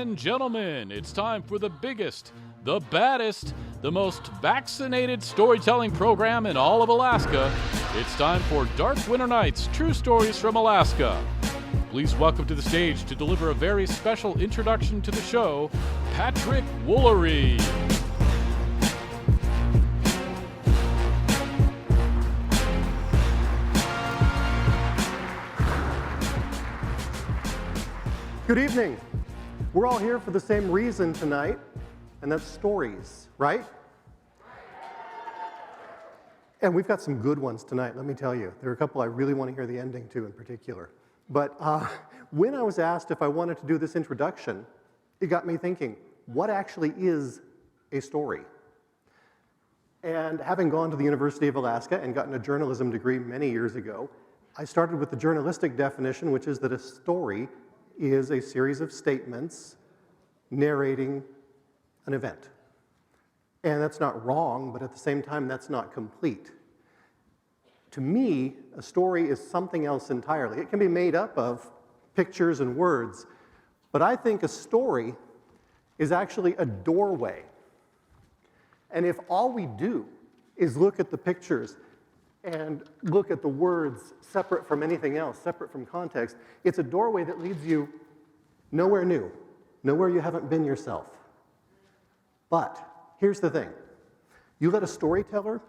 and gentlemen, it's time for the biggest, the baddest, the most vaccinated storytelling program in all of Alaska. It's time for Dark Winter Nights, True Stories from Alaska. Please welcome to the stage to deliver a very special introduction to the show, Patrick Woolery. Good evening. We're all here for the same reason tonight, and that's stories, right? And we've got some good ones tonight, let me tell you. There are a couple I really want to hear the ending to in particular. But when I was asked if I wanted to do this introduction, it got me thinking, what actually is a story? And having gone to the University of Alaska and gotten a journalism degree many years ago, I started with the journalistic definition, which is that a story is a series of statements narrating an event. And that's not wrong, but at the same time, that's not complete. To me, a story is something else entirely. It can be made up of pictures and words, but I think a story is actually a doorway. And if all we do is look at the pictures and look at the words separate from anything else, separate from context, it's a doorway that leads you nowhere new, nowhere you haven't been yourself. But here's the thing. You let a storyteller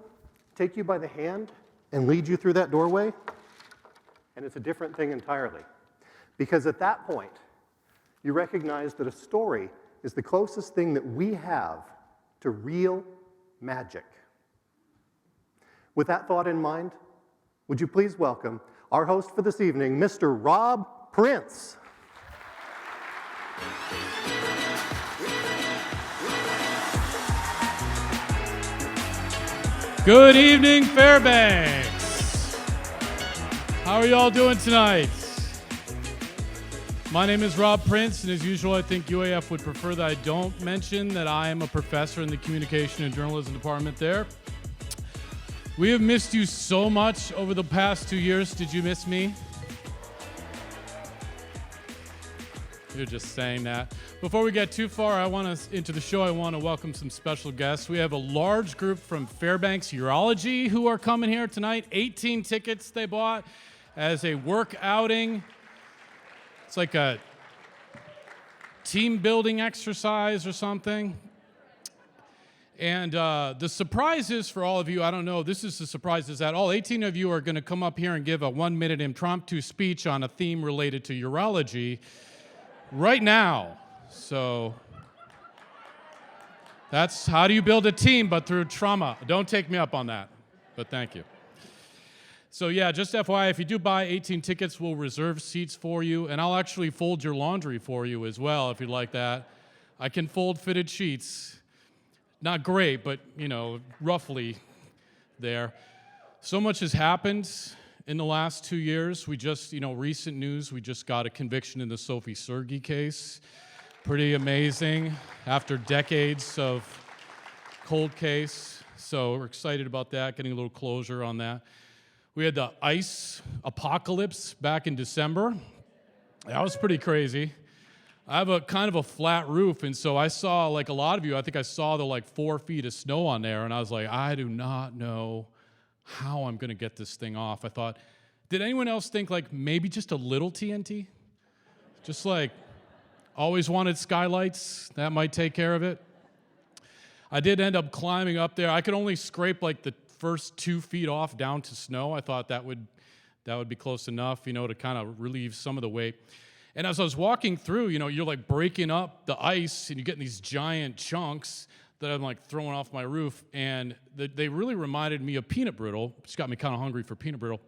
take you by the hand and lead you through that doorway, and it's a different thing entirely. Because at that point, you recognize that a story is the closest thing that we have to real magic. With that thought in mind, would you please welcome our host for this evening, Mr. Rob Prince. Good evening, Fairbanks. How are you all doing tonight? My name is Rob Prince, and as usual, I think UAF would prefer that I don't mention that I am a professor in the Communication and Journalism department there. We have missed you so much over the past 2 years. Did you miss me? You're just saying that. Before we get too far into the show, I want to welcome some special guests. We have a large group from Fairbanks Urology who are coming here tonight. 18 tickets they bought as a work outing. It's like a team building exercise or something. And the surprise is for all of you, I don't know, this is the surprise, is that all 18 of you are going to come up here and give a 1-minute impromptu speech on a theme related to urology right now. So that's how do you build a team but through trauma. Don't take me up on that, but thank you. So yeah, just FYI, if you do buy 18 tickets, we'll reserve seats for you, and I'll actually fold your laundry for you as well if you'd like that. I can fold fitted sheets. Not great, but, you know, roughly there. So much has happened in the last 2 years. We just, recent news, we just got a conviction in the Sophie Sergey case. Pretty amazing after decades of cold case. So we're excited about that, getting a little closure on that. We had the ice apocalypse back in December. That was pretty crazy. I have a kind of a flat roof, and so I saw, like a lot of you, I think I saw the 4 feet of snow on there, and I was like, I do not know how I'm going to get this thing off. I thought, did anyone else think maybe just a little TNT? Just always wanted skylights, that might take care of it. I did end up climbing up there. I could only scrape the first 2 feet off down to snow. I thought that would be close enough, to kind of relieve some of the weight. And as I was walking through, you're breaking up the ice and you're getting these giant chunks that I'm throwing off my roof. And they really reminded me of peanut brittle, which got me kind of hungry for peanut brittle.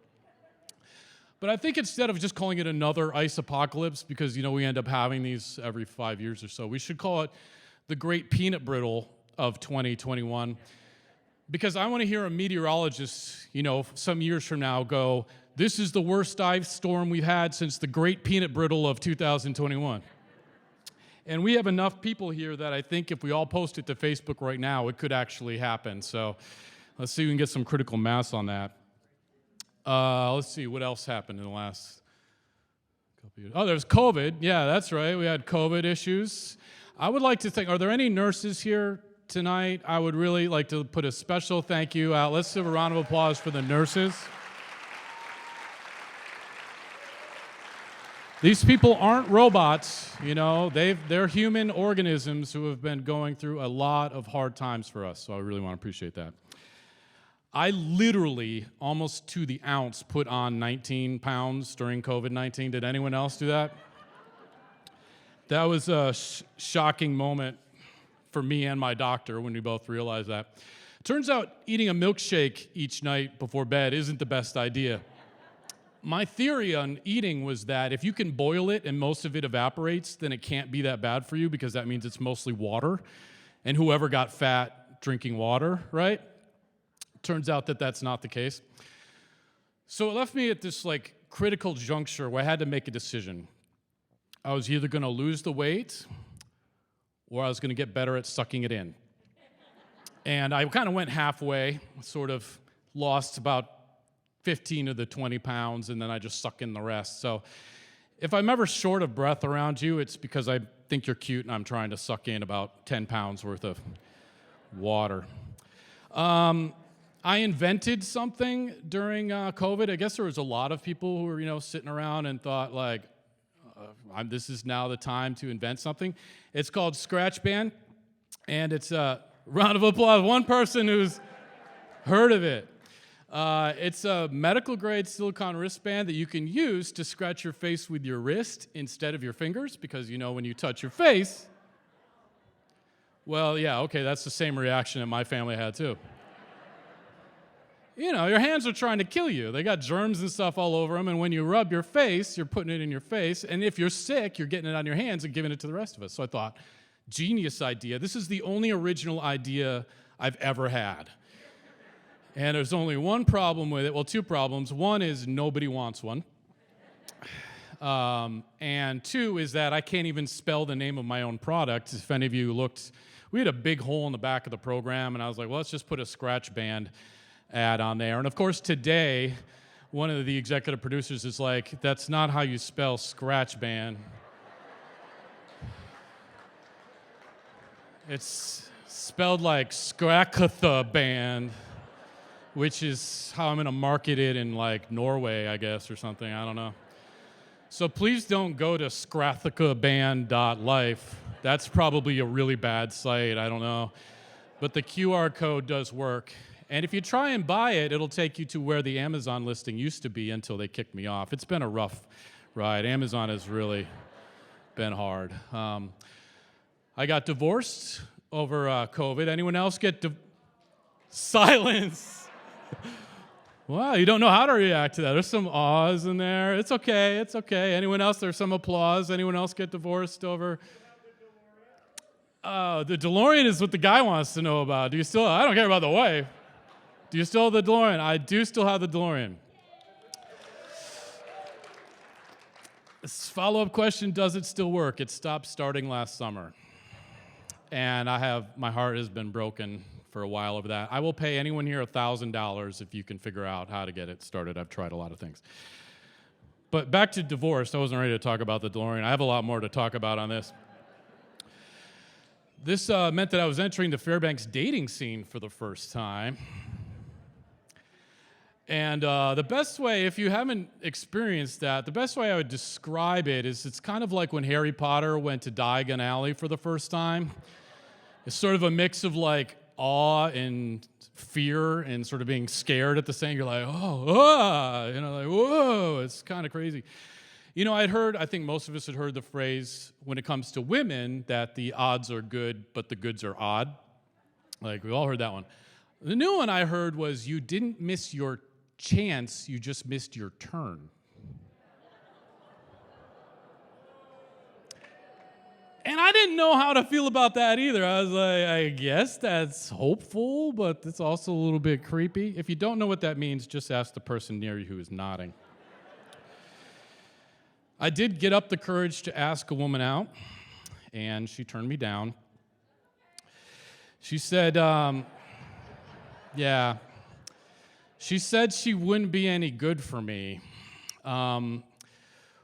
But I think instead of just calling it another ice apocalypse, because, we end up having these every 5 years or so, we should call it the Great Peanut Brittle of 2021. Because I want to hear a meteorologist, some years from now go, this is the worst ice storm we've had since the Great Peanut Brittle of 2021. And we have enough people here that I think if we all post it to Facebook right now, it could actually happen. So let's see if we can get some critical mass on that. Let's see, what else happened in the last Oh, there's COVID. Yeah, that's right. We had COVID issues. I would like to think, are there any nurses here tonight? I would really like to put a special thank you out. Let's give a round of applause for the nurses. These people aren't robots, you know. They're human organisms who have been going through a lot of hard times for us, so I really want to appreciate that. I literally, almost to the ounce, put on 19 pounds during COVID-19. Did anyone else do that? That was a shocking moment for me and my doctor when we both realized that. Turns out eating a milkshake each night before bed isn't the best idea. My theory on eating was that if you can boil it and most of it evaporates, then it can't be that bad for you because that means it's mostly water. And whoever got fat drinking water, right? Turns out that that's not the case. So it left me at this critical juncture where I had to make a decision. I was either going to lose the weight or I was going to get better at sucking it in. And I kind of went halfway, sort of lost about 15 of the 20 pounds, and then I just suck in the rest. So if I'm ever short of breath around you, it's because I think you're cute and I'm trying to suck in about 10 pounds worth of water. I invented something during COVID. I guess there was a lot of people who were, sitting around and thought, this is now the time to invent something. It's called Scratch Band, and it's a round of applause. One person who's heard of it. It's a medical-grade silicone wristband that you can use to scratch your face with your wrist instead of your fingers, because when you touch your face, well, yeah, okay, that's the same reaction that my family had too. Your hands are trying to kill you. They got germs and stuff all over them, and when you rub your face, you're putting it in your face, and if you're sick, you're getting it on your hands and giving it to the rest of us. So I thought, genius idea. This is the only original idea I've ever had. And there's only one problem with it. Well, two problems. One is nobody wants one. And two is that I can't even spell the name of my own product. If any of you looked, we had a big hole in the back of the program, and I was like, well, let's just put a Scratch Band ad on there. And of course, today, one of the executive producers is like, that's not how you spell Scratch Band. It's spelled like Skrakatha Band, which is how I'm going to market it in Norway, I guess, or something. I don't know. So please don't go to skrathicaBand.life. That's probably a really bad site. I don't know. But the QR code does work. And if you try and buy it, it'll take you to where the Amazon listing used to be until they kicked me off. It's been a rough ride. Amazon has really been hard. I got divorced over COVID. Anyone else get silence? Wow, you don't know how to react to that. There's some awes in there. It's okay. It's okay. Anyone else? There's some applause. Anyone else get divorced over? The DeLorean is what the guy wants to know about. Do you still? I don't care about the wife. Do you still have the DeLorean? I do still have the DeLorean. This follow-up question, does it still work? It stopped starting last summer. And my heart has been broken for a while over that. I will pay anyone here $1,000 if you can figure out how to get it started. I've tried a lot of things. But back to divorce. I wasn't ready to talk about the DeLorean. I have a lot more to talk about on this. This meant that I was entering the Fairbanks dating scene for the first time. And the best way, if you haven't experienced that, the best way I would describe it is it's kind of like when Harry Potter went to Diagon Alley for the first time. It's sort of a mix of awe and fear and sort of being scared at the same. You're like, whoa, it's kind of crazy. I think most of us had heard the phrase, when it comes to women, that the odds are good, but the goods are odd. We all heard that one. The new one I heard was, you didn't miss your chance, you just missed your turn. And I didn't know how to feel about that either. I was like, I guess that's hopeful, but it's also a little bit creepy. If you don't know what that means, just ask the person near you who is nodding. I did get up the courage to ask a woman out, and she turned me down. She said, she said she wouldn't be any good for me,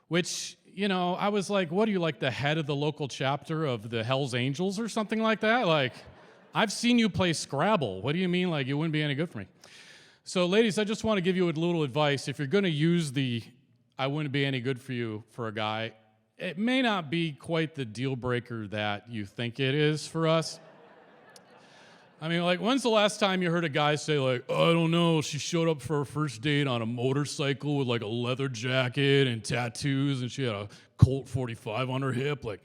which, I was like, what are you, like the head of the local chapter of the Hells Angels or something like that? Like, I've seen you play Scrabble. What do you mean, like, you wouldn't be any good for me? So, ladies, I just want to give you a little advice. If you're going to use the I wouldn't be any good for you for a guy, it may not be quite the deal breaker that you think it is for us. I mean, like, when's the last time you heard a guy say, like, oh, I don't know, she showed up for her first date on a motorcycle with, like, a leather jacket and tattoos, and she had a Colt 45 on her hip. Like,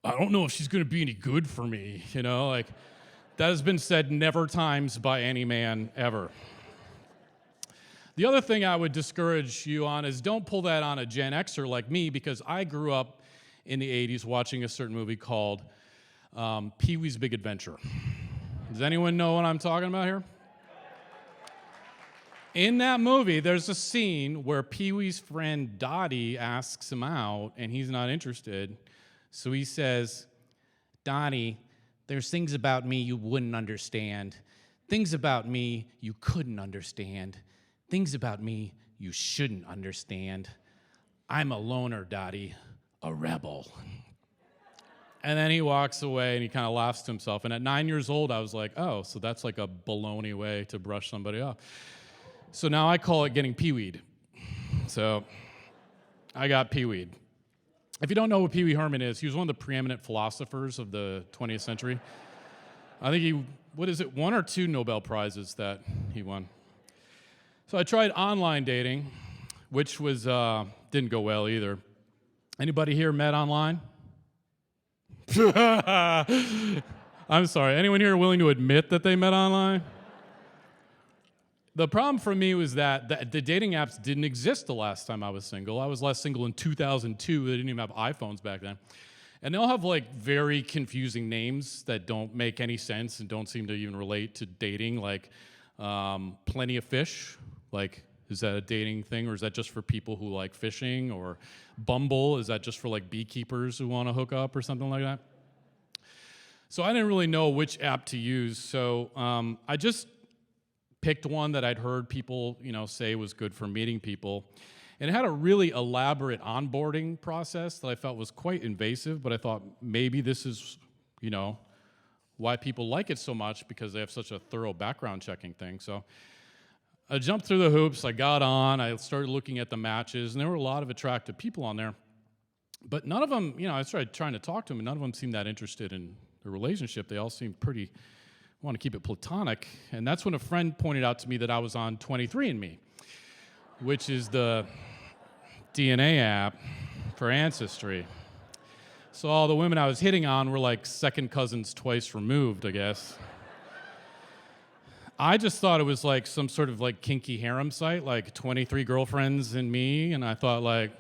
I don't know if she's going to be any good for me, Like, that has been said never times by any man ever. The other thing I would discourage you on is don't pull that on a Gen Xer like me, because I grew up in the 80s watching a certain movie called Pee-wee's Big Adventure. Does anyone know what I'm talking about here? In that movie, there's a scene where Pee-wee's friend Dottie asks him out, and he's not interested. So he says, Dottie, there's things about me you wouldn't understand. Things about me you couldn't understand. Things about me you shouldn't understand. I'm a loner, Dottie, a rebel. And then he walks away and he kind of laughs to himself. And at 9 years old, I was like, oh, so that's like a baloney way to brush somebody off. So now I call it getting pee-weed. So I got pee-weed. If you don't know who Pee Wee Herman is, he was one of the preeminent philosophers of the 20th century. I think he, 1 or 2 Nobel Prizes that he won. So I tried online dating, which was didn't go well either. Anybody here met online? I'm sorry. Anyone here willing to admit that they met online? The problem for me was that the dating apps didn't exist the last time I was single. I was last single in 2002. They didn't even have iPhones back then. And they all have like very confusing names that don't make any sense and don't seem to even relate to dating, like Plenty of Fish. Like, is that a dating thing, or is that just for people who like fishing? Or Bumble, is that just for like beekeepers who want to hook up or something like that? So I didn't really know which app to use, so I just picked one that I'd heard people, say was good for meeting people. And it had a really elaborate onboarding process that I felt was quite invasive, but I thought maybe this is, why people like it so much, because they have such a thorough background checking thing. So I jumped through the hoops, I got on, I started looking at the matches, and there were a lot of attractive people on there. But none of them, I started trying to talk to them, and none of them seemed that interested in the relationship. They all seemed pretty, want to keep it platonic. And that's when a friend pointed out to me that I was on 23andMe, which is the DNA app for ancestry. So all the women I was hitting on were like second cousins twice removed, I guess. I just thought it was like some sort of like kinky harem site, like 23 girlfriends and me, and I thought like,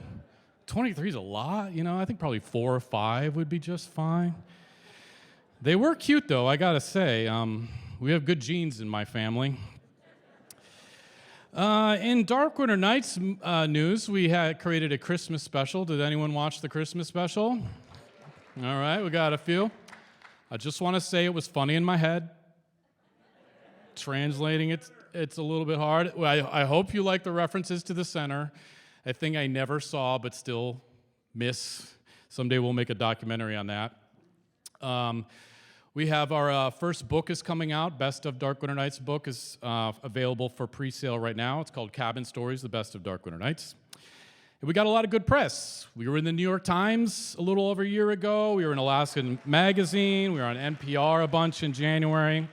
23 is a lot, I think probably 4 or 5 would be just fine. They were cute though, I gotta say. We have good genes in my family. In Dark Winter Nights news, we had created a Christmas special. Did anyone watch the Christmas special? All right, we got a few. I just want to say it was funny in my head. Translating it's a little bit hard. I hope you like the references to the center, a thing I never saw but still miss. Someday we'll make a documentary on that. We have our first book is coming out. Best of Dark Winter Nights book is available for pre-sale right now. It's called Cabin Stories, The Best of Dark Winter Nights. And we got a lot of good press. We were in the New York Times a little over a year ago. We were in Alaskan Magazine. We were on NPR a bunch in January.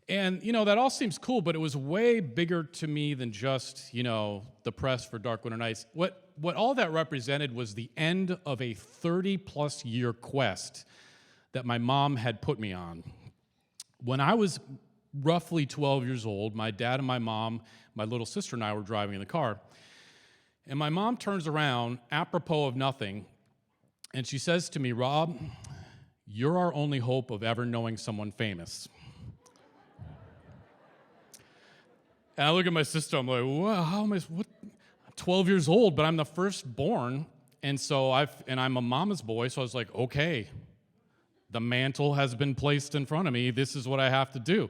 And, that all seems cool, but it was way bigger to me than just, the press for Dark Winter Nights. What all that represented was the end of a 30-plus year quest that my mom had put me on. When I was roughly 12 years old, my dad and my mom, my little sister and I were driving in the car. And my mom turns around, apropos of nothing, and she says to me, Rob, you're our only hope of ever knowing someone famous. And I look at my sister, I'm like, wow, how am I, what? I'm 12 years old, but I'm the firstborn, and so I'm a mama's boy, so I was like, okay, the mantle has been placed in front of me, this is what I have to do.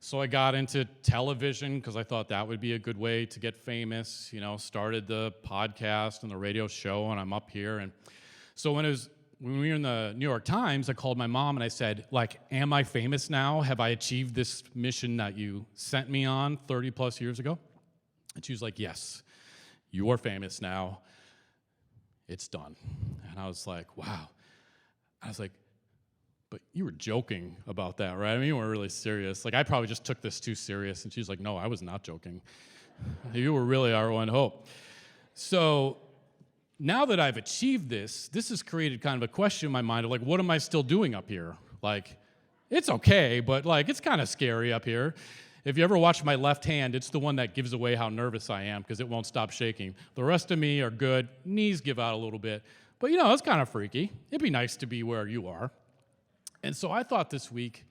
So I got into television because I thought that would be a good way to get famous. You know, started the podcast and the radio show, and I'm up here. And so when we were in the New York Times, I called my mom and I said, like, am I famous now? Have I achieved this mission that you sent me on 30 plus years ago? And she was like, yes, you are famous now. It's done. And I was like, wow. I was like, but you were joking about that, right? I mean, you weren't really serious. Like, I probably just took this too serious. And she's like, no, I was not joking. You were really our one hope. So now that I've achieved this has created kind of a question in my mind of, like, what am I still doing up here? Like, it's okay, but, like, it's kind of scary up here. If you ever watch my left hand, it's the one that gives away how nervous I am because it won't stop shaking. The rest of me are good. Knees give out a little bit. But, you know, it's kind of freaky. It'd be nice to be where you are. And so I thought this week,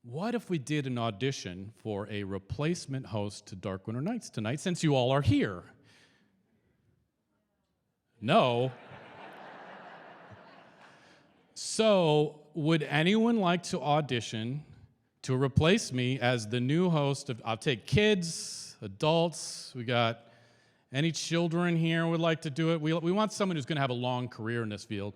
what if we did an audition for a replacement host to Dark Winter Nights tonight, since you all are here? No. So, would anyone like to audition to replace me as the new host of, I'll take kids, adults, we got any children here would like to do it. We want someone who's going to have a long career in this field.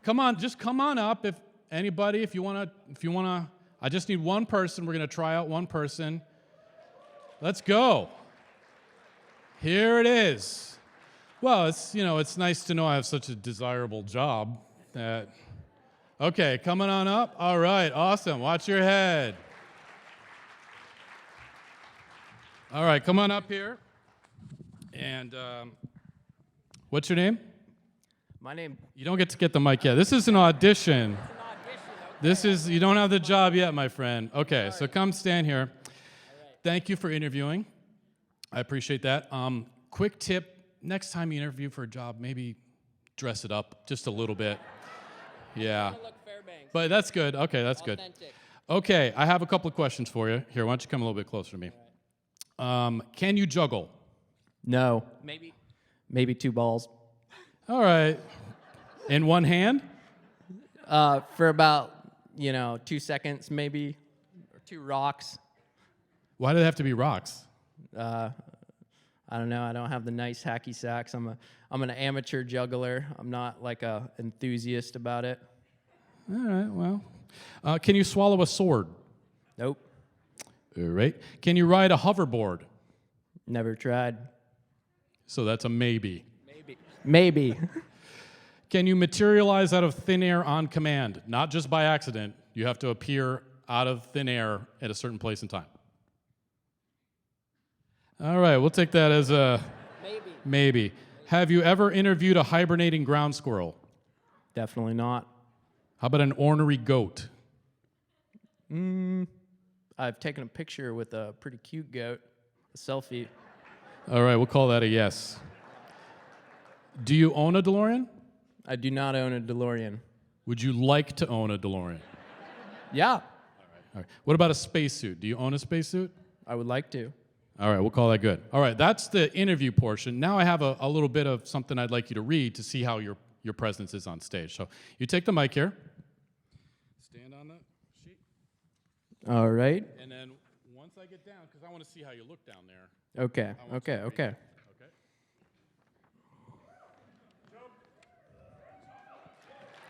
Come on, just come on up if anybody, if you want to, I just need one person. We're going to try out one person. Let's go. Here it is. Well, it's nice to know I have such a desirable job that, okay, coming on up. All right, awesome. Watch your head. All right, come on up here. And what's your name? My name. You don't get to get the mic yet. This is an audition. You don't have the job yet, my friend. Okay, so come stand here. Thank you for interviewing. I appreciate that. Quick tip, next time you interview for a job, maybe dress it up just a little bit. Yeah. Look Fairbanks. But that's good. Okay, that's good. Authentic. Okay, I have a couple of questions for you. Here, why don't you come a little bit closer to me? Can you juggle? No. Maybe 2 balls. All right. In one hand? For about, 2 seconds maybe, or 2 rocks. Why do they have to be rocks? I don't know. I don't have the nice hacky sacks. I'm an amateur juggler. I'm not like a enthusiast about it. All right, well. Can you swallow a sword? Nope. All right. Can you ride a hoverboard? Never tried. So that's a maybe. Maybe. Can you materialize out of thin air on command? Not just by accident. You have to appear out of thin air at a certain place and time. All right, we'll take that as a maybe. Have you ever interviewed a hibernating ground squirrel? Definitely not. How about an ornery goat? I've taken a picture with a pretty cute goat, a selfie. All right, we'll call that a yes. Do you own a DeLorean? I do not own a DeLorean. Would you like to own a DeLorean? Yeah, All right. What about a spacesuit? Do you own a spacesuit? I would like to. All right, we'll call that good. All right, that's the interview portion. Now I have a little bit of something I'd like you to read to see how your presence is on stage. So you take the mic here. Stand on the sheet. All right. And then once I get down, because I want to see how you look down there. Okay. Okay.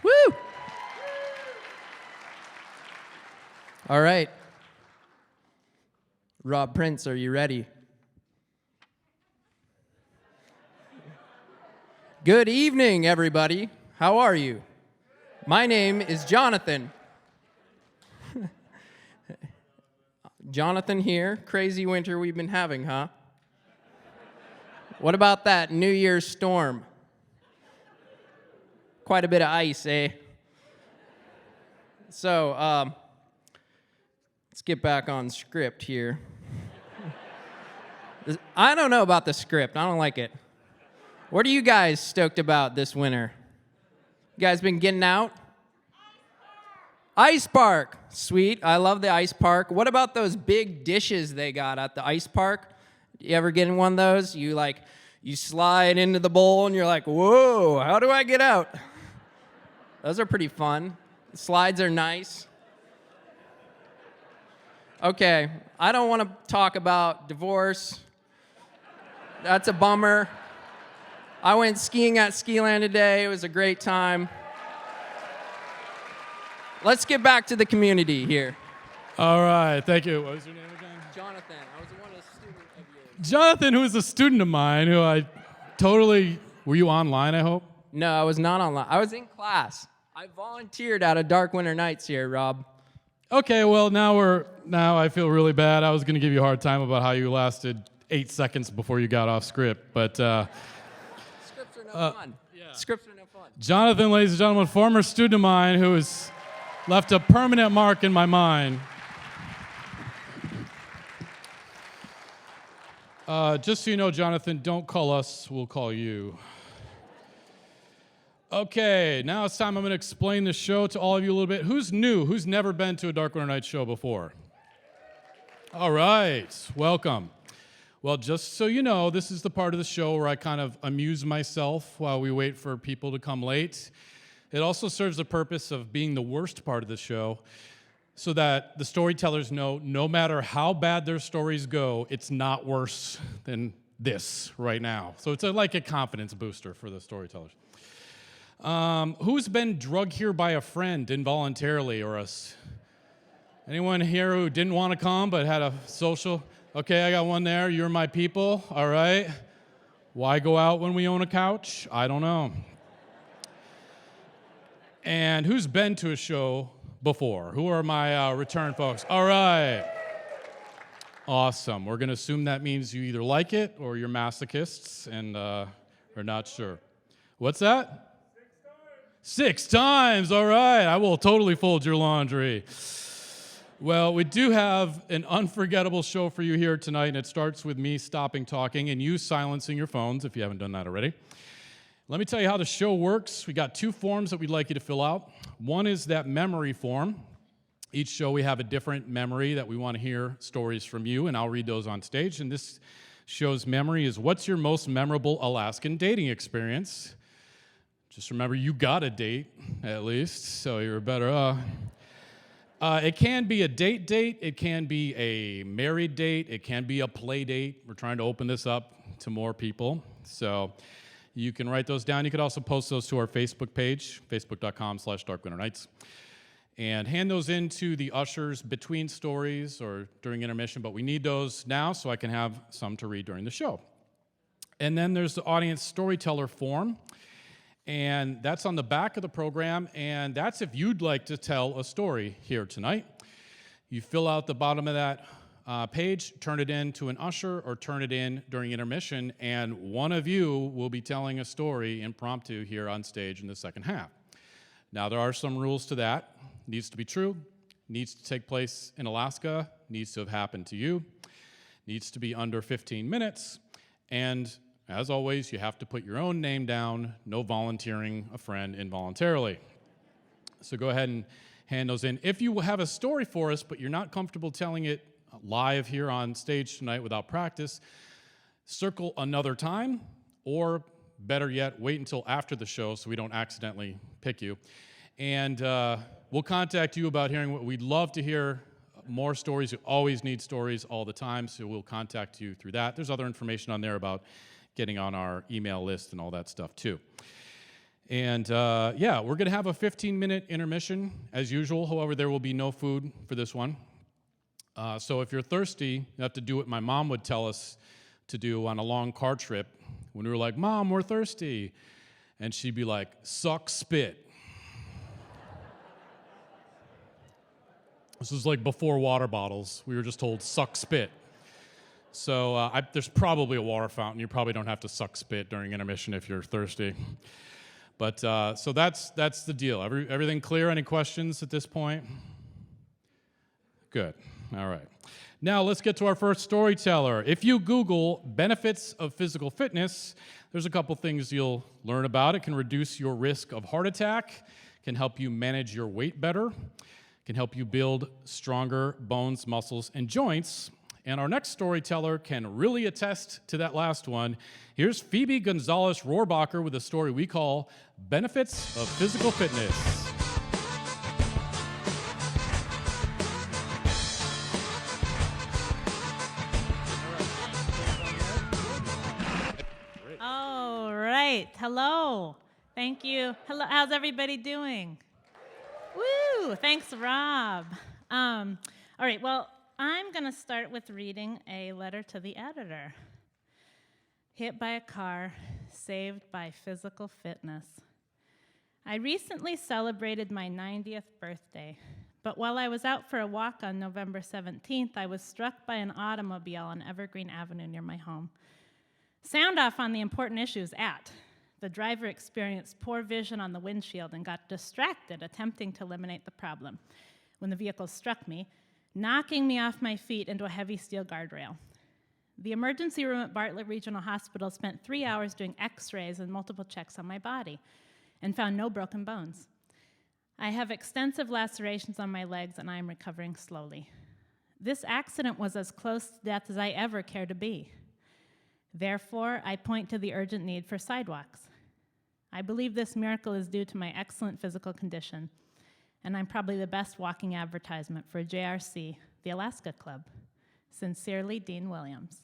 Woo! All right. Rob Prince, are you ready? Good evening, everybody. How are you? My name is Jonathan. Jonathan here. Crazy winter we've been having, huh? What about that New Year's storm? Quite a bit of ice, eh? So, let's get back on script here. I don't know about the script. I don't like it. What are you guys stoked about this winter? You guys been getting out? Ice park. Sweet. I love the ice park. What about those big dishes they got at the ice park? You ever get in one of those? You slide into the bowl and you're like, whoa, how do I get out? Those are pretty fun. The slides are nice. Okay, I don't want to talk about divorce. That's a bummer. I went skiing at Skiland today. It was a great time. Let's get back to the community here. All right, thank you. What was your name again? Jonathan, I was one of the students of yours. Jonathan, who is a student of mine, who I totally... Were you online, I hope? No, I was not online. I was in class. I volunteered out of Dark Winter Nights here, Rob. Okay, well, now I feel really bad. I was going to give you a hard time about how you lasted 8 seconds before you got off script, but... Scripts are no fun. Yeah. Scripts are no fun. Jonathan, ladies and gentlemen, former student of mine who has left a permanent mark in my mind. Just so you know, Jonathan, don't call us, we'll call you. Okay, now it's time I'm going to explain the show to all of you a little bit. Who's new? Who's never been to a Dark Winter Nights show before? All right, welcome. Well, just so you know, this is the part of the show where I kind of amuse myself while we wait for people to come late. It also serves the purpose of being the worst part of the show so that the storytellers know no matter how bad their stories go, it's not worse than this right now. So it's like a confidence booster for the storytellers. Who's been drugged here by a friend involuntarily or us? Anyone here who didn't want to come but had a social? Okay, I got one there. You're my people. All right. Why go out when we own a couch? I don't know. And who's been to a show before? Who are my return folks? All right. Awesome. We're going to assume that means you either like it or you're masochists and are not sure. What's that? 6 times, all right. I will totally fold your laundry. Well, we do have an unforgettable show for you here tonight, and it starts with me stopping talking and you silencing your phones if you haven't done that already. Let me tell you how the show works. We got 2 forms that we'd like you to fill out. One is that memory form. Each show we have a different memory that we want to hear stories from you, and I'll read those on stage. And this show's memory is, what's your most memorable Alaskan dating experience? Just remember, you got a date, at least, so you're better. It can be a date, it can be a married date, it can be a play date. We're trying to open this up to more people, so you can write those down. You could also post those to our Facebook page, facebook.com/darkwinternights, and hand those in to the ushers between stories or during intermission, but we need those now so I can have some to read during the show. And then there's the audience storyteller form. And that's on the back of the program, and that's if you'd like to tell a story here tonight. You fill out the bottom of that page, turn it in to an usher, or turn it in during intermission, and one of you will be telling a story impromptu here on stage in the second half. Now, there are some rules to that. Needs to be true, needs to take place in Alaska, needs to have happened to you, needs to be under 15 minutes, and as always, you have to put your own name down, no volunteering a friend involuntarily. So go ahead and hand those in. If you have a story for us, but you're not comfortable telling it live here on stage tonight without practice, circle another time, or better yet, wait until after the show so we don't accidentally pick you. And we'll contact you about hearing what we'd love to hear. More stories. You always need stories all the time, so we'll contact you through that. There's other information on there about getting on our email list and all that stuff too. And yeah, we're gonna have a 15-minute intermission as usual. However, there will be no food for this one. So if you're thirsty, you have to do what my mom would tell us to do on a long car trip when we were like, "Mom, we're thirsty." And she'd be like, "Suck spit." This was like before water bottles. We were just told, "Suck spit." So there's probably a water fountain. You probably don't have to suck spit during intermission if you're thirsty. But so that's the deal. Everything clear? Any questions at this point? Good. All right. Now let's get to our first storyteller. If you Google benefits of physical fitness, there's a couple things you'll learn about. It can reduce your risk of heart attack, can help you manage your weight better, can help you build stronger bones, muscles, and joints. And our next storyteller can really attest to that last one. Here's Phoebe Gonzales Rohrbacher with a story we call Benefits of Physical Fitness. right. Hello. Thank you. Hello. How's everybody doing? Woo. Thanks, Rob. All right. Well, I'm going to start with reading a letter to the editor. Hit by a car, saved by physical fitness. I recently celebrated my 90th birthday, but while I was out for a walk on November 17th, I was struck by an automobile on Evergreen Avenue near my home. Sound off on the important issues at. The driver experienced poor vision on the windshield and got distracted attempting to eliminate the problem when the vehicle struck me, knocking me off my feet into a heavy steel guardrail. The emergency room at Bartlett Regional Hospital spent 3 hours doing x-rays and multiple checks on my body and found no broken bones. I have extensive lacerations on my legs and I am recovering slowly. This accident was as close to death as I ever care to be. Therefore, I point to the urgent need for sidewalks. I believe this miracle is due to my excellent physical condition, and I'm probably the best walking advertisement for JRC, the Alaska Club. Sincerely, Dean Williams.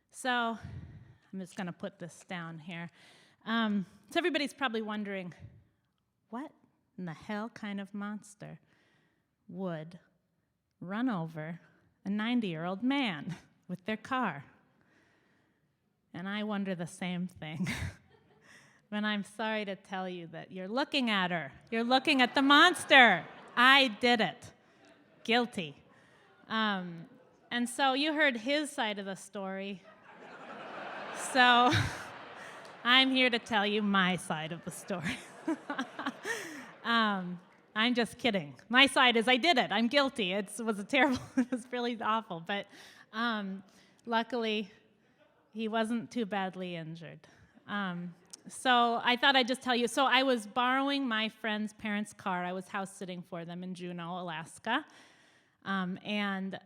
So, I'm just going to put this down here. So everybody's probably wondering, what in the hell kind of monster would run over a 90-year-old man with their car? And I wonder the same thing. But I'm sorry to tell you that you're looking at her. You're looking at the monster. I did it. Guilty. And so you heard his side of the story. So I'm here to tell you my side of the story. I'm just kidding. My side is I did it. I'm guilty. It was really awful. But luckily, he wasn't too badly injured. So I thought I'd just tell you. So I was borrowing my friend's parents' car. I was house sitting for them in Juneau, Alaska. And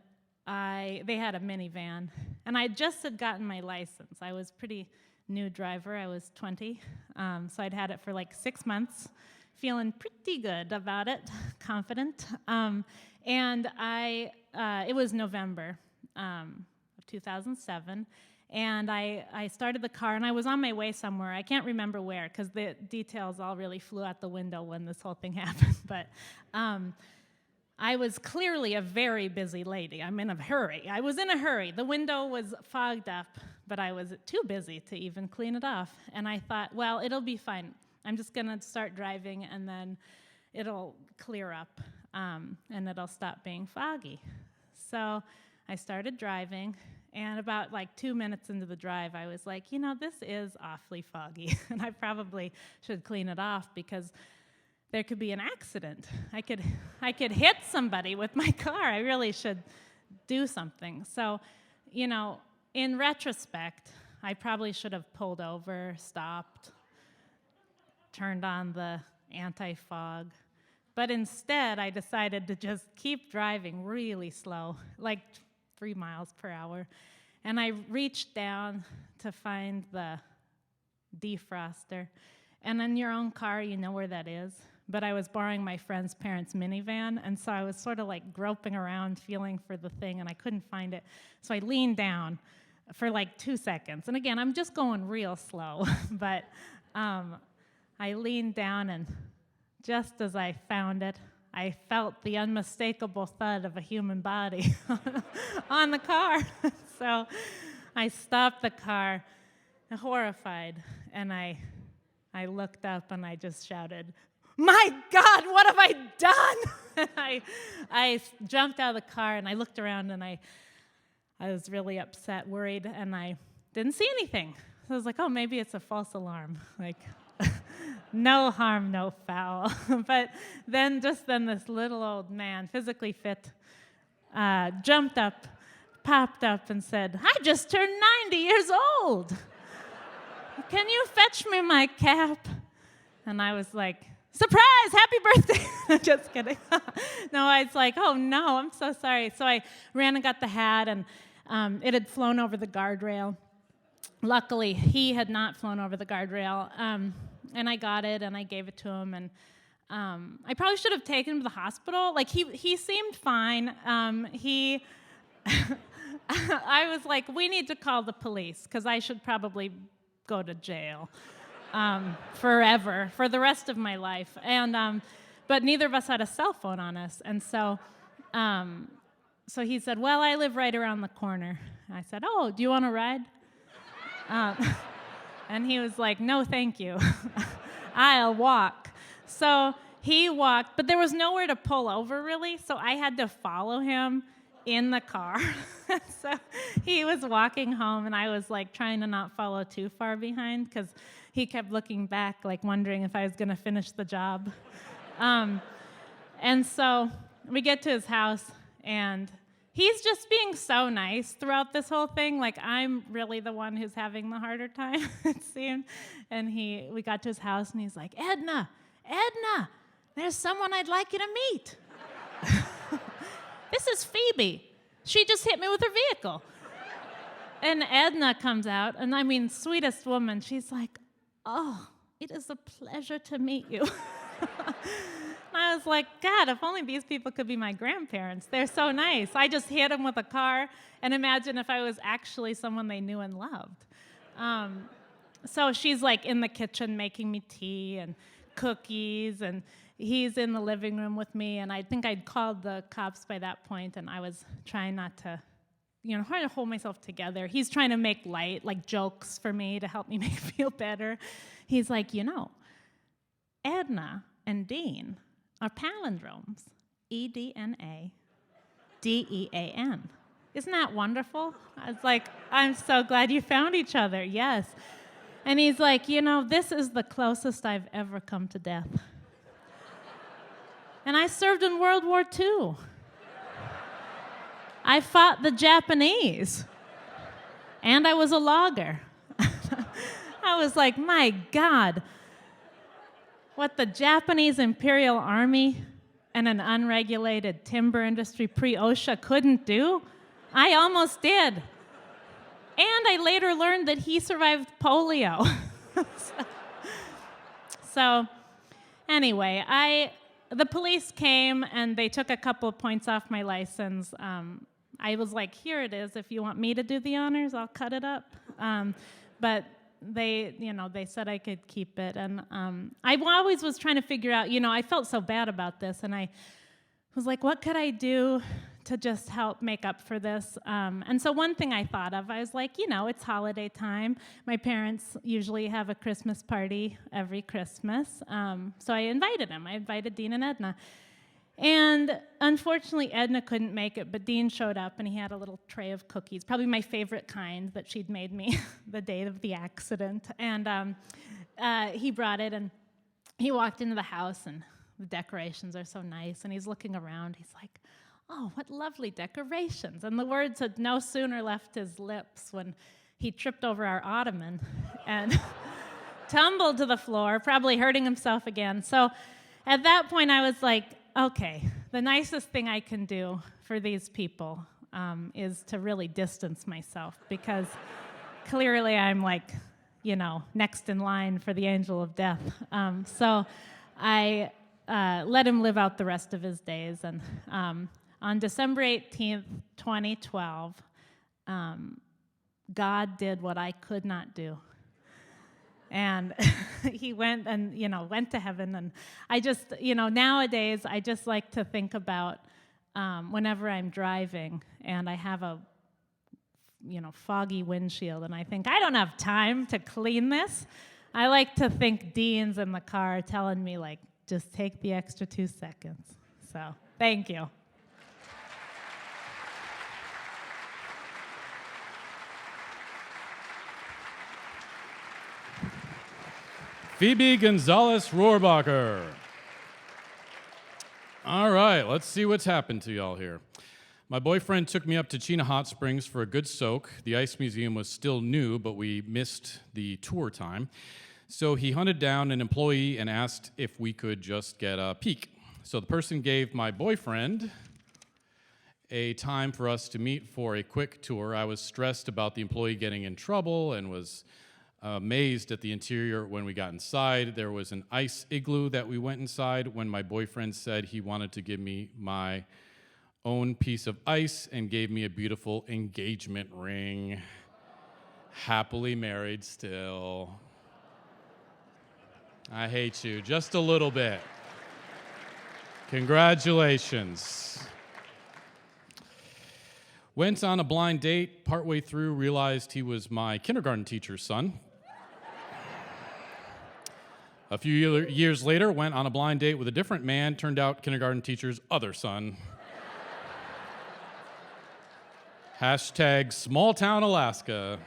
they had a minivan. And I just had gotten my license. I was pretty new driver. I was 20. So I'd had it for like 6 months, feeling pretty good about it, confident. And it was November of 2007. And I started the car, and I was on my way somewhere. I can't remember where, because the details all really flew out the window when this whole thing happened. But I was clearly a very busy lady. I'm in a hurry. I was in a hurry. The window was fogged up, but I was too busy to even clean it off. And I thought, well, it'll be fine. I'm just going to start driving, and then it'll clear up, and it'll stop being foggy. So I started driving. And about like 2 minutes into the drive, I was like, this is awfully foggy, and I probably should clean it off because there could be an accident. I could hit somebody with my car. I really should do something. So, in retrospect, I probably should have pulled over, stopped, turned on the anti-fog. But instead, I decided to just keep driving really slow, like 3 miles per hour. And I reached down to find the defroster. And in your own car, you know where that is. But I was borrowing my friend's parents' minivan, and so I was sort of like groping around, feeling for the thing, and I couldn't find it. So I leaned down for like 2 seconds. And again, I'm just going real slow. But I leaned down, and just as I found it, I felt the unmistakable thud of a human body on the car. So I stopped the car, horrified, and I looked up and I just shouted, "My God, what have I done?" And I jumped out of the car and I looked around and I was really upset, worried, and I didn't see anything. So I was like, oh, maybe it's a false alarm. Like, no harm, no foul. But then this little old man, physically fit, jumped up, popped up and said, "I just turned 90 years old. Can you fetch me my cap?" And I was like, "Surprise, happy birthday." I'm just kidding. No, I was like, oh no, I'm so sorry. So I ran and got the hat, and it had flown over the guardrail. Luckily, he had not flown over the guardrail. And I got it, and I gave it to him, and I probably should have taken him to the hospital. Like, he seemed fine. I was like, we need to call the police, because I should probably go to jail forever, for the rest of my life. And but neither of us had a cell phone on us, and so he said, well, I live right around the corner. I said, oh, do you want to ride? And he was like, no, thank you. I'll walk. So he walked, but there was nowhere to pull over, really, so I had to follow him in the car. So he was walking home, and I was like trying to not follow too far behind because he kept looking back, like wondering if I was going to finish the job. And so we get to his house, and he's just being so nice throughout this whole thing. Like, I'm really the one who's having the harder time, it seemed. And we got to his house, and he's like, Edna, there's someone I'd like you to meet. This is Phoebe. She just hit me with her vehicle. And Edna comes out, and I mean, sweetest woman. She's like, oh, it is a pleasure to meet you. I was like, God, if only these people could be my grandparents. They're so nice. I just hit them with a car, and imagine if I was actually someone they knew and loved. So she's like in the kitchen making me tea and cookies, and he's in the living room with me, and I think I'd called the cops by that point, and I was trying not to, trying to hold myself together. He's trying to make light, like jokes for me to help me make me feel better. He's like, Edna and Dean are palindromes, E-D-N-A, D-E-A-N. Isn't that wonderful? I was like, I'm so glad you found each other, yes. And he's like, this is the closest I've ever come to death. And I served in World War II. I fought the Japanese. And I was a logger. I was like, my God. What the Japanese Imperial Army and an unregulated timber industry pre-OSHA couldn't do, I almost did. And I later learned that he survived polio. So anyway, the police came and they took a couple of points off my license. I was like, here it is. If you want me to do the honors, I'll cut it up. But they said I could keep it. And I always was trying to figure out, I felt so bad about this. And I was like, what could I do to just help make up for this? And so one thing I thought of, I was like, it's holiday time. My parents usually have a Christmas party every Christmas. So I invited them. I invited Dean and Edna. And unfortunately, Edna couldn't make it, but Dean showed up, and he had a little tray of cookies, probably my favorite kind that she'd made me the day of the accident. And he brought it, and he walked into the house, and the decorations are so nice, and he's looking around. He's like, oh, what lovely decorations. And the words had no sooner left his lips when he tripped over our ottoman and tumbled to the floor, probably hurting himself again. So at that point, I was like, okay, the nicest thing I can do for these people is to really distance myself, because clearly I'm like, next in line for the angel of death. So I let him live out the rest of his days. And on December 18th, 2012, God did what I could not do. And he went to heaven. And I just, nowadays, I just like to think about whenever I'm driving and I have a, foggy windshield, and I think, I don't have time to clean this. I like to think Dean's in the car telling me, like, just take the extra 2 seconds. So, thank you. Phoebe Gonzales Rohrbacher. All right, let's see what's happened to y'all here. My boyfriend took me up to Chena Hot Springs for a good soak. The ice museum was still new, but we missed the tour time. So he hunted down an employee and asked if we could just get a peek. So the person gave my boyfriend a time for us to meet for a quick tour. I was stressed about the employee getting in trouble and was amazed at the interior when we got inside. There was an ice igloo that we went inside when my boyfriend said he wanted to give me my own piece of ice and gave me a beautiful engagement ring. happily married still. I hate you just a little bit. Congratulations. Went on a blind date, partway through realized he was my kindergarten teacher's son. A few years later, went on a blind date with a different man, turned out kindergarten teacher's other son. Hashtag small town Alaska.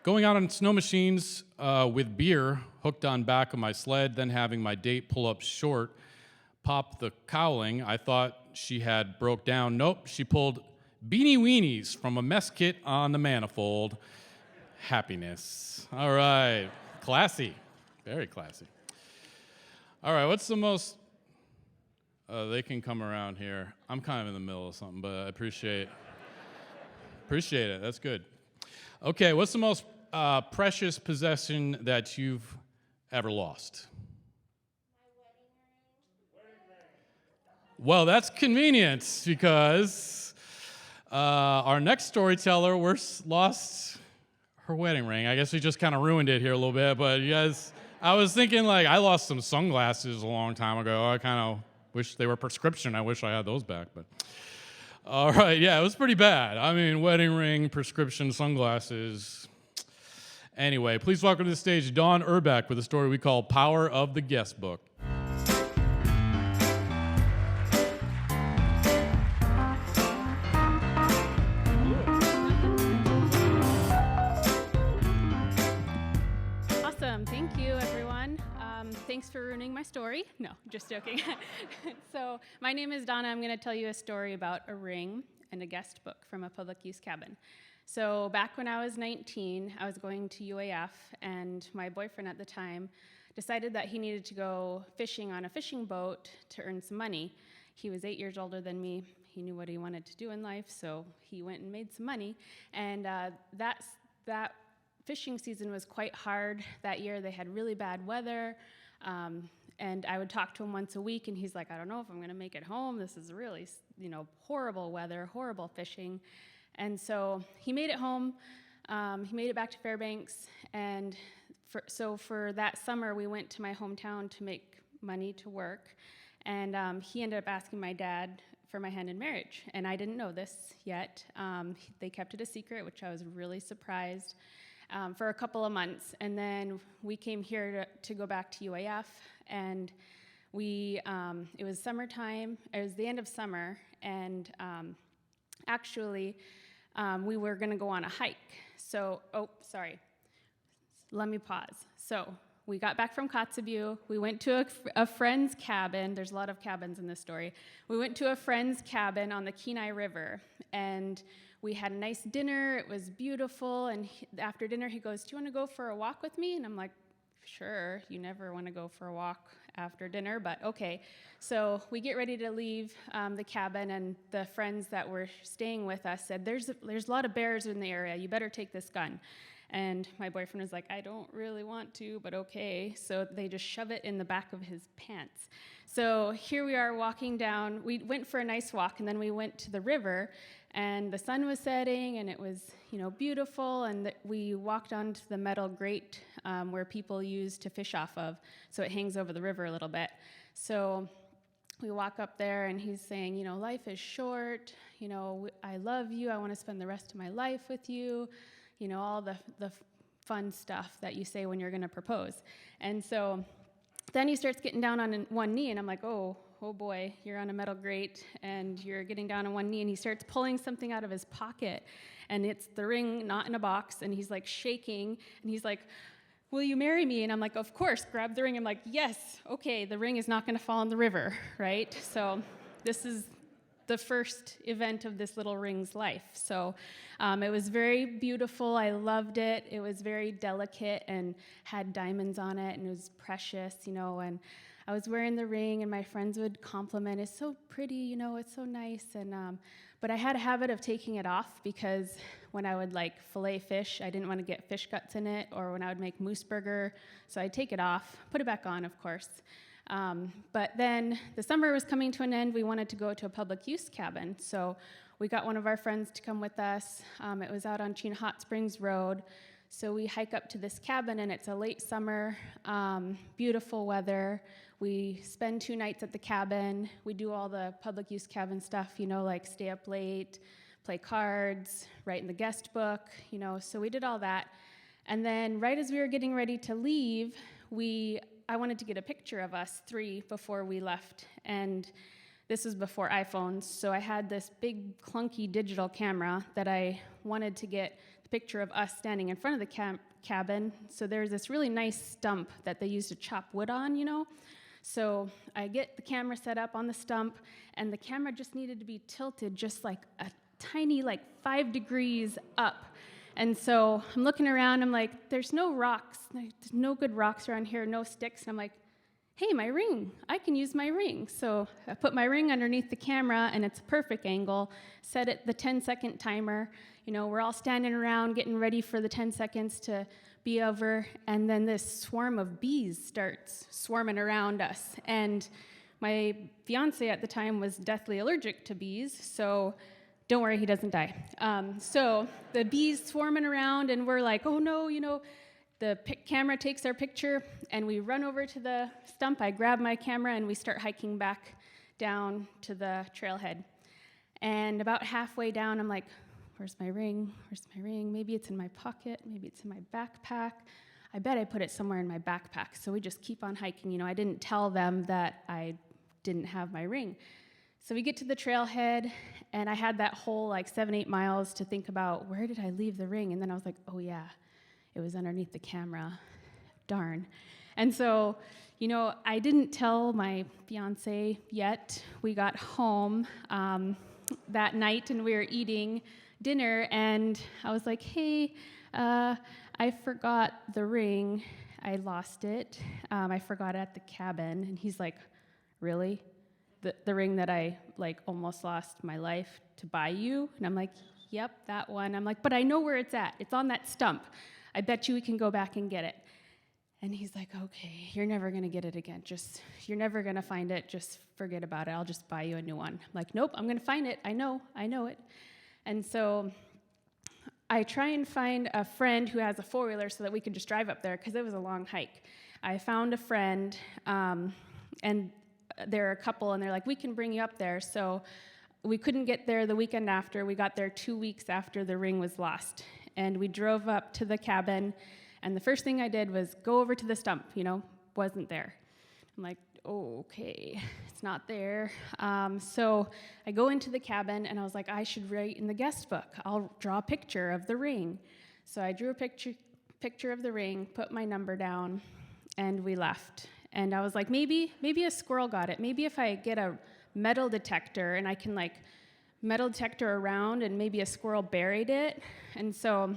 Going out on snow machines with beer hooked on back of my sled, then having my date pull up short, pop the cowling. I thought she had broke down. Nope, she pulled beanie weenies from a mess kit on the manifold. Happiness. All right, classy, very classy. All right, what's the most, they can come around here. I'm kind of in the middle of something, but I appreciate it, that's good. Okay, what's the most precious possession that you've ever lost? Well, that's convenient because our next storyteller lost her wedding ring. I guess we just kind of ruined it here a little bit, but you guys, I was thinking like I lost some sunglasses a long time ago. I kind of wish they were prescription. I wish I had those back, but all right, yeah, it was pretty bad. I mean, wedding ring, prescription sunglasses. Anyway, please welcome to the stage Dawn Erbeck with a story we call Power of the Guest Book. Awesome. Thank you, everyone. Thanks for ruining my story. No, just joking. So my name is Donna. I'm going to tell you a story about a ring and a guest book from a public use cabin. So back when I was 19, I was going to UAF, and my boyfriend at the time decided that he needed to go fishing on a fishing boat to earn some money. He was 8 years older than me. He knew what he wanted to do in life, so he went and made some money. And that fishing season was quite hard that year. They had really bad weather, and I would talk to him once a week, and he's like, I don't know if I'm going to make it home. This is really, horrible weather, horrible fishing. And so he made it home. He made it back to Fairbanks, and for that summer, we went to my hometown to make money to work, and he ended up asking my dad for my hand in marriage, and I didn't know this yet. They kept it a secret, which I was really surprised. For a couple of months, and then we came here to go back to UAF, and it was summertime. It was the end of summer, and actually, we were going to go on a hike. So, let me pause. So, we got back from Kotzebue. We went to a friend's cabin. There's a lot of cabins in this story. We went to a friend's cabin on the Kenai River, and we had a nice dinner. It was beautiful, and after dinner, he goes, do you want to go for a walk with me? And I'm like, sure. You never want to go for a walk after dinner, but okay. So we get ready to leave the cabin, and the friends that were staying with us said, there's a lot of bears in the area. You better take this gun. And my boyfriend was like, I don't really want to, but okay. So they just shove it in the back of his pants. So here we are walking down. We went for a nice walk, and then we went to the river, and the sun was setting, and it was, beautiful, and we walked onto the metal grate where people use to fish off of, so it hangs over the river a little bit. So we walk up there, and he's saying, life is short, I love you, I want to spend the rest of my life with you, all the fun stuff that you say when you're going to propose. And so then he starts getting down on one knee, and I'm like, oh boy, you're on a metal grate, and you're getting down on one knee, and he starts pulling something out of his pocket, and it's the ring, not in a box, and he's like shaking, and he's like, will you marry me? And I'm like, of course, grab the ring. I'm like, yes, okay, the ring is not going to fall in the river, right? So this is the first event of this little ring's life. So it was very beautiful. I loved it. It was very delicate and had diamonds on it, and it was precious, and I was wearing the ring, and my friends would compliment, it's so pretty, it's so nice, and but I had a habit of taking it off, because when I would fillet fish, I didn't want to get fish guts in it, or when I would make moose burger, so I'd take it off, put it back on, of course. But then the summer was coming to an end. We wanted to go to a public use cabin. So we got one of our friends to come with us. It was out on Chena Hot Springs Road. So we hike up to this cabin, and it's a late summer, beautiful weather. We spend 2 nights at the cabin. We do all the public use cabin stuff, like stay up late, play cards, write in the guest book, so we did all that. And then right as we were getting ready to leave, I wanted to get a picture of us 3 before we left. And this was before iPhones, so I had this big clunky digital camera that I wanted to get the picture of us standing in front of the cabin. So there's this really nice stump that they used to chop wood on, So I get the camera set up on the stump, and the camera just needed to be tilted just like a tiny, 5 degrees up. And so I'm looking around, I'm like, there's no rocks, there's no good rocks around here, no sticks. And I'm like, hey, my ring, I can use my ring. So I put my ring underneath the camera, and it's a perfect angle, set it the 10-second timer. We're all standing around getting ready for the 10 seconds to be over, and then this swarm of bees starts swarming around us. And my fiance at the time was deathly allergic to bees, so don't worry, he doesn't die. So the bees swarming around, and we're like, oh no, the camera takes our picture, and we run over to the stump. I grab my camera, and we start hiking back down to the trailhead. And about halfway down, I'm like, where's my ring? Where's my ring? Maybe it's in my pocket. Maybe it's in my backpack. I bet I put it somewhere in my backpack. So we just keep on hiking. I didn't tell them that I didn't have my ring. So we get to the trailhead, and I had that whole 7-8 miles to think about, where did I leave the ring? And then I was like, oh yeah, it was underneath the camera. Darn. And so, I didn't tell my fiance yet. We got home that night, and we were eating dinner, and I was like, hey, I forgot the ring. I lost it. I forgot it at the cabin. And he's like, really? The ring that I almost lost my life to buy you? And I'm like, yep, that one. I'm like, but I know where it's at. It's on that stump. I bet you we can go back and get it. And he's like, okay, you're never going to get it again. You're never going to find it. Just forget about it. I'll just buy you a new one. I'm like, nope, I'm going to find it. I know it. And so I try and find a friend who has a 4-wheeler so that we could just drive up there, because it was a long hike. I found a friend, and they're a couple, and they're like, we can bring you up there. So we couldn't get there the weekend after. We got there 2 weeks after the ring was lost. And we drove up to the cabin, and the first thing I did was go over to the stump, wasn't there. I'm like, oh, okay, it's not there. So I go into the cabin, and I was like, I should write in the guest book. I'll draw a picture of the ring. So I drew a picture of the ring, put my number down, and we left. And I was like, maybe a squirrel got it. Maybe if I get a metal detector, and I can metal detector around, and maybe a squirrel buried it. And so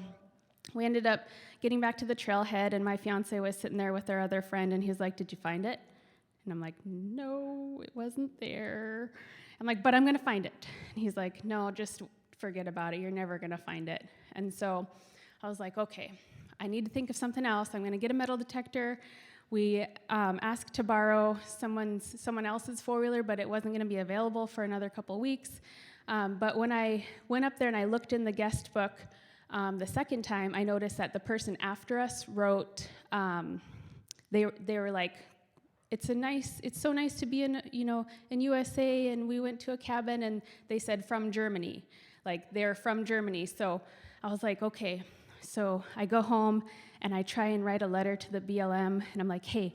we ended up getting back to the trailhead, and my fiance was sitting there with our other friend, and he was like, did you find it? And I'm like, no, it wasn't there. I'm like, but I'm going to find it. And he's like, no, just forget about it. You're never going to find it. And so I was like, okay, I need to think of something else. I'm going to get a metal detector. We asked to borrow someone else's 4-wheeler, but it wasn't going to be available for another couple weeks. But when I went up there and I looked in the guest book the second time, I noticed that the person after us wrote, they were like, it's so nice to be in USA, and we went to a cabin, and they said from Germany, they're from Germany. So I was like, okay. So I go home, and I try and write a letter to the BLM, and I'm like, hey,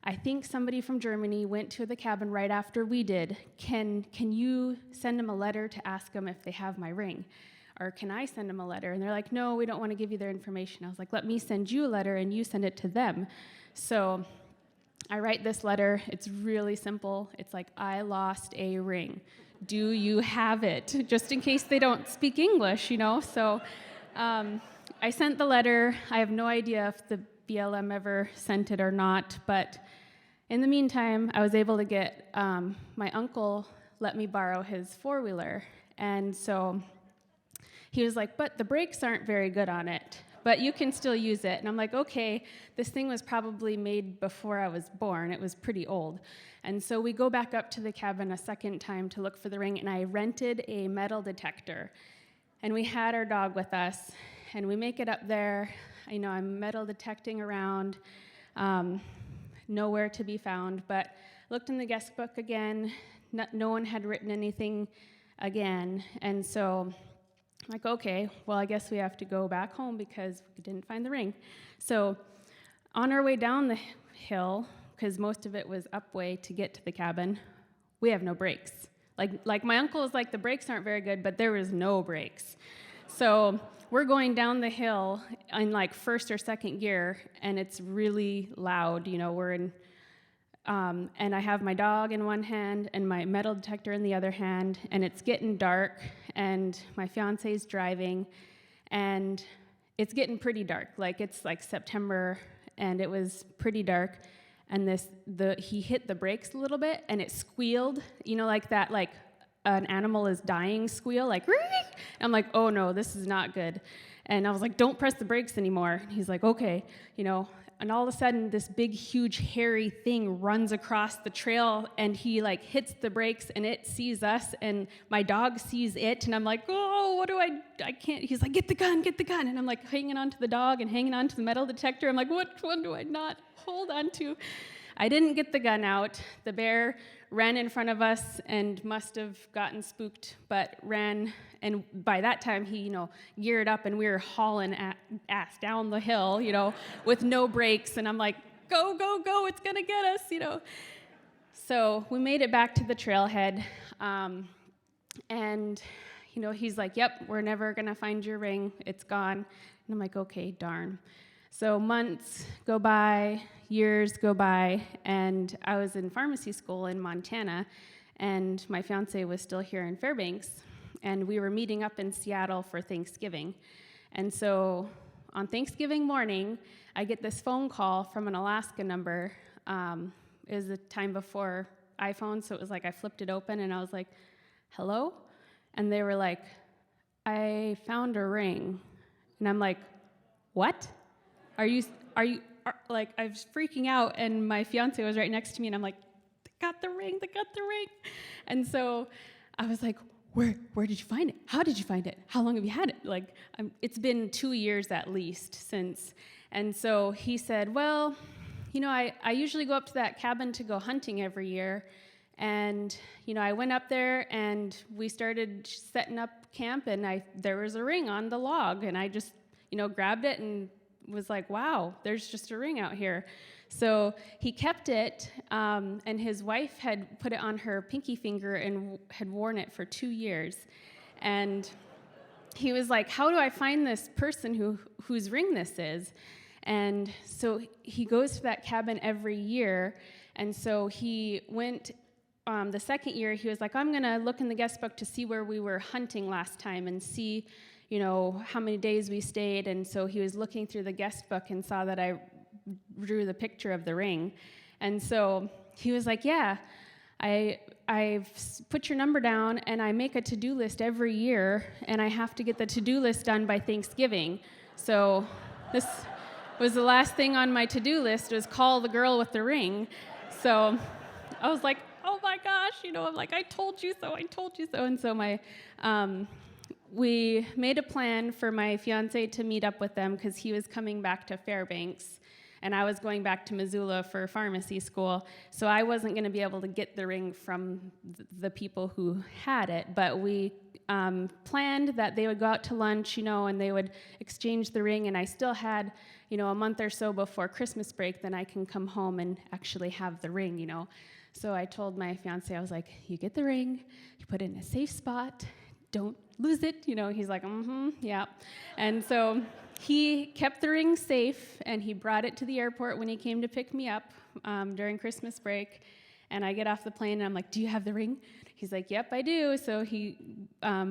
I think somebody from Germany went to the cabin right after we did. Can you send them a letter to ask them if they have my ring? Or can I send them a letter? And they're like, no, we don't want to give you their information. I was like, let me send you a letter, and you send it to them. So I write this letter. It's really simple. It's like, I lost a ring. Do you have it? Just in case they don't speak English, So I sent the letter. I have no idea if the BLM ever sent it or not, but in the meantime, I was able to get, my uncle let me borrow his 4-wheeler, and so he was like, but the brakes aren't very good on it. but you can still use it. And I'm like, okay, this thing was probably made before I was born. It was pretty old. And so we go back up to the cabin a second time to look for the ring, and I rented a metal detector. And we had our dog with us, and we make it up there. I'm metal detecting around, nowhere to be found, but looked in the guest book again. No one had written anything again. And so I'm like, okay, well, I guess we have to go back home because we didn't find the ring. So on our way down the hill, because most of it was upway to get to the cabin, we have no brakes. Like my uncle is like, the brakes aren't very good, but there was no brakes. So we're going down the hill in like first or second gear, and it's really loud. We're in, and I have my dog in one hand and my metal detector in the other hand, and it's getting dark, and my fiance's driving, and it's getting pretty dark. Like it's like September, and it was pretty dark. And he hit the brakes a little bit, and it squealed, like that, like an animal is dying squeal, like, and I'm like, oh no, this is not good. And I was like, don't press the brakes anymore. And he's like, okay, and all of a sudden, this big, huge, hairy thing runs across the trail, and he like hits the brakes, and it sees us, and my dog sees it, and I'm like, oh, what do I can't, he's like, get the gun, and I'm like hanging on to the dog and hanging on to the metal detector. I'm like, what one do I not hold on to? I didn't get the gun out. The bear ran in front of us and must have gotten spooked, but ran, and by that time he, geared up, and we were hauling ass down the hill, with no brakes, and I'm like, go, go, go, it's gonna get us, So we made it back to the trailhead, and, he's like, yep, we're never gonna find your ring, it's gone. And I'm like, okay, darn. So months go by, years go by, and I was in pharmacy school in Montana, and my fiance was still here in Fairbanks, and we were meeting up in Seattle for Thanksgiving. And so on Thanksgiving morning, I get this phone call from an Alaska number. It was the time before iPhone, so it was like I flipped it open, and I was like, hello? And they were like, I found a ring. And I'm like, what? Are you like, I was freaking out, and my fiance was right next to me, and I'm like, they got the ring. And so I was like, where did you find it? How did you find it? How long have you had it? Like, it's been 2 years at least since. And so he said, well, I usually go up to that cabin to go hunting every year, and, I went up there, and we started setting up camp, and there was a ring on the log, and I just, grabbed it and was like, wow, there's just a ring out here. So he kept it, and his wife had put it on her pinky finger and had worn it for 2 years. And he was like, how do I find this person whose ring this is? And so he goes to that cabin every year, and so he went the second year. He was like, I'm going to look in the guest book to see where we were hunting last time and see how many days we stayed. And so he was looking through the guest book and saw that I drew the picture of the ring. And so he was like, yeah, I've put your number down, and I make a to-do list every year, and I have to get the to-do list done by Thanksgiving. So this was the last thing on my to-do list, was call the girl with the ring. So I was like, oh my gosh, I'm like, I told you so. And so we made a plan for my fiance to meet up with them, because he was coming back to Fairbanks, and I was going back to Missoula for pharmacy school, so I wasn't going to be able to get the ring from the people who had it, but we planned that they would go out to lunch, and they would exchange the ring, and I still had, a month or so before Christmas break, then I can come home and actually have the ring, So I told my fiance, I was like, you get the ring, you put it in a safe spot, don't lose it, he's like, yeah. And so he kept the ring safe, and he brought it to the airport when he came to pick me up during Christmas break. And I get off the plane, and I'm like, do you have the ring? He's like, yep, I do. So he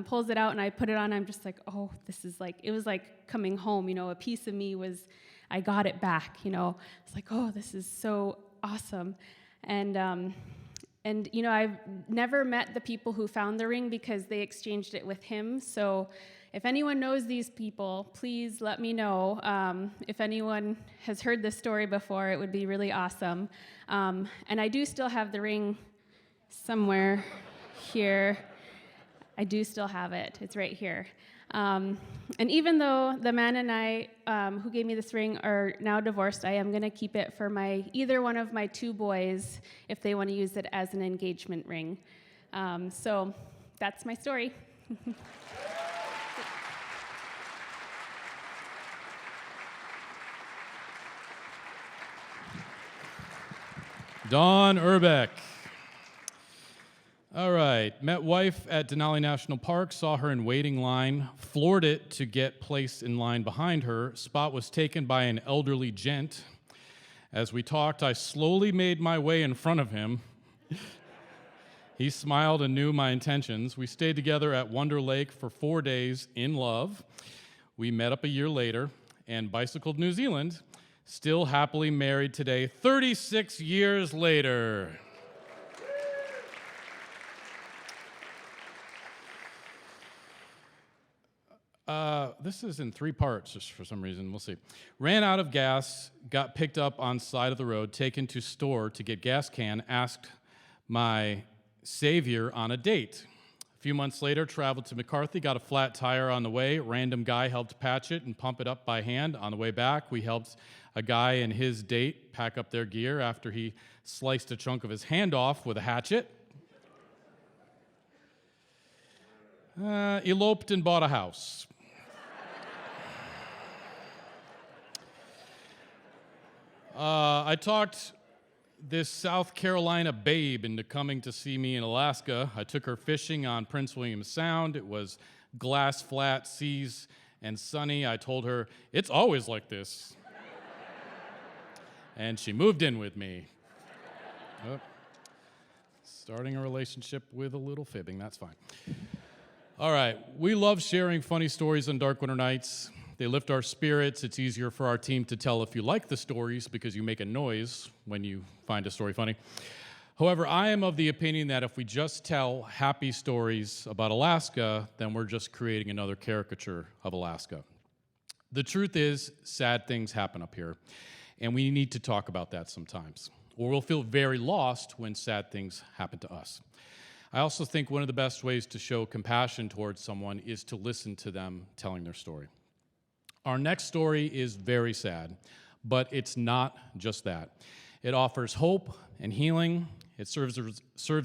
pulls it out, and I put it on. I'm just like, oh, this is like, it was like coming home, a piece of me was, I got it back, It's like, oh, this is so awesome. And And, you know, I've never met the people who found the ring because they exchanged it with him. So if anyone knows these people, please let me know. If anyone has heard this story before, it would be really awesome. And I do still have the ring somewhere here. I do still have it. It's right here. And even though the man and I who gave me this ring are now divorced, I am going to keep it for either one of my 2 boys if they want to use it as an engagement ring. So that's my story. Dawn Erbeck. All right. Met wife at Denali National Park, saw her in waiting line, floored it to get placed in line behind her. Spot was taken by an elderly gent. As we talked, I slowly made my way in front of him. He smiled and knew my intentions. We stayed together at Wonder Lake for 4 days in love. We met up a year later and bicycled to New Zealand, still happily married today, 36 years later. This is in 3 parts, just for some reason. We'll see. Ran out of gas, got picked up on side of the road, taken to store to get gas can, asked my savior on a date. A few months later, traveled to McCarthy, got a flat tire on the way. Random guy helped patch it and pump it up by hand. On the way back, we helped a guy and his date pack up their gear after he sliced a chunk of his hand off with a hatchet. Eloped and bought a house. I talked this South Carolina babe into coming to see me in Alaska. I took her fishing on Prince William Sound. It was glass flat seas and sunny. I told her, it's always like this. And she moved in with me. Oh. Starting a relationship with a little fibbing, that's fine. All right, we love sharing funny stories on Dark Winter Nights. They lift our spirits. It's easier for our team to tell if you like the stories because you make a noise when you find a story funny. However, I am of the opinion that if we just tell happy stories about Alaska, then we're just creating another caricature of Alaska. The truth is, sad things happen up here, and we need to talk about that sometimes, or we'll feel very lost when sad things happen to us. I also think one of the best ways to show compassion towards someone is to listen to them telling their story. Our next story is very sad, but it's not just that. It offers hope and healing. It serves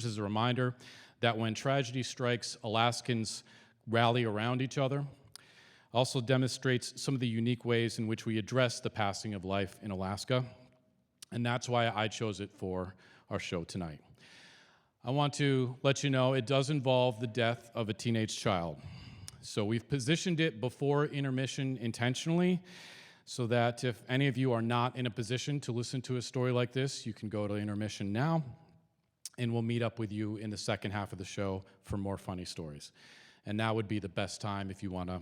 as a reminder that when tragedy strikes, Alaskans rally around each other. Also demonstrates some of the unique ways in which we address the passing of life in Alaska, and that's why I chose it for our show tonight. I want to let you know it does involve the death of a teenage child. So we've positioned it before intermission intentionally so that if any of you are not in a position to listen to a story like this, you can go to intermission now, and we'll meet up with you in the second half of the show for more funny stories. And now would be the best time if you want to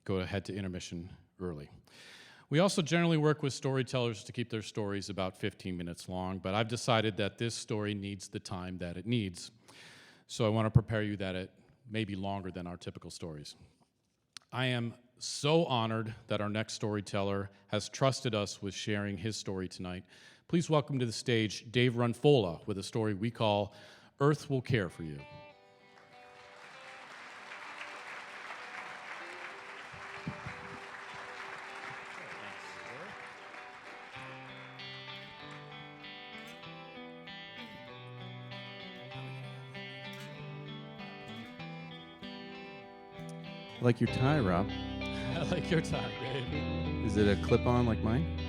go ahead to intermission early. We also generally work with storytellers to keep their stories about 15 minutes long, but I've decided that this story needs the time that it needs. So I want to prepare you that it may be longer than our typical stories. I am so honored that our next storyteller has trusted us with sharing his story tonight. Please welcome to the stage Dave Runfola with a story we call Earth Will Care for You. I like your tie, Rob. I like your tie, Dave. Is it a clip-on like mine?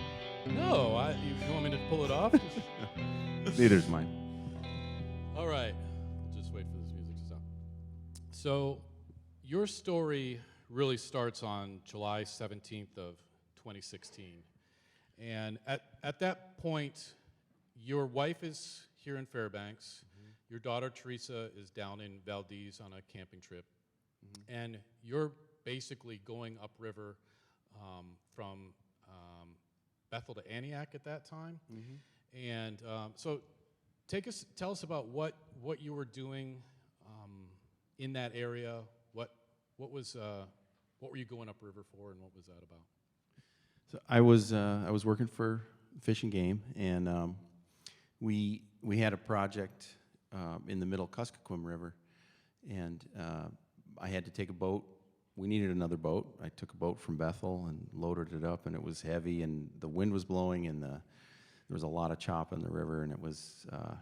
No, you want me to pull it off? Neither's mine. All right, we'll just wait for this music to stop. So your story really starts on July 17th of 2016. And at that point, your wife is here in Fairbanks. Mm-hmm. Your daughter, Teresa, is down in Valdez on a camping trip. Mm-hmm. And you're basically going upriver from Bethel to Antioch at that time. Mm-hmm. And so Tell us about what you were doing in that area. What were you going upriver for, and what was that about? So I was working for Fish and Game, and we had a project in the middle Kuskokwim River, and I had to take a boat. We needed another boat. I took a boat from Bethel and loaded it up, and it was heavy, and the wind was blowing, and there was a lot of chop in the river, and it was a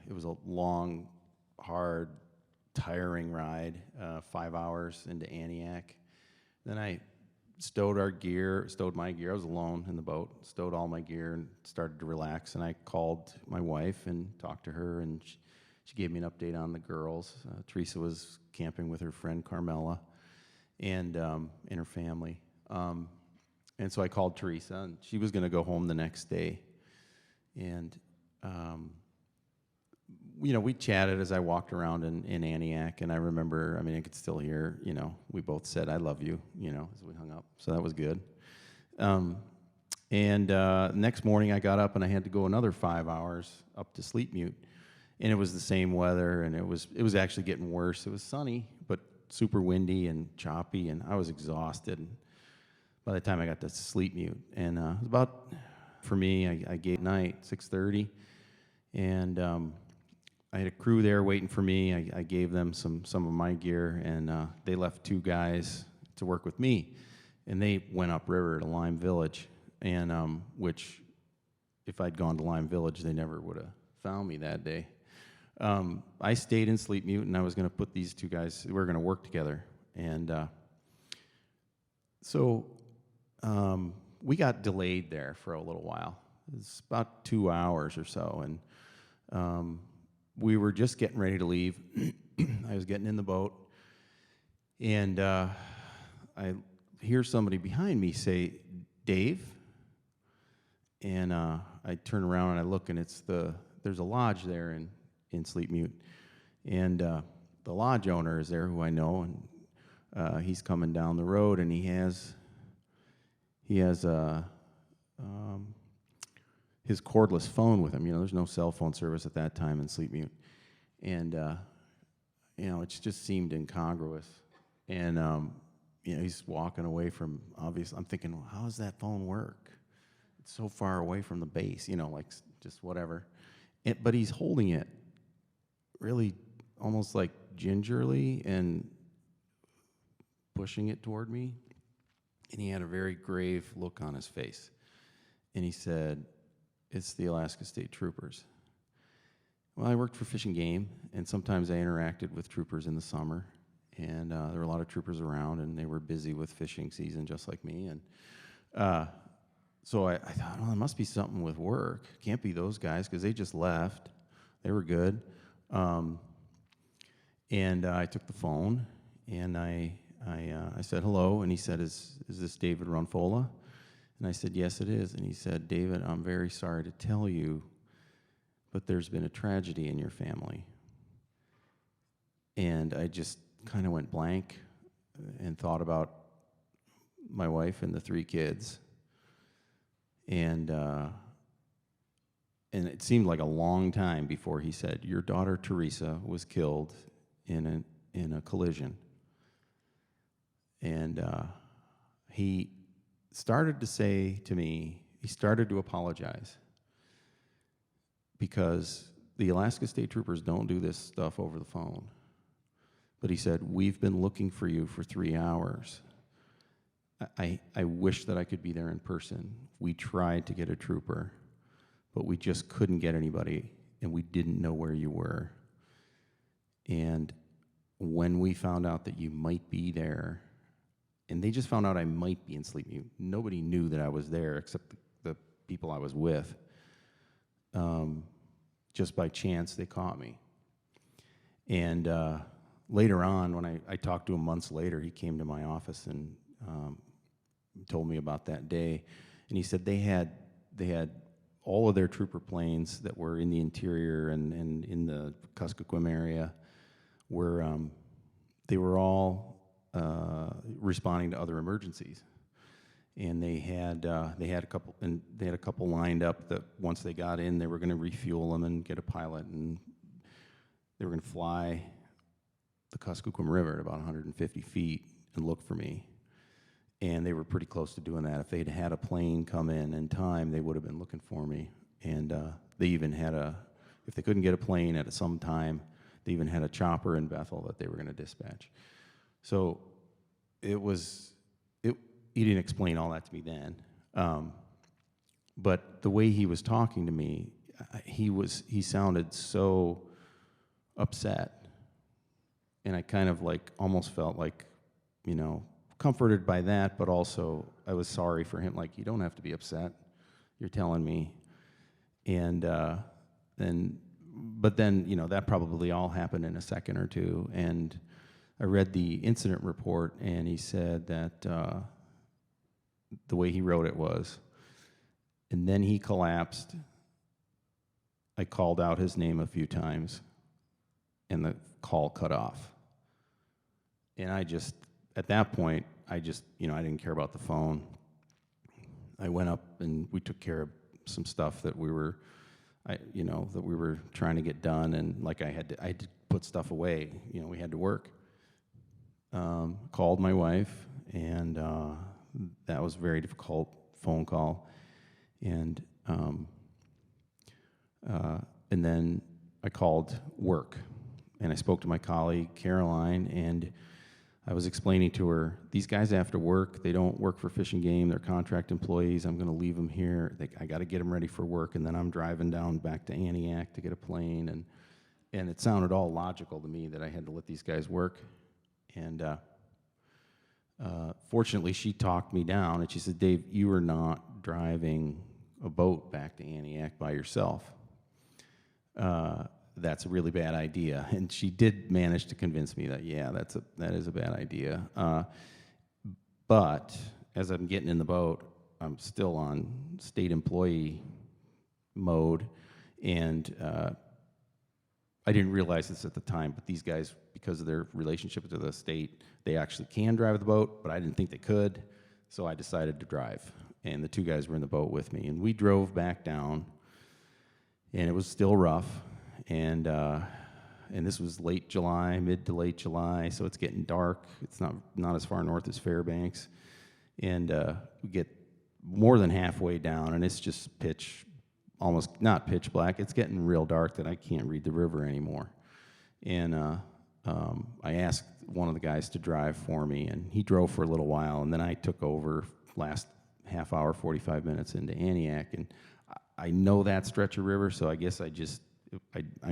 long, hard, tiring ride, 5 hours into Antioch. Then I stowed my gear. I was alone in the boat. Stowed all my gear and started to relax. And I called my wife and talked to her, and she gave me an update on the girls. Teresa was camping with her friend Carmela and her family. And so I called Teresa, and she was going to go home the next day. And we chatted as I walked around in Antioch, and I remember, I could still hear, we both said, "I love you," as we hung up. So that was good. Next morning I got up and I had to go another 5 hours up to Sleep Mute. And it was the same weather, and it was actually getting worse. It was sunny, but super windy and choppy, and I was exhausted. And by the time I got to Sleep Mute, and it was about, for me, I gave night, 6:30, and I had a crew there waiting for me. I gave them some of my gear, and they left 2 guys to work with me, and they went upriver to Lime Village, and which, if I'd gone to Lime Village, they never would have found me that day. I stayed in Sleep Mute, and I was going to put these 2 guys, we were going to work together, and so we got delayed there for a little while. It was about 2 hours or so, and we were just getting ready to leave. I was getting in the boat, and I hear somebody behind me say, "Dave?" And I turn around and I look, and there's a lodge there in Sleep Mute, and the lodge owner is there, who I know, and he's coming down the road, and he has his cordless phone with him. There's no cell phone service at that time in Sleep Mute, and it just seemed incongruous, and he's walking away from, obviously, I'm thinking, well, how does that phone work? It's so far away from the base, like just whatever. But he's holding it really almost like gingerly and pushing it toward me. And he had a very grave look on his face. And he said, "It's the Alaska State Troopers." Well, I worked for Fish and Game, and sometimes I interacted with troopers in the summer. And there were a lot of troopers around, and they were busy with fishing season just like me. And so I thought, well, there must be something with work. Can't be those guys, because they just left. They were good. And I took the phone, and I said hello, and he said, is this David Runfola? And I said, "Yes, it is." And he said, "David, I'm very sorry to tell you, but there's been a tragedy in your family." And I just kind of went blank and thought about my wife and the 3 kids. And it seemed like a long time before he said, "Your daughter Teresa was killed in a collision." And he started to say to me, he started to apologize, because the Alaska State Troopers don't do this stuff over the phone. But he said, "We've been looking for you for 3 hours. I wish that I could be there in person. We tried to get a trooper, but we just couldn't get anybody, and we didn't know where you were. And when we found out that you might be there," and they just found out I might be in Sleep Mute. Nobody knew that I was there except the people I was with. Just by chance, they caught me. And later on, when I talked to him months later, he came to my office and told me about that day. And he said they had all of their trooper planes that were in the interior and in the Kuskokwim area they were all responding to other emergencies. And they had a couple lined up that once they got in, they were going to refuel them and get a pilot and they were going to fly the Kuskokwim River at about 150 feet and look for me. And they were pretty close to doing that. If they'd had a plane come in time, they would have been looking for me. And they even had if they couldn't get a plane at some time, they even had a chopper in Bethel that they were going to dispatch. So he didn't explain all that to me then. But the way he was talking to me, he sounded so upset. And I kind of like almost felt like, you know, comforted by that, but also I was sorry for him. Like, you don't have to be upset. You're telling me. And but then, you know, that probably all happened in a second or two. And I read the incident report, and he said that the way he wrote it was, and then he collapsed. I called out his name a few times, and the call cut off. And at that point, I didn't care about the phone. I went up and we took care of some stuff that we were trying to get done, and like I had to put stuff away. You know, we had to work. Called my wife, and that was a very difficult phone call. And then I called work, and I spoke to my colleague Caroline, and I was explaining to her, these guys have to work. They don't work for Fish and Game. They're contract employees. I'm going to leave them here. I got to get them ready for work, and then I'm driving down back to Antioch to get a plane. And it sounded all logical to me that I had to let these guys work. And fortunately, she talked me down, and she said, Dave, you are not driving a boat back to Antioch by yourself. That's a really bad idea. And she did manage to convince me that, yeah, that is a bad idea. But as I'm getting in the boat, I'm still on state employee mode. And I didn't realize this at the time, but these guys, because of their relationship to the state, they actually can drive the boat, but I didn't think they could. So I decided to drive. And the two guys were in the boat with me. And we drove back down, and it was still rough. And this was late July, mid to late July, so it's getting dark. It's not as far north as Fairbanks. And we get more than halfway down, and it's just almost not pitch black. It's getting real dark that I can't read the river anymore. And I asked one of the guys to drive for me, and he drove for a little while, and then I took over last half hour, 45 minutes into Antioch. And I know that stretch of river, so I guess I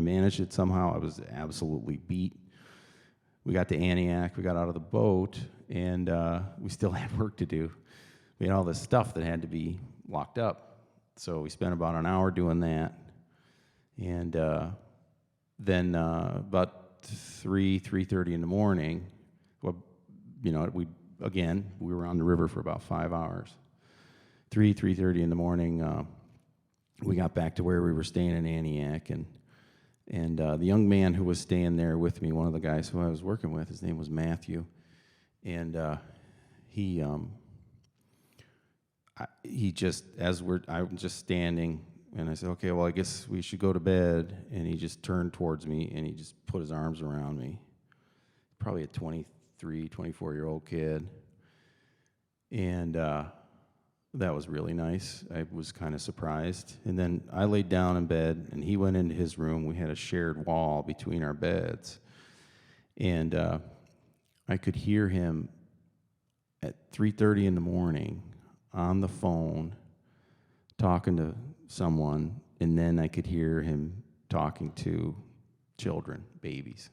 managed it somehow. I was absolutely beat. We got to Antioch, we got out of the boat, and we still had work to do. We had all this stuff that had to be locked up. So we spent about an hour doing that. And then about 3:30 in the morning, well, you know, we were on the river for about 5 hours. 3:30 in the morning, we got back to where we were staying in Antioch, and the young man who was staying there with me, one of the guys who I was working with, his name was Matthew, and he just, I'm just standing, and I said, okay, well, I guess we should go to bed, and he just turned towards me, and he just put his arms around me, probably a 23, 24-year-old kid, and that was really nice. I was kind of surprised. And then I laid down in bed, and he went into his room. We had a shared wall between our beds. And I could hear him at 3:30 in the morning on the phone talking to someone, and then I could hear him talking to children, babies.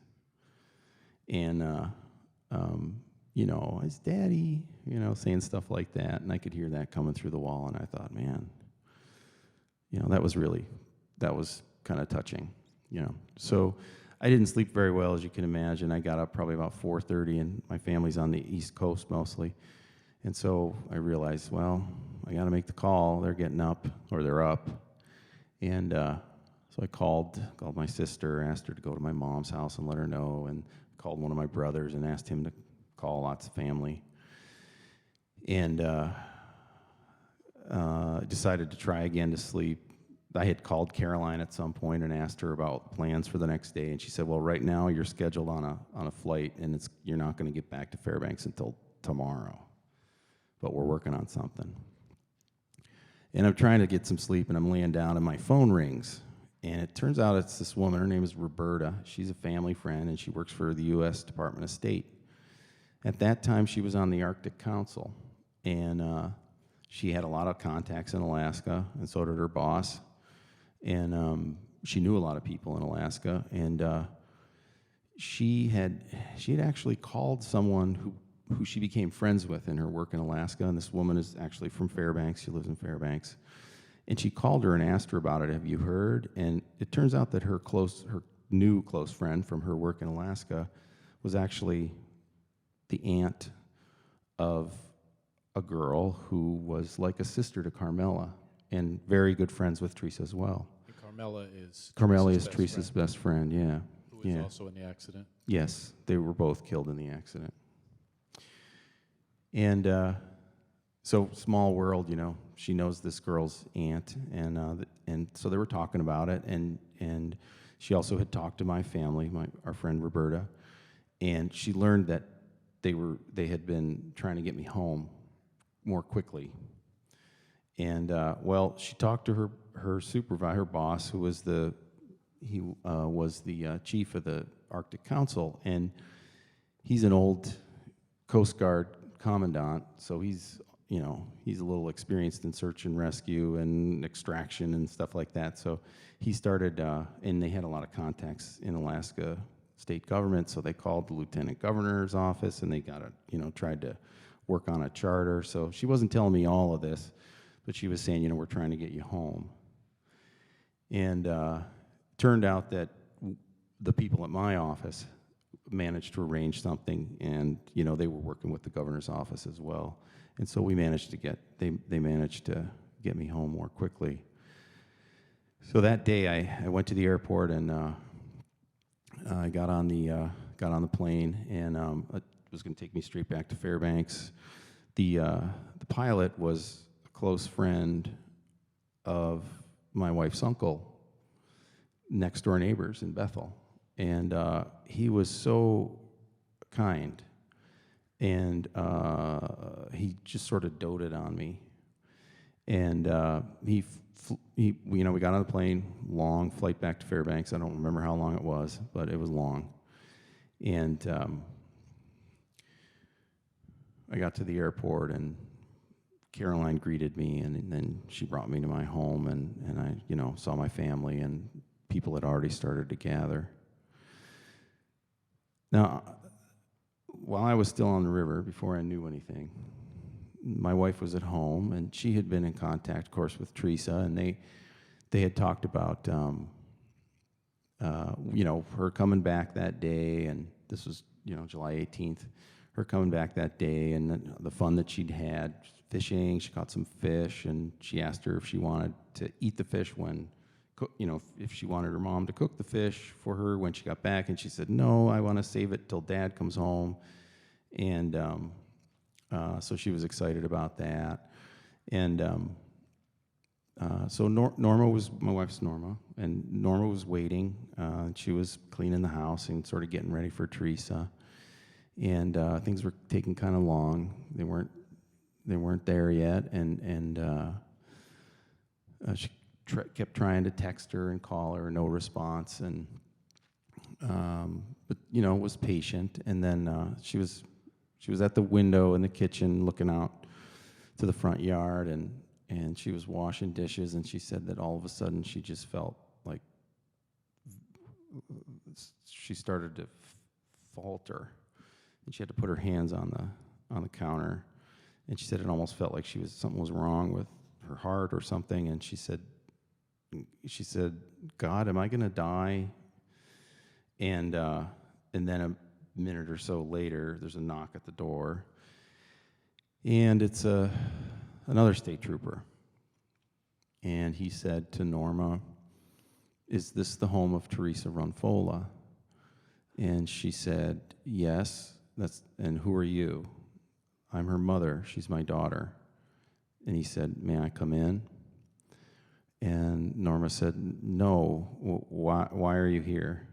And, you know, his daddy, you know, saying stuff like that, and I could hear that coming through the wall, and I thought, man, you know, that was kind of touching, you know. So I didn't sleep very well, as you can imagine. I got up probably about 4:30, and my family's on the East Coast mostly, and so I realized, well, I got to make the call. They're getting up, or they're up, and so I called my sister, asked her to go to my mom's house and let her know, and called one of my brothers and asked him to call lots of family. And decided to try again to sleep. I had called Caroline at some point and asked her about plans for the next day, and she said, well, right now you're scheduled on a flight, and you're not going to get back to Fairbanks until tomorrow, but we're working on something. And I'm trying to get some sleep, and I'm laying down, and my phone rings, and it turns out it's this woman. Her name is Roberta. She's a family friend, and she works for the U.S. Department of State. At that time, she was on the Arctic Council, and she had a lot of contacts in Alaska, and so did her boss. And she knew a lot of people in Alaska, and she had actually called someone who she became friends with in her work in Alaska, and this woman is actually from Fairbanks. She lives in Fairbanks. And she called her and asked her about it. Have you heard? And it turns out that her new close friend from her work in Alaska was actually the aunt of a girl who was like a sister to Carmela and very good friends with Teresa as well. Carmela is Teresa's best friend, yeah. Who was also in the accident. Yes, they were both killed in the accident. And so small world, she knows this girl's aunt, and so they were talking about it, and she also had talked to my family, our friend Roberta, and she learned that they had been trying to get me home more quickly. And she talked to her supervisor, her boss, who was the chief of the Arctic Council, and he's an old Coast Guard commandant, so he's a little experienced in search and rescue and extraction and stuff like that. So he started, and they had a lot of contacts in Alaska state government, so they called the lieutenant governor's office, and they tried to work on a charter. So she wasn't telling me all of this, but she was saying, we're trying to get you home. And turned out that the people at my office managed to arrange something, and they were working with the governor's office as well. And so we managed to they managed to get me home more quickly. So that day I went to the airport, and I got on the plane, and it was going to take me straight back to Fairbanks. The pilot was a close friend of my wife's uncle, next door neighbors in Bethel, and he was so kind, and he just sort of doted on me, and we got on the plane, long flight back to Fairbanks. I don't remember how long it was, but it was long, and I got to the airport, and Caroline greeted me, and then she brought me to my home, and I saw my family, and people had already started to gather. Now, while I was still on the river, before I knew anything, my wife was at home, and she had been in contact, of course, with Teresa, and they had talked about her coming back that day, and this was July 18th, her coming back that day, and the fun that she'd had fishing. She caught some fish, and she asked her if she wanted to eat the fish if she wanted her mom to cook the fish for her when she got back, and she said, no, I want to save it till Dad comes home. And so she was excited about that. And so Norma was, my wife's Norma, and Norma was waiting. She was cleaning the house and sort of getting ready for Teresa. And things were taking kind of long. They weren't there yet, and she kept trying to text her and call her, no response, and but was patient. And then she was at the window in the kitchen looking out to the front yard, and she was washing dishes, and she said that all of a sudden she just felt like she started to falter, and she had to put her hands on the counter, and she said it almost felt like something was wrong with her heart or something, and she said, God, am I going to die? And then a minute or so later, there's a knock at the door, and it's another state trooper. And he said to Norma, is this the home of Teresa Runfola? And she said, yes. And who are you? I'm her mother. She's my daughter. And he said, may I come in? And Norma said, no, why are you here?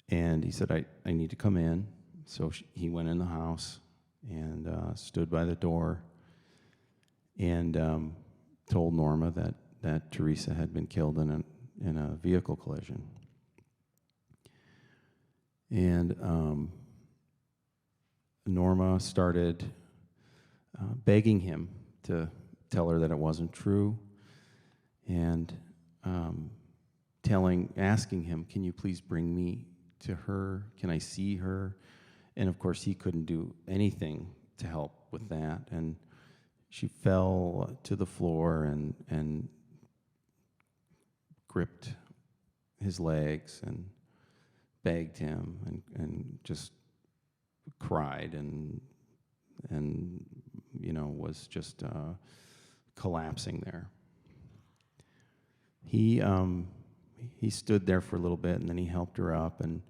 And he said, I need to come in. So he went in the house and stood by the door and told Norma that Teresa had been killed in a vehicle collision. And Norma started begging him to tell her that it wasn't true, and asking him, can you please bring me to her? Can I see her? And of course, he couldn't do anything to help with that. And she fell to the floor and gripped his legs and begged him and just cried and was just collapsing there. He stood there for a little bit, and then he helped her up, and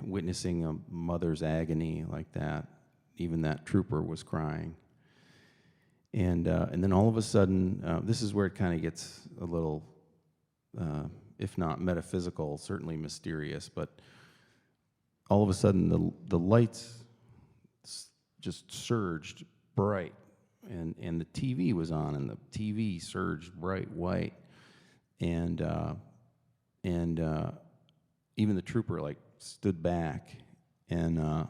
witnessing a mother's agony like that, even that trooper was crying. And then all of a sudden, this is where it kind of gets a little, if not metaphysical, certainly mysterious, but all of a sudden the lights just surged bright, and the TV was on, and the TV surged bright white, and even the trooper stood back and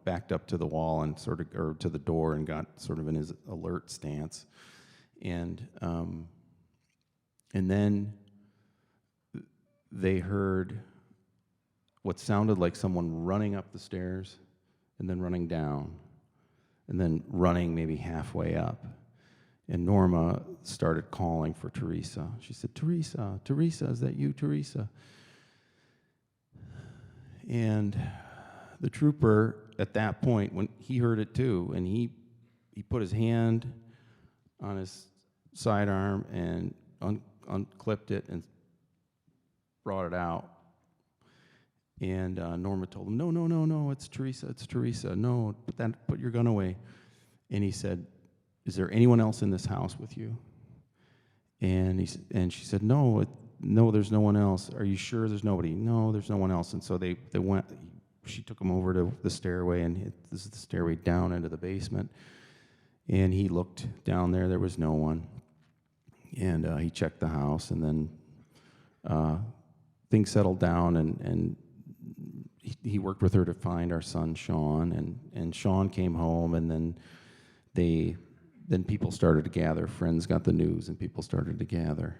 backed up to the wall and or to the door and got sort of in his alert stance, and then they heard what sounded like someone running up the stairs and then running down and then running maybe halfway up. And Norma started calling for Teresa. She said, Teresa, is that you, Teresa? And the trooper, at that point, when he heard it too, and he put his hand on his sidearm and unclipped it and brought it out. And Norma told him, no, it's Teresa. No, put your gun away. And he said, is there anyone else in this house with you? And she said, no, there's no one else. Are you sure there's nobody? No, there's no one else. And so they went. She took him over to the stairway, and this is the stairway down into the basement. And he looked down there. There was no one. And he checked the house, and then things settled down, and he worked with her to find our son Sean, and Sean came home, and then people started to gather. Friends got the news, and people started to gather.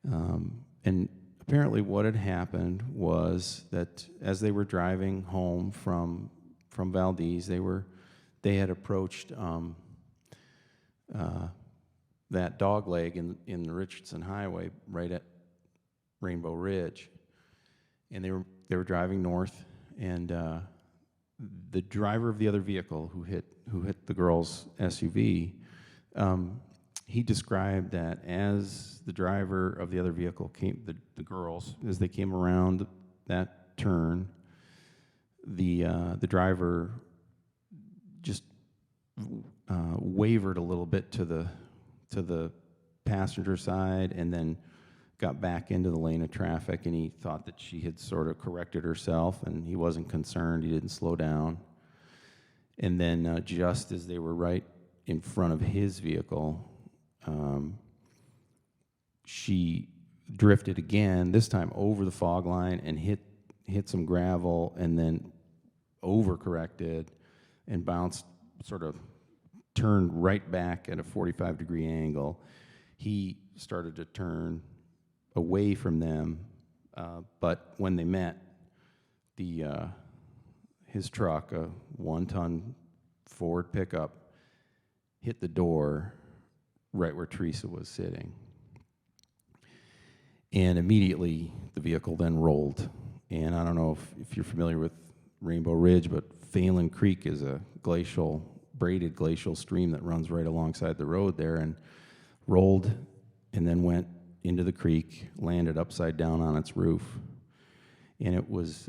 And apparently what had happened was that as they were driving home from Valdez, they had approached that dog leg in the Richardson Highway right at Rainbow Ridge, and they were driving north, and the driver of the other vehicle who hit the girl's SUV, he described that as the driver of the other vehicle came, the girls, as they came around that turn, the driver just wavered a little bit to the passenger side, and then got back into the lane of traffic, and he thought that she had sort of corrected herself, and he wasn't concerned. He didn't slow down. And then just as they were right in front of his vehicle, she drifted again, this time over the fog line, and hit some gravel, and then overcorrected and bounced, sort of turned right back at a 45-degree angle. He started to turn away from them, but when they met, his truck, a 1-ton Ford pickup, hit the door right where Teresa was sitting. And immediately the vehicle then rolled. And I don't know if you're familiar with Rainbow Ridge, but Phelan Creek is a braided glacial stream that runs right alongside the road there, and rolled and then went into the creek, landed upside down on its roof. And it was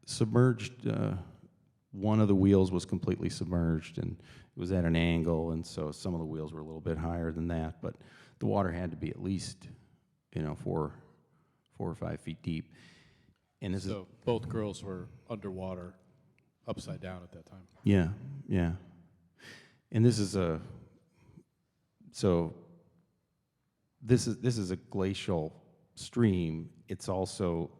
submerged one of the wheels was completely submerged, and it was at an angle, and so some of the wheels were a little bit higher than that, but the water had to be at least, 4 or 5 feet deep. And this So both girls were underwater, upside down at that time. Yeah. And this is a glacial stream. It's also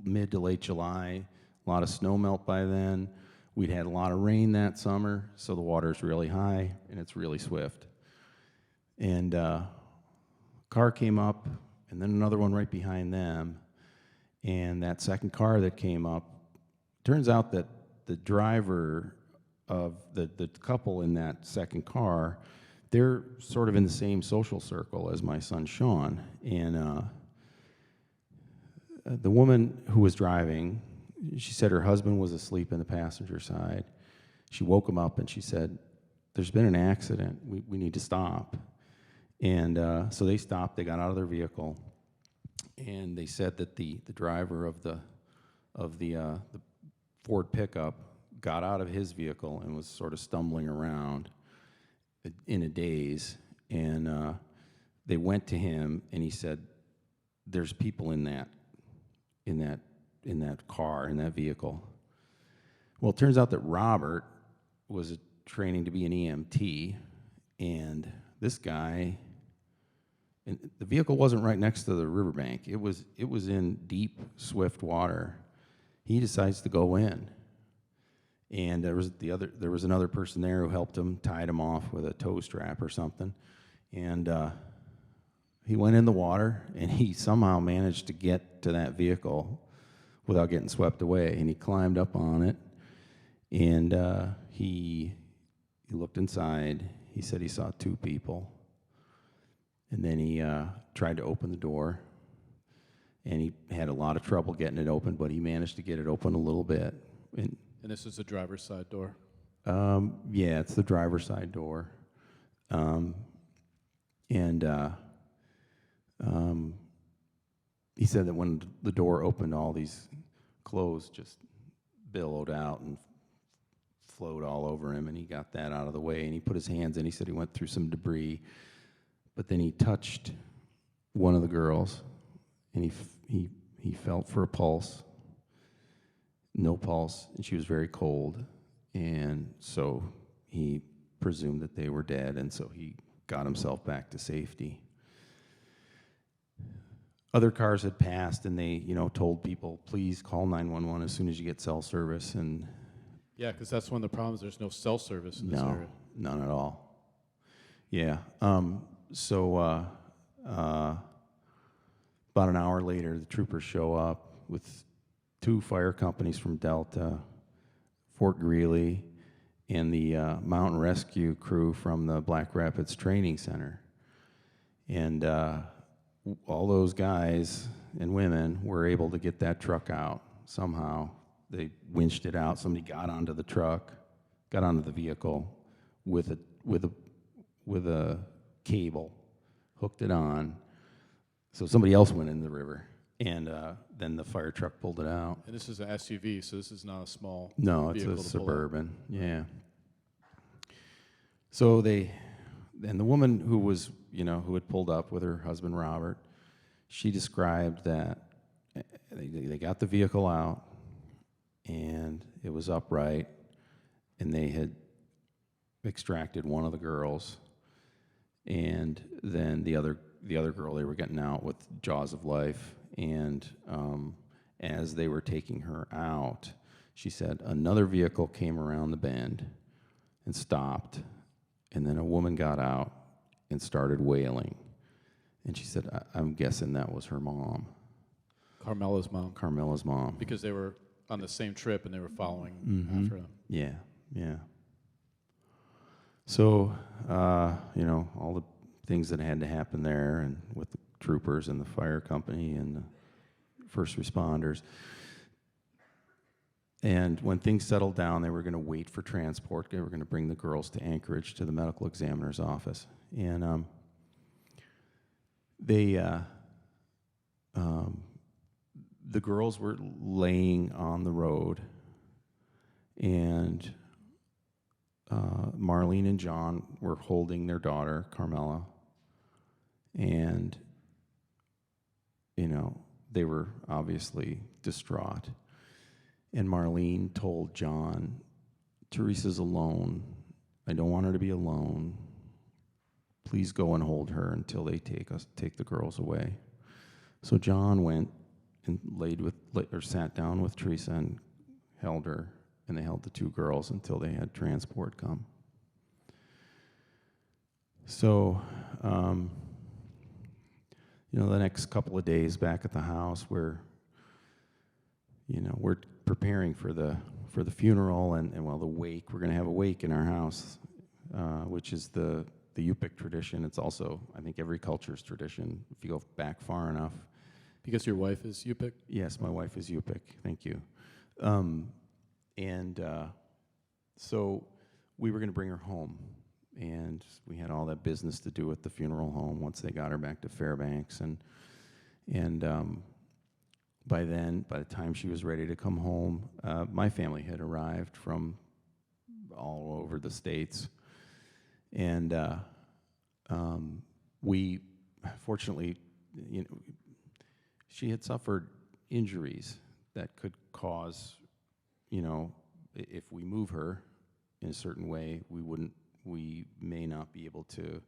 mid to late July, a lot of snow melt by then. We'd had a lot of rain that summer, so the water's really high and it's really swift. And car came up, and then another one right behind them. And that second car that came up, turns out that the driver of the couple in that second car, they're sort of in the same social circle as my son Sean. And the woman who was driving, she said her husband was asleep in the passenger side. She woke him up and she said, "There's been an accident. We need to stop." And so they stopped. They got out of their vehicle, and they said that the driver of the Ford pickup got out of his vehicle and was sort of stumbling around in a daze. And they went to him, and he said, "There's people in that car, in that vehicle." Well, it turns out that Robert was training to be an EMT, and this guy, and the vehicle wasn't right next to the riverbank. It was in deep, swift water. He decides to go in, and there was another person there who helped him, tied him off with a tow strap or something, and he went in the water, and he somehow managed to get to that vehicle without getting swept away. And he climbed up on it, and he looked inside. He said he saw 2 people, and then he tried to open the door, and he had a lot of trouble getting it open, but he managed to get it open a little bit. And this is the driver's side door? Yeah, it's the driver's side door. He said that when the door opened, all these clothes just billowed out and flowed all over him, and he got that out of the way, and he put his hands in. He said he went through some debris, but then he touched one of the girls, and he felt for a pulse. No pulse, and she was very cold, and so he presumed that they were dead, and so he got himself back to safety. Other cars had passed, and they, told people, "Please call 911 as soon as you get cell service." And Yeah, because that's one of the problems. There's no cell service in this area. None at all. Yeah. About an hour later, the troopers show up with 2 fire companies from Delta, Fort Greeley, and the mountain rescue crew from the Black Rapids Training Center. And all those guys and women were able to get that truck out somehow. They winched it out. Somebody got onto the truck, got onto the vehicle with a cable, hooked it on. So somebody else went in the river, and then the fire truck pulled it out. And this is an SUV, so this is not a small No, it's vehicle a to pull out. Suburban. Yeah. So and the woman who was, who had pulled up with her husband Robert, she described that they got the vehicle out, and it was upright, and they had extracted one of the girls, and then the other girl they were getting out with jaws of life. And as they were taking her out, she said another vehicle came around the bend and stopped, and then a woman got out and started wailing. And she said, I'm guessing that was her mom. Carmela's mom. Carmela's mom. Because they were on the same trip and they were following after them. Yeah. So, all the things that had to happen there, and with the troopers and the fire company and the first responders. And when things settled down, they were going to wait for transport. They were going to bring the girls to Anchorage to the medical examiner's office. And the girls were laying on the road, And Marlene and John were holding their daughter, Carmela, and, they were obviously distraught. And Marlene told John, "Teresa's alone. I don't want her to be alone. Please go and hold her until they take the girls away." So John went and sat down with Teresa and held her, and they held the two girls until they had transport come. So, the next couple of days back at the house, we're preparing for the funeral and the wake. We're going to have a wake in our house, which is the Yupik tradition. It's also, I think, every culture's tradition, if you go back far enough. Because your wife is Yupik? Yes, my wife is Yupik. Thank you. So we were going to bring her home, and we had all that business to do at the funeral home once they got her back to Fairbanks. And by the time she was ready to come home, my family had arrived from all over the States. And we, fortunately, she had suffered injuries that could cause, if we move her in a certain way, we may not be able to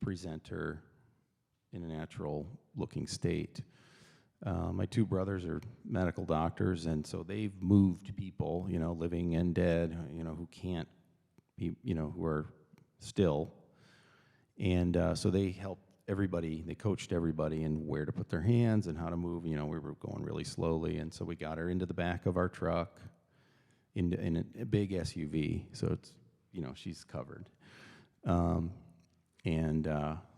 present her in a natural looking state. My two brothers are medical doctors, and so they've moved people, living and dead, who can't be, who are still. And so they helped everybody, they coached everybody in where to put their hands and how to move. We were going really slowly, and so we got her into the back of our truck, in a big SUV, so it's, she's covered. And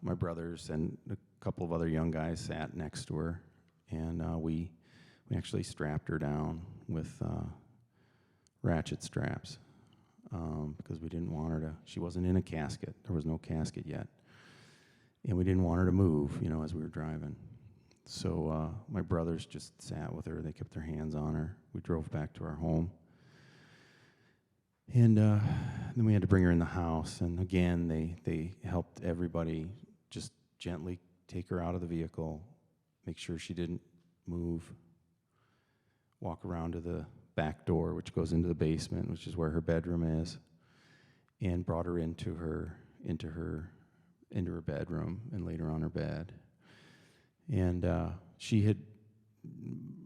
my brothers and a couple of other young guys sat next to her, and we actually strapped her down with ratchet straps because we didn't want her to, she wasn't in a casket. There was no casket yet. And we didn't want her to move, as we were driving. So my brothers just sat with her. They kept their hands on her. We drove back to our home. And then we had to bring her in the house. And again, they helped everybody just gently take her out of the vehicle, make sure she didn't move, walk around to the back door, which goes into the basement, which is where her bedroom is, and brought her into her bedroom and laid her on her bed. And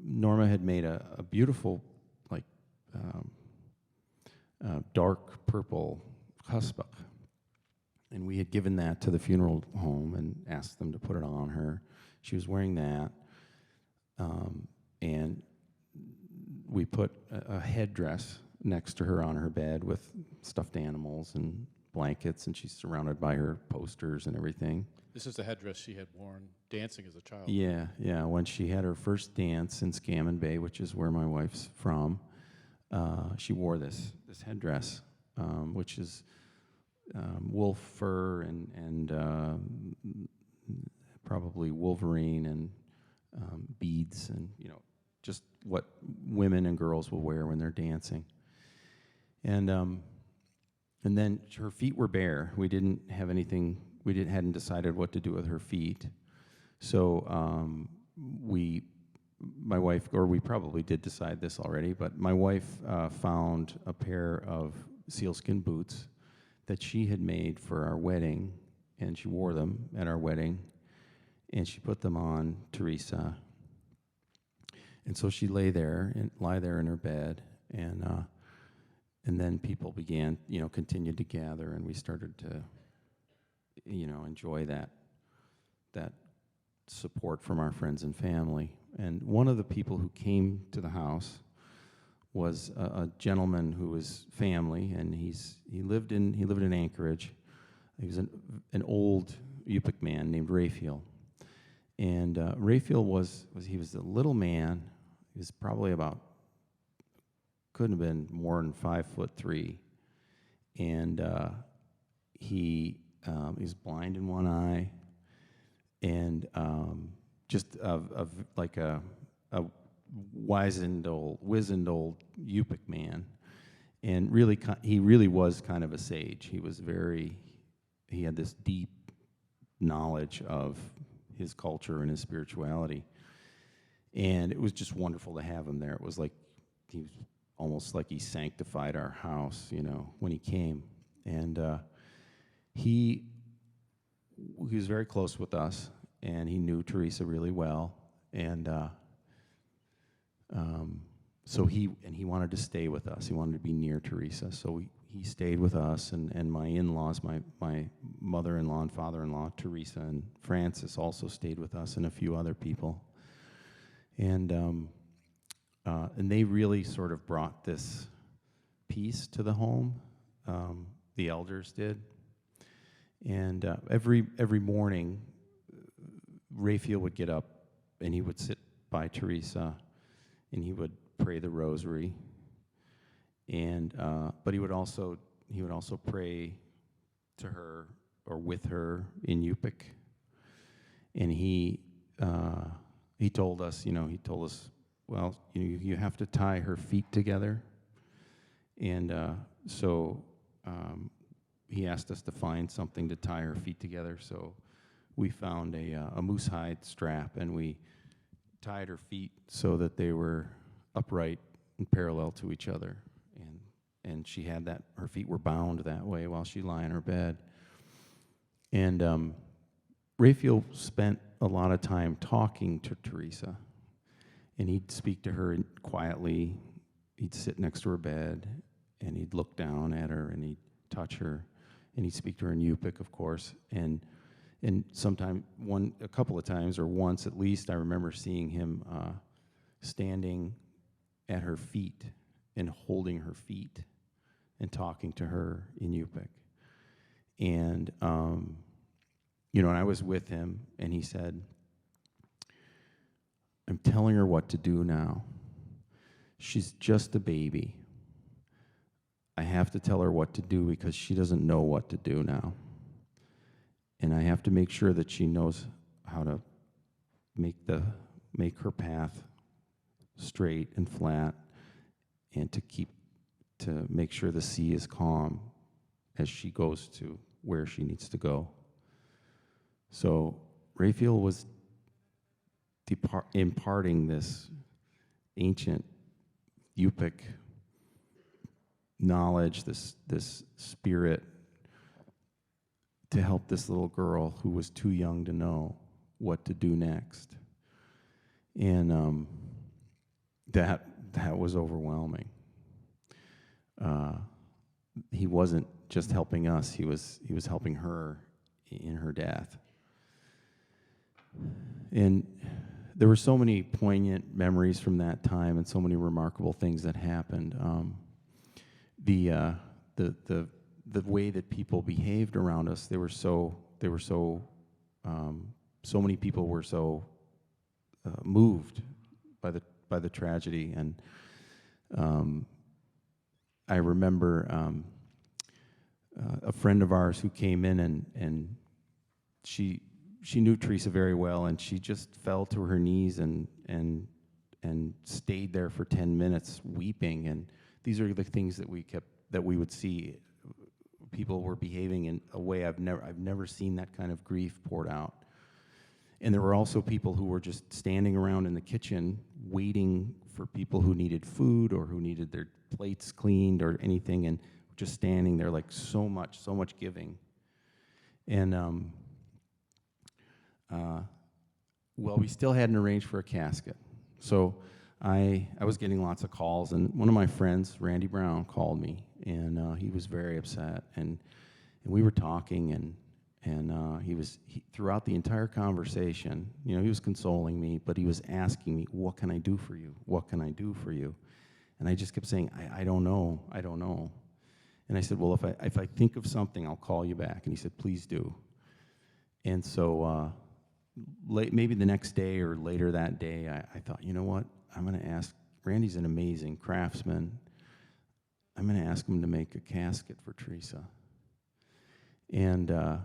Norma had made a beautiful, dark purple husbak. And we had given that to the funeral home and asked them to put it on her. She was wearing that. And we put a headdress next to her on her bed with stuffed animals and blankets, and she's surrounded by her posters and everything. This is the headdress she had worn dancing as a child. Yeah. When she had her first dance in Scammon Bay, which is where my wife's from, she wore this headdress, which is wolf fur and probably wolverine and beads and just what women and girls will wear when they're dancing. And then her feet were bare. We didn't have anything. Hadn't decided what to do with her feet. So we probably did decide this already, but my wife found a pair of sealskin boots that she had made for our wedding, and she wore them at our wedding, and she put them on Teresa. And so she lie there in her bed, and then people began, continued to gather, and we started to, enjoy that support from our friends and family. And one of the people who came to the house was a gentleman who was family, and he lived in Anchorage. He was an old Yupik man named Raphael. And Raphael was a little man. He was probably couldn't have been more than 5'3", and he was blind in one eye, and just like a wizened old Yupik man, and really, he really was kind of a sage. He had this deep knowledge of his culture and his spirituality, and it was just wonderful to have him there. It was like he was almost like he sanctified our house, when he came, and he was very close with us, and he knew Teresa really well, and so he wanted to stay with us. He wanted to be near Teresa, so he stayed with us, and my in-laws, my mother-in-law and father-in-law, Teresa and Francis, also stayed with us, and a few other people. And they really sort of brought this peace to the home. The elders did. And every morning, Raphael would get up, and he would sit by Teresa, and he would pray the rosary. And but he would also pray to her or with her in Yupik. And he told us, well, you have to tie her feet together. And so he asked us to find something to tie her feet together. So we found a moose hide strap, and we tied her feet so that they were upright and parallel to each other. And she had that, her feet were bound that way while she lay in her bed. And Raphael spent a lot of time talking to Teresa, and he'd speak to her quietly. He'd sit next to her bed, and he'd look down at her, and he'd touch her, and he'd speak to her in Yupik, of course. And a couple of times, or once at least, I remember seeing him standing at her feet and holding her feet and talking to her in Yupik. And and I was with him, and he said, I'm telling her what to do now. She's just a baby. I have to tell her what to do because she doesn't know what to do now. And I have to make sure that she knows how to make her path straight and flat, and to make sure the sea is calm as she goes to where she needs to go. So Raphael was imparting this ancient Yupik knowledge, this spirit, to help this little girl who was too young to know what to do next. And that was overwhelming. He wasn't just helping us, he was helping her in her death. And there were so many poignant memories from that time, and so many remarkable things that happened. The way that people behaved around us, so many people were so moved by the tragedy. And I remember a friend of ours who came in, and she knew Teresa very well, and she just fell to her knees and stayed there for 10 minutes weeping. And these are the things that we would see. People were behaving in a way I've never seen that kind of grief poured out. And there were also people who were just standing around in the kitchen waiting for people who needed food or who needed their plates cleaned or anything, and just standing there, like so much giving. And well, we still hadn't arranged for a casket. So I was getting lots of calls, and one of my friends, Randy Brown, called me, and he was very upset. And we were talking, and he throughout the entire conversation, he was consoling me, but he was asking me, what can I do for you? What can I do for you? And I just kept saying, I don't know. And I said, well, if I think of something, I'll call you back. And he said, please do. And so maybe the next day or later that day, I thought, you know what? I'm going to ask. Randy's an amazing craftsman. I'm going to ask him to make a casket for Teresa. And I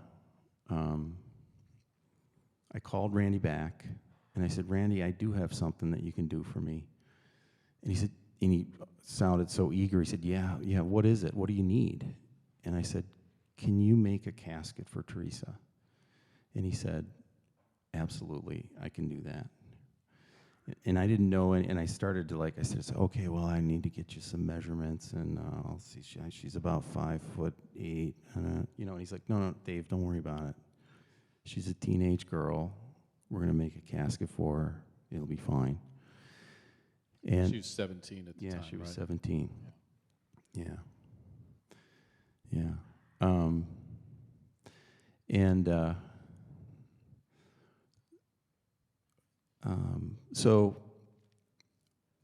called Randy back, and I said, Randy, I do have something that you can do for me. And he said, he sounded so eager. He said, yeah, what is it? What do you need? And I said, can you make a casket for Teresa? And he said, absolutely, I can do that. And I didn't know, and I started to I said, okay, well, I need to get you some measurements, and I'll see, she's about 5'8", and he's like, no, Dave, don't worry about it. She's a teenage girl. We're going to make a casket for her. It'll be fine. And She was 17 at the time, yeah, she was right? 17. Yeah. So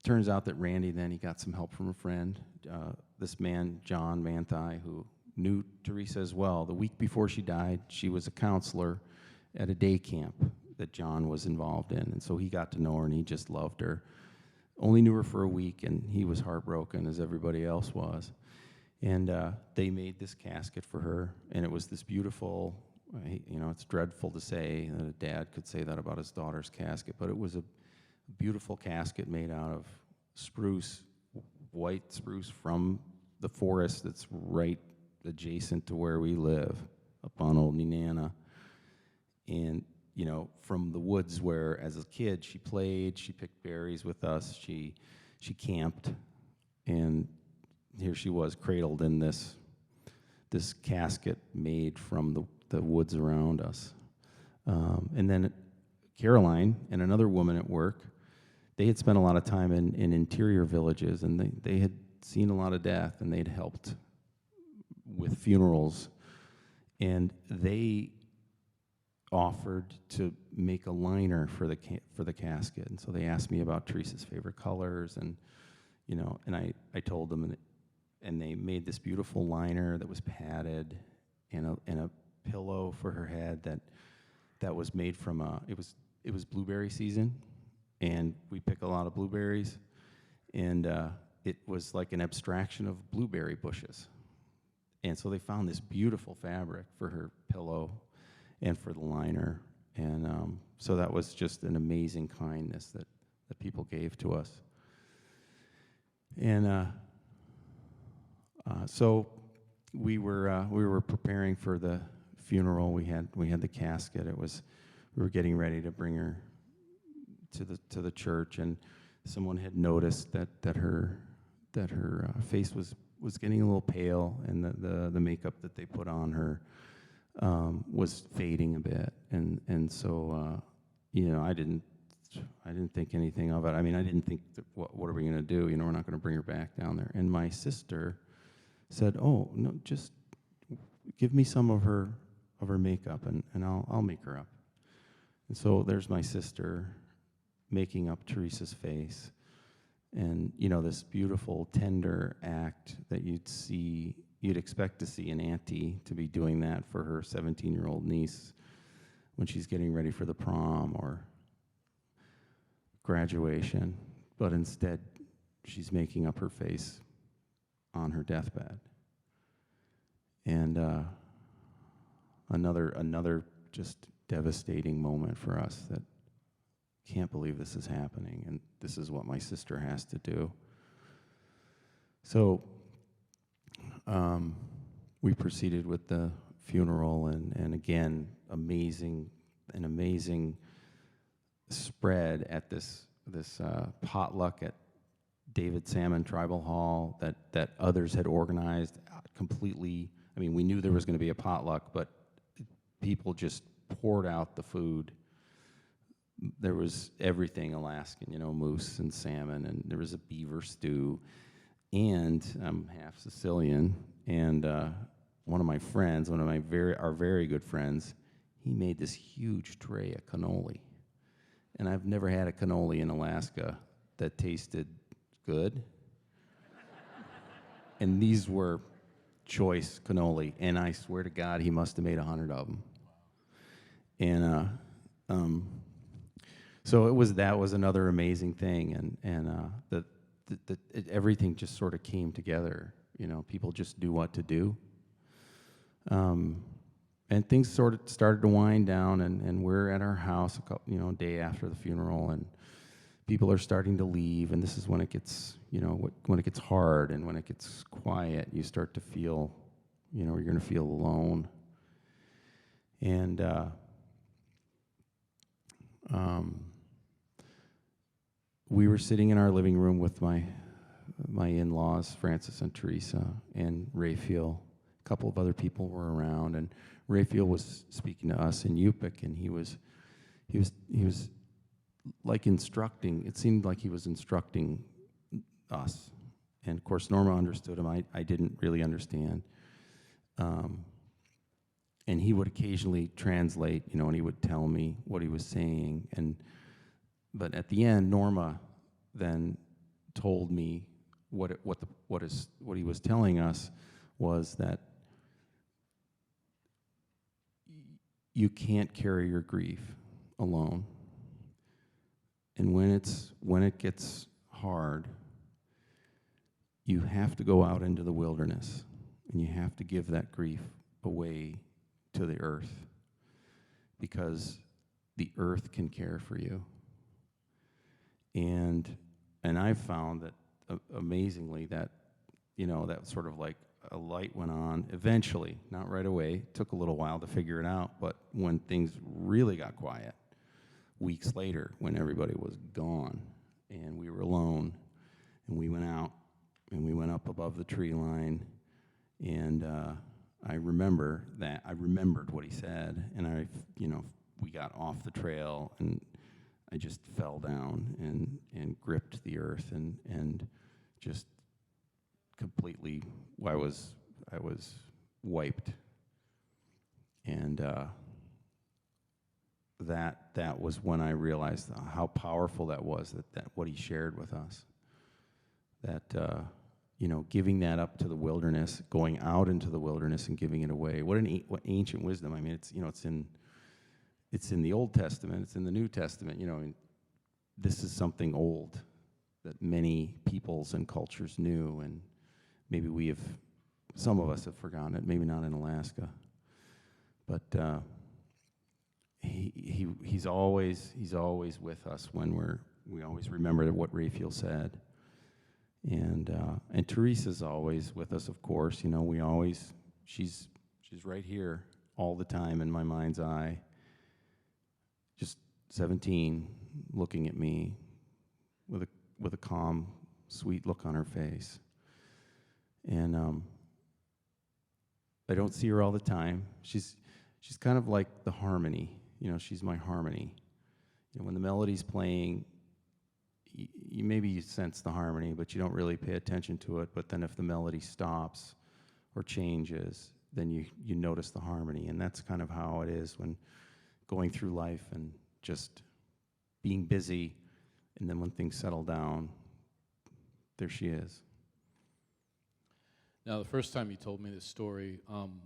turns out that Randy, then he got some help from a friend, this man, John Manthai, who knew Teresa as well. The week before she died, she was a counselor at a day camp that John was involved in, and so he got to know her, and he just loved her. Only knew her for a week, and he was heartbroken, as everybody else was. And they made this casket for her, and it was this beautiful, it's dreadful to say that a dad could say that about his daughter's casket, but it was a beautiful casket made out of spruce, white spruce from the forest that's right adjacent to where we live, up on Old Nenana. And, from the woods where, as a kid, she played, she picked berries with us, she camped, and here she was cradled in this casket made from the woods around us. And then Caroline and another woman at work, they had spent a lot of time in interior villages, and they had seen a lot of death, and they'd helped with funerals, and they offered to make a liner for the casket. And so they asked me about Teresa's favorite colors, and and I told them, and they made this beautiful liner that was padded, and a pillow for her head that was made from it was blueberry season, and we pick a lot of blueberries, and it was like an abstraction of blueberry bushes. And so they found this beautiful fabric for her pillow and for the liner, and so that was just an amazing kindness that people gave to us. And so we were preparing for the funeral. We had the casket. We were getting ready to bring her to the church, and someone had noticed that her face was getting a little pale, and the makeup that they put on her was fading a bit, and so I didn't think anything of it. I mean, I didn't think what are we going to do? We're not going to bring her back down there. And my sister said, "Oh no, just give me some of her makeup, and I'll make her up." And so there's my sister making up Teresa's face, and this beautiful, tender act that you'd expect to see an auntie to be doing that for her 17-year-old niece when she's getting ready for the prom or graduation, but instead she's making up her face on her deathbed. And another just devastating moment for us, that can't believe this is happening, and this is what my sister has to do. So we proceeded with the funeral, and again, an amazing spread at this potluck at David Salmon Tribal Hall that others had organized completely. I mean, we knew there was going to be a potluck, but people just poured out the food. There was everything Alaskan, moose and salmon, and there was a beaver stew, and I'm half Sicilian, and one of my friends, our very good friends, he made this huge tray of cannoli, and I've never had a cannoli in Alaska that tasted good, and these were choice cannoli, and I swear to God, he must have made 100 of them, and so that was another amazing thing, and everything just sort of came together. People just knew what to do, and things sort of started to wind down, and we're at our house a day after the funeral, and people are starting to leave, and this is when it gets, when it gets hard and when it gets quiet, you start to feel, you're going to feel alone. And we were sitting in our living room with my in-laws, Francis and Teresa, and Raphael. A couple of other people were around, and Raphael was speaking to us in Yupik, and he was like instructing. It seemed like he was instructing us, and of course Norma understood him. I didn't really understand, and he would occasionally translate, and he would tell me what he was saying, but at the end, Norma then told me what he was telling us was that you can't carry your grief alone. And when it gets hard, you have to go out into the wilderness, and you have to give that grief away to the earth, because the earth can care for you. And I've found that amazingly that, that sort of like a light went on eventually, not right away. It took a little while to figure it out, but when things really got quiet, weeks later, when everybody was gone and we were alone, and we went out and we went up above the tree line, and I remembered what he said, and we got off the trail, and I just fell down and gripped the earth and just completely, I was wiped. And that was when I realized how powerful that was, that what he shared with us. That giving that up to the wilderness, going out into the wilderness and giving it away. What ancient wisdom. I mean, it's in the Old Testament, it's in the New Testament, this is something old that many peoples and cultures knew, and maybe some of us have forgotten it, maybe not in Alaska. But he's always with us when we always remember what Raphael said. And Teresa's always with us, of course. She's right here all the time in my mind's eye. Just 17, looking at me with a calm, sweet look on her face. And I don't see her all the time. She's kind of like the harmony. She's my harmony. When the melody's playing, maybe you sense the harmony, but you don't really pay attention to it. But then if the melody stops or changes, then you notice the harmony. And that's kind of how it is when going through life and just being busy, and then when things settle down, there she is. Now, the first time you told me this story,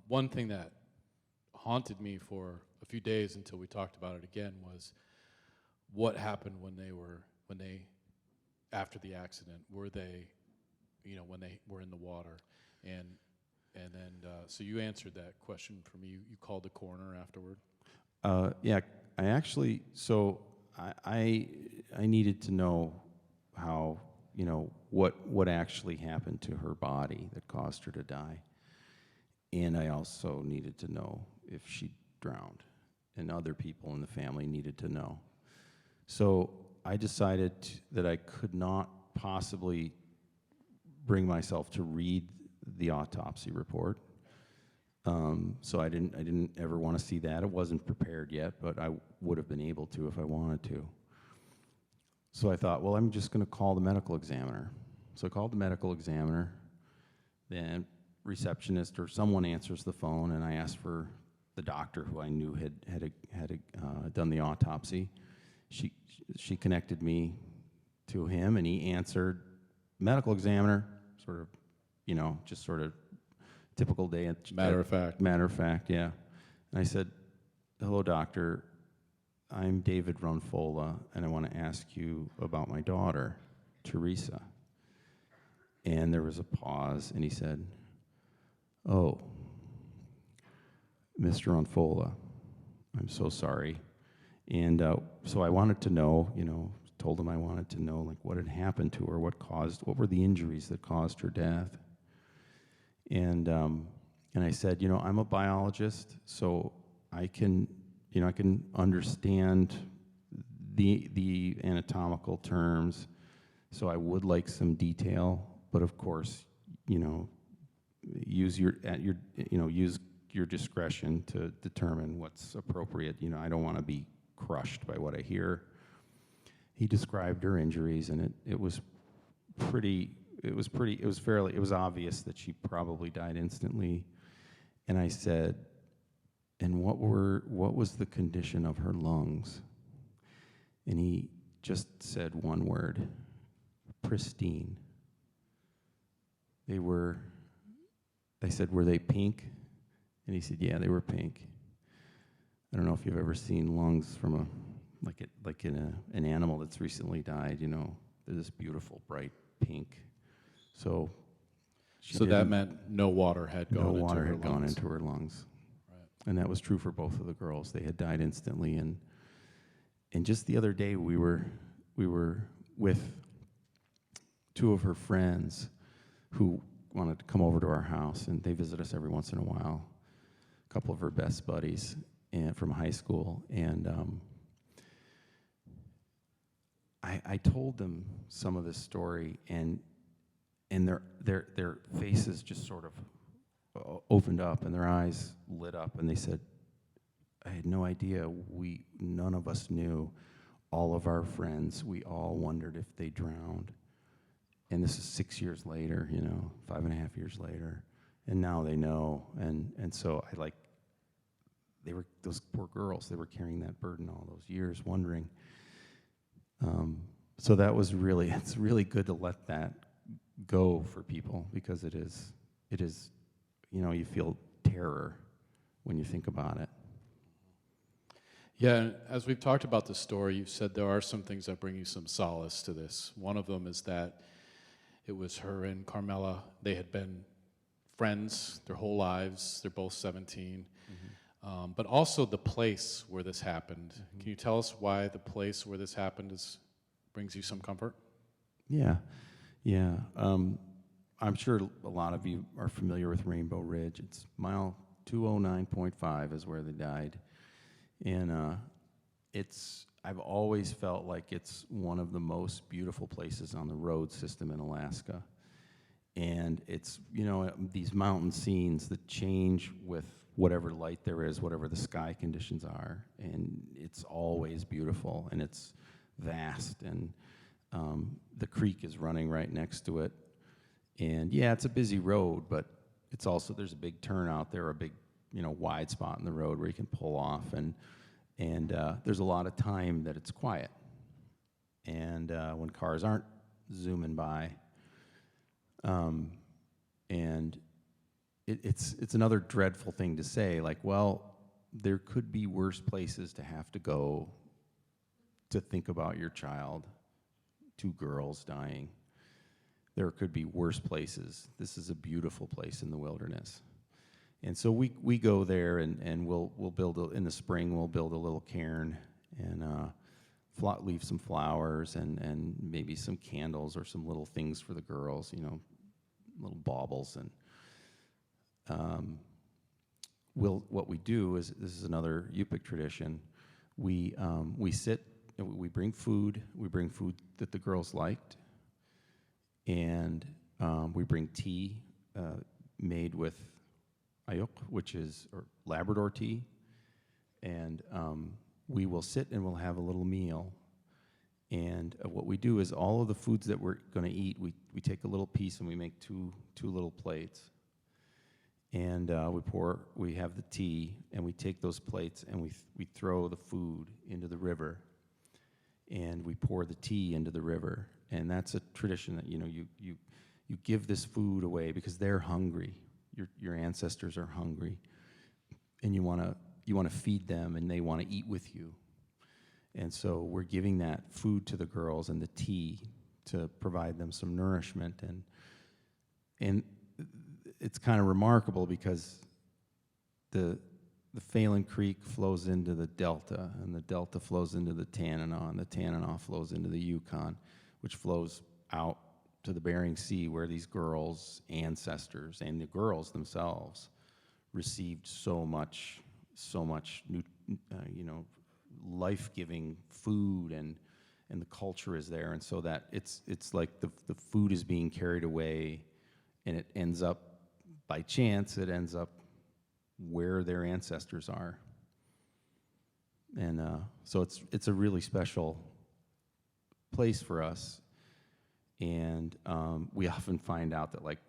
one thing that haunted me for a few days until we talked about it again was what happened when they after the accident. Were they, when they were in the water, and then so you answered that question for me. You called the coroner afterward. Yeah, I actually. So I needed to know how, what actually happened to her body that caused her to die, and I also needed to know if she drowned, and other people in the family needed to know. So I decided that I could not possibly bring myself to read the autopsy report. So I didn't ever want to see that. It wasn't prepared yet, but I would have been able to if I wanted to. So I thought, well, I'm just going to call the medical examiner. So I called the medical examiner. Then receptionist or someone answers the phone, and I asked for the doctor who I knew had done the autopsy. She connected me to him, and he answered, medical examiner, sort of, just sort of typical day. Matter of fact. Matter of fact, yeah. And I said, hello, doctor. I'm David Runfola, and I want to ask you about my daughter, Teresa. And there was a pause, and he said, oh, Mr. Runfola, I'm so sorry. And so I wanted to know, told him I wanted to know like what had happened to her, what were the injuries that caused her death. And I said, I'm a biologist, so I can understand the anatomical terms, so I would like some detail, but of course, use your discretion to determine what's appropriate. You I don't want to be crushed by what I hear. He described her injuries, and it was obvious that she probably died instantly. And I said, and what was the condition of her lungs? And he just said one word: pristine. I said, were they pink? And he said, yeah, they were pink. I don't know if you've ever seen lungs from an animal that's recently died. They're this beautiful bright pink. So that meant no water had gone into her lungs. Right. And that was true for both of the girls. They had died instantly. And just the other day, we were with two of her friends who wanted to come over to our house, and they visit us every once in a while. A couple of her best buddies from high school, and I told them some of this story, and their faces just sort of opened up, and their eyes lit up, and they said, I had no idea. None of us knew. All of our friends, we all wondered if they drowned. And this is 6 years later, 5.5 years later, and now they know. And so those poor girls, they were carrying that burden all those years, wondering. So that was it's really good to let that go for people, because it is, you feel terror when you think about it. Yeah, and as we've talked about the story, you've said there are some things that bring you some solace to this. One of them is that it was her and Carmela. They had been friends their whole lives. They're both 17. Mm-hmm. But also the place where this happened. Mm-hmm. Can you tell us why the place where this happened brings you some comfort? Yeah. I'm sure a lot of you are familiar with Rainbow Ridge. It's mile 209.5 is where they died. And I've always felt like it's one of the most beautiful places on the road system in Alaska. And it's, these mountain scenes that change with whatever light there is, whatever the sky conditions are. And it's always beautiful, and it's vast. And the creek is running right next to it. And yeah, it's a busy road, but it's also, there's a big turnout there, a big, wide spot in the road where you can pull off. And there's a lot of time that it's quiet. And when cars aren't zooming by, and it's another dreadful thing to say, like, well, there could be worse places to have to go to think about your child, 2 girls dying. There could be worse places. This is a beautiful place in the wilderness. And so we go there, and we'll build, in the spring, we'll build a little cairn and leave some flowers and maybe some candles or some little things for the girls, little baubles. And what we do is, this is another Yupik tradition, we sit, and we bring food that the girls liked, and we bring tea made with ayuk, which is Labrador tea, and we will sit and we'll have a little meal. And what we do is, all of the foods that we're going to eat, we take a little piece and we make two little plates. And we have the tea, and we take those plates and we throw the food into the river, and we pour the tea into the river. And that's a tradition that, you give this food away because they're hungry. Your ancestors are hungry, and you want to feed them, and they want to eat with you. And so we're giving that food to the girls and the tea to provide them some nourishment. And it's kind of remarkable because the the Phelan Creek flows into the Delta, and the Delta flows into the Tanana, and the Tanana flows into the Yukon, which flows out to the Bering Sea, where these girls' ancestors and the girls themselves received so much life-giving food, and the culture is there, and so that it's like the food is being carried away, and it ends up, by chance, it ends up where their ancestors are. And so it's a really special place for us. And we often find out that, like,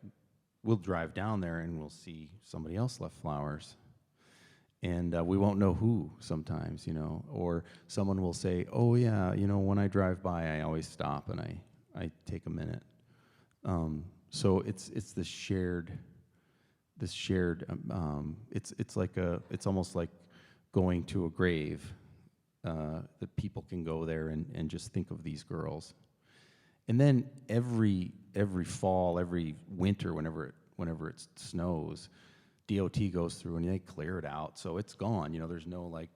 we'll drive down there and we'll see somebody else left flowers. And we won't know who sometimes, or someone will say, oh yeah, when I drive by, I always stop and I take a minute. So it's this shared, it's almost like going to a grave, that people can go there and just think of these girls. And then every fall, every winter, whenever it snows, DOT goes through and they clear it out, so it's gone. There's no like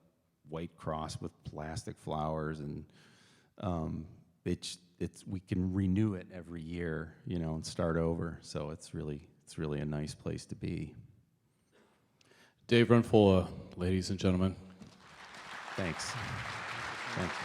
white cross with plastic flowers, and we can renew it every year, and start over. So it's really a nice place to be. Dave Runfola, ladies and gentlemen. Thanks. Thank you.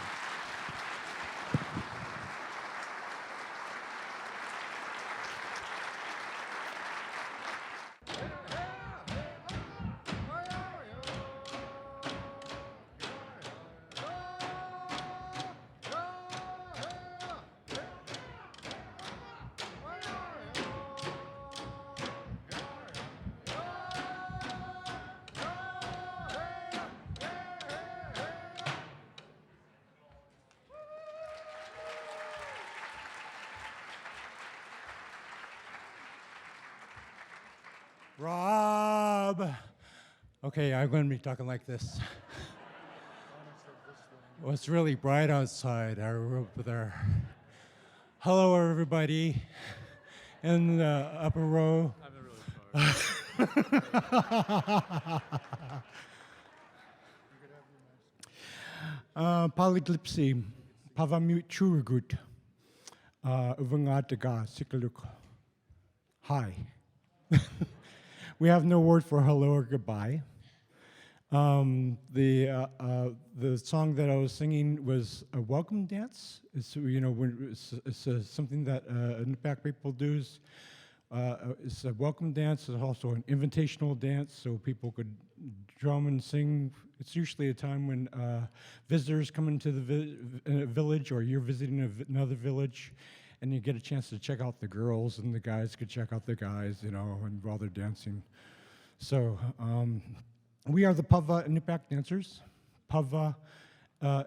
Rob! Okay, I'm going to be talking like this. Well, it's really bright outside. We're up there. Hello, everybody in the upper row. I'm really sorry. Polyglipsy, Pavamut Churugut, Uvangataga, Sikaluk. Hi. We have no word for hello or goodbye. The song that I was singing was a welcome dance. It's something that Nipaq people do. It's a welcome dance. It's also an invitational dance, so people could drum and sing. It's usually a time when visitors come into the village, or you're visiting another village, and you get a chance to check out the girls, and the guys could check out the guys, and while they're dancing. So we are the Pava Nipaq dancers. Pava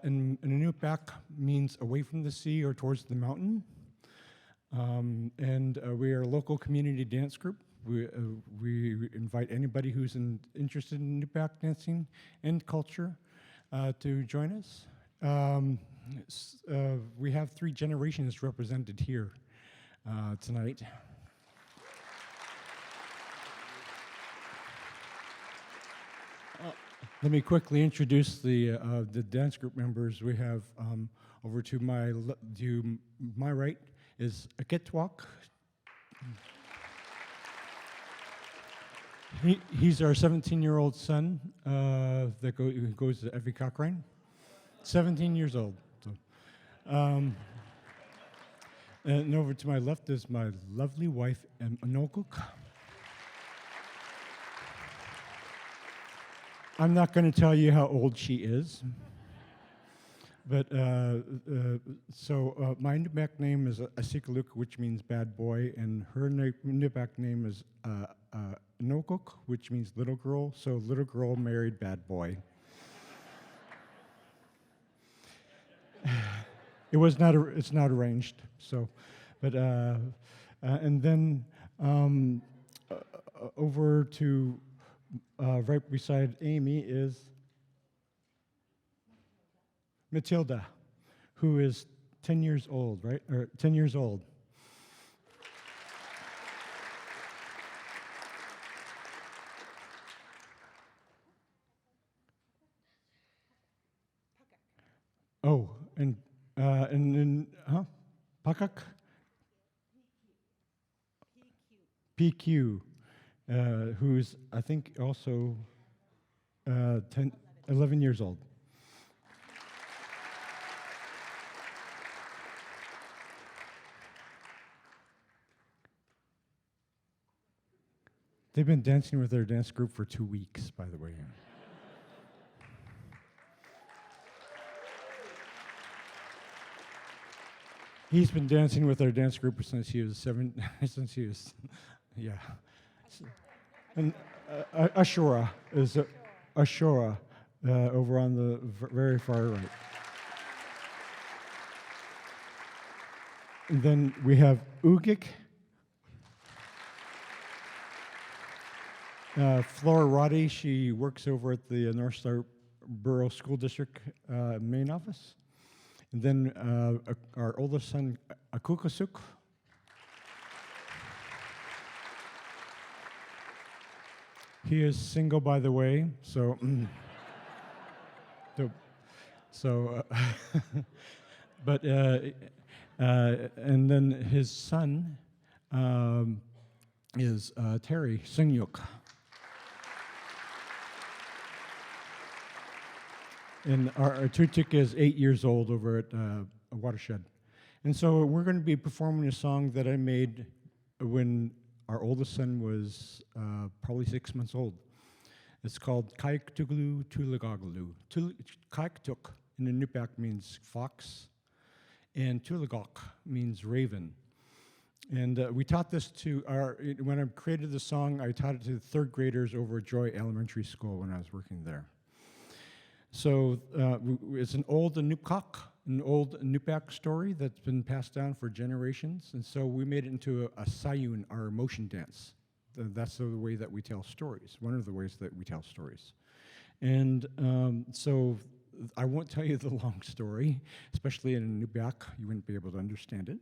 in Nipaq means away from the sea or towards the mountain. And we are a local community dance group. We invite anybody who's interested in Nipaq dancing and culture to join us. We have 3 generations represented here tonight. Let me quickly introduce the dance group members. We have over to my right is Aketwak. He's our 17-year-old son that goes to Effie Cochrane. 17 years old. So. And over to my left is my lovely wife, Anokuk. I'm not going to tell you how old she is. But so my Nipaq name is Asikaluk, which means bad boy, and her Nipaq name is Anokuk, which means little girl. So little girl married bad boy. It's not arranged. So, but and then over to right beside Amy is Matilda, who is 10 years old, right? Or 10 years old. And then, Pakak? PQ, who's, I think, also 11 years old. They've been dancing with their dance group for 2 weeks, by the way. He's been dancing with our dance group since he was yeah. And Ashura is Ashura over on the very far right. And then we have Ugik. Flora Roddy, she works over at the North Star Borough School District main office. And then our oldest son, Akukasuk. He is single, by the way, so but and then his son is Terry Singyuk. And our Tutik is 8 years old over at a Watershed. And so we're going to be performing a song that I made when our oldest son was probably 6 months old. It's called Kaik Tuglu Tulagagalu. Kaiktuk in the Nupyak means fox, and Tulagok means raven. And we taught this to when I created the song, I taught it to third graders over at Joy Elementary School when I was working there. So it's an old Nupkak, an old Nupyak story that's been passed down for generations. And so we made it into a sayun, our emotion dance. That's the way that we tell stories, one of the ways that we tell stories. And so I won't tell you the long story, especially in Nupyak. You wouldn't be able to understand it.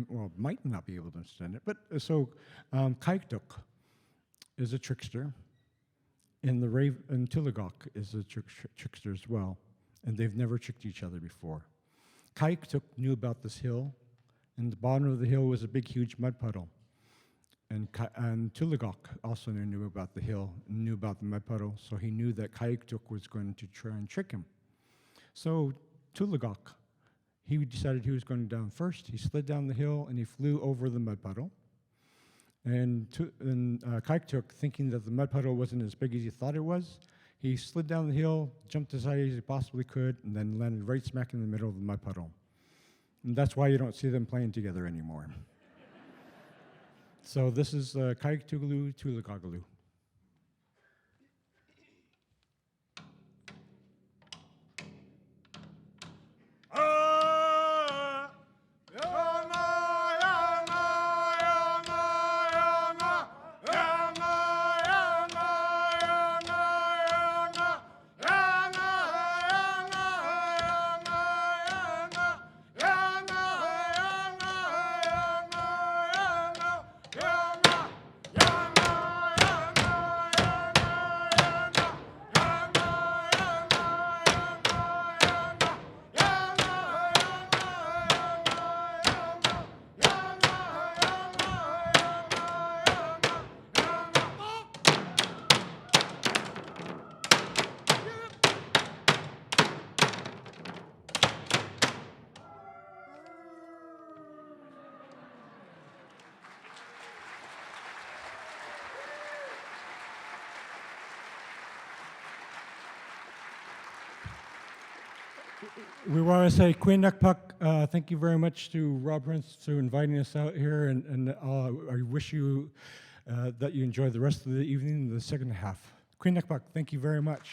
Well, might not be able to understand it. But so Kaiktuk is a trickster. And Tulagok is a trickster as well, and they've never tricked each other before. Kaiktuk knew about this hill, and the bottom of the hill was a big, huge mud puddle. And Tulagok also knew about the hill, and knew about the mud puddle, so he knew that Kaiktuk was going to try and trick him. So Tulagok, he decided he was going down first. He slid down the hill, and he flew over the mud puddle. And Kaiktuk, thinking that the mud puddle wasn't as big as he thought it was, he slid down the hill, jumped as high as he possibly could, and then landed right smack in the middle of the mud puddle. And that's why you don't see them playing together anymore. So this is Kaiktuglu Tulagagalu. We want to say Queen Nakpak, thank you very much to Rob Prince for inviting us out here, and I wish you that you enjoy the rest of the evening and the second half. Queen Nakpak, thank you very much.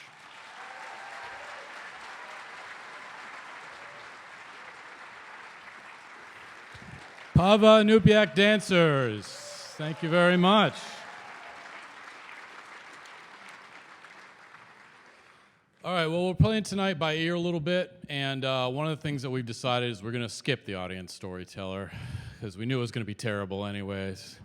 Pava Nupyak dancers, thank you very much. All right, well, we're playing tonight by ear a little bit, and one of the things that we've decided is we're going to skip the audience storyteller, because we knew it was going to be terrible anyways.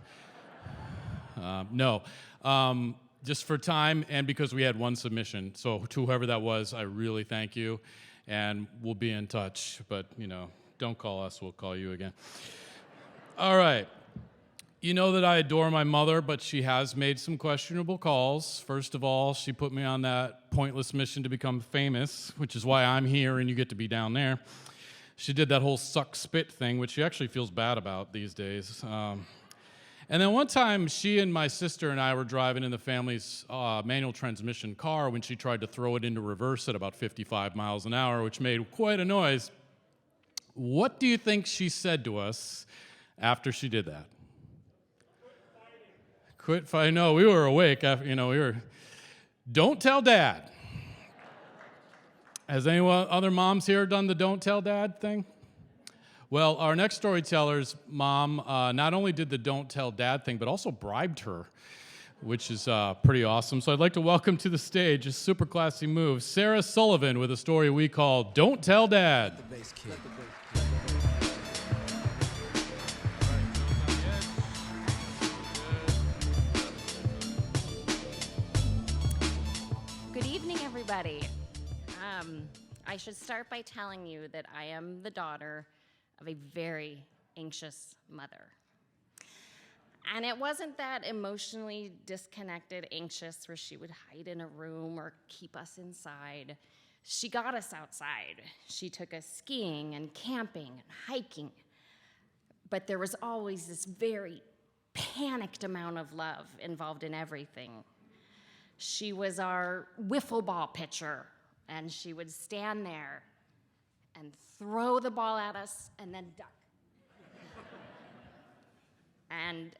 Just for time and because we had one submission. So to whoever that was, I really thank you. and we'll be in touch. But, don't call us, we'll call you again. All right. You know that I adore my mother, but she has made some questionable calls. First of all, she put me on that pointless mission to become famous, which is why I'm here and you get to be down there. She did that whole suck spit thing, which she actually feels bad about these days. And then one time, she and my sister and I were driving in the family's manual transmission car when she tried to throw it into reverse at about 55 miles an hour, which made quite a noise. What do you think she said to us after she did that? Quit fighting. No, we were awake. Don't tell Dad. Has anyone, other moms here done the don't tell Dad thing? Well, our next storyteller's mom not only did the don't tell Dad thing, but also bribed her, which is pretty awesome. So I'd like to welcome to the stage, a super classy move, Sarah Sullivan with a story we call Don't Tell Dad. Good evening, everybody. I should start by telling you that I am the daughter of a very anxious mother. And it wasn't that emotionally disconnected anxious where she would hide in a room or keep us inside. She got us outside. She took us skiing and camping and hiking. But there was always this very panicked amount of love involved in everything. She was our wiffle ball pitcher, and she would stand there and throw the ball at us and then duck.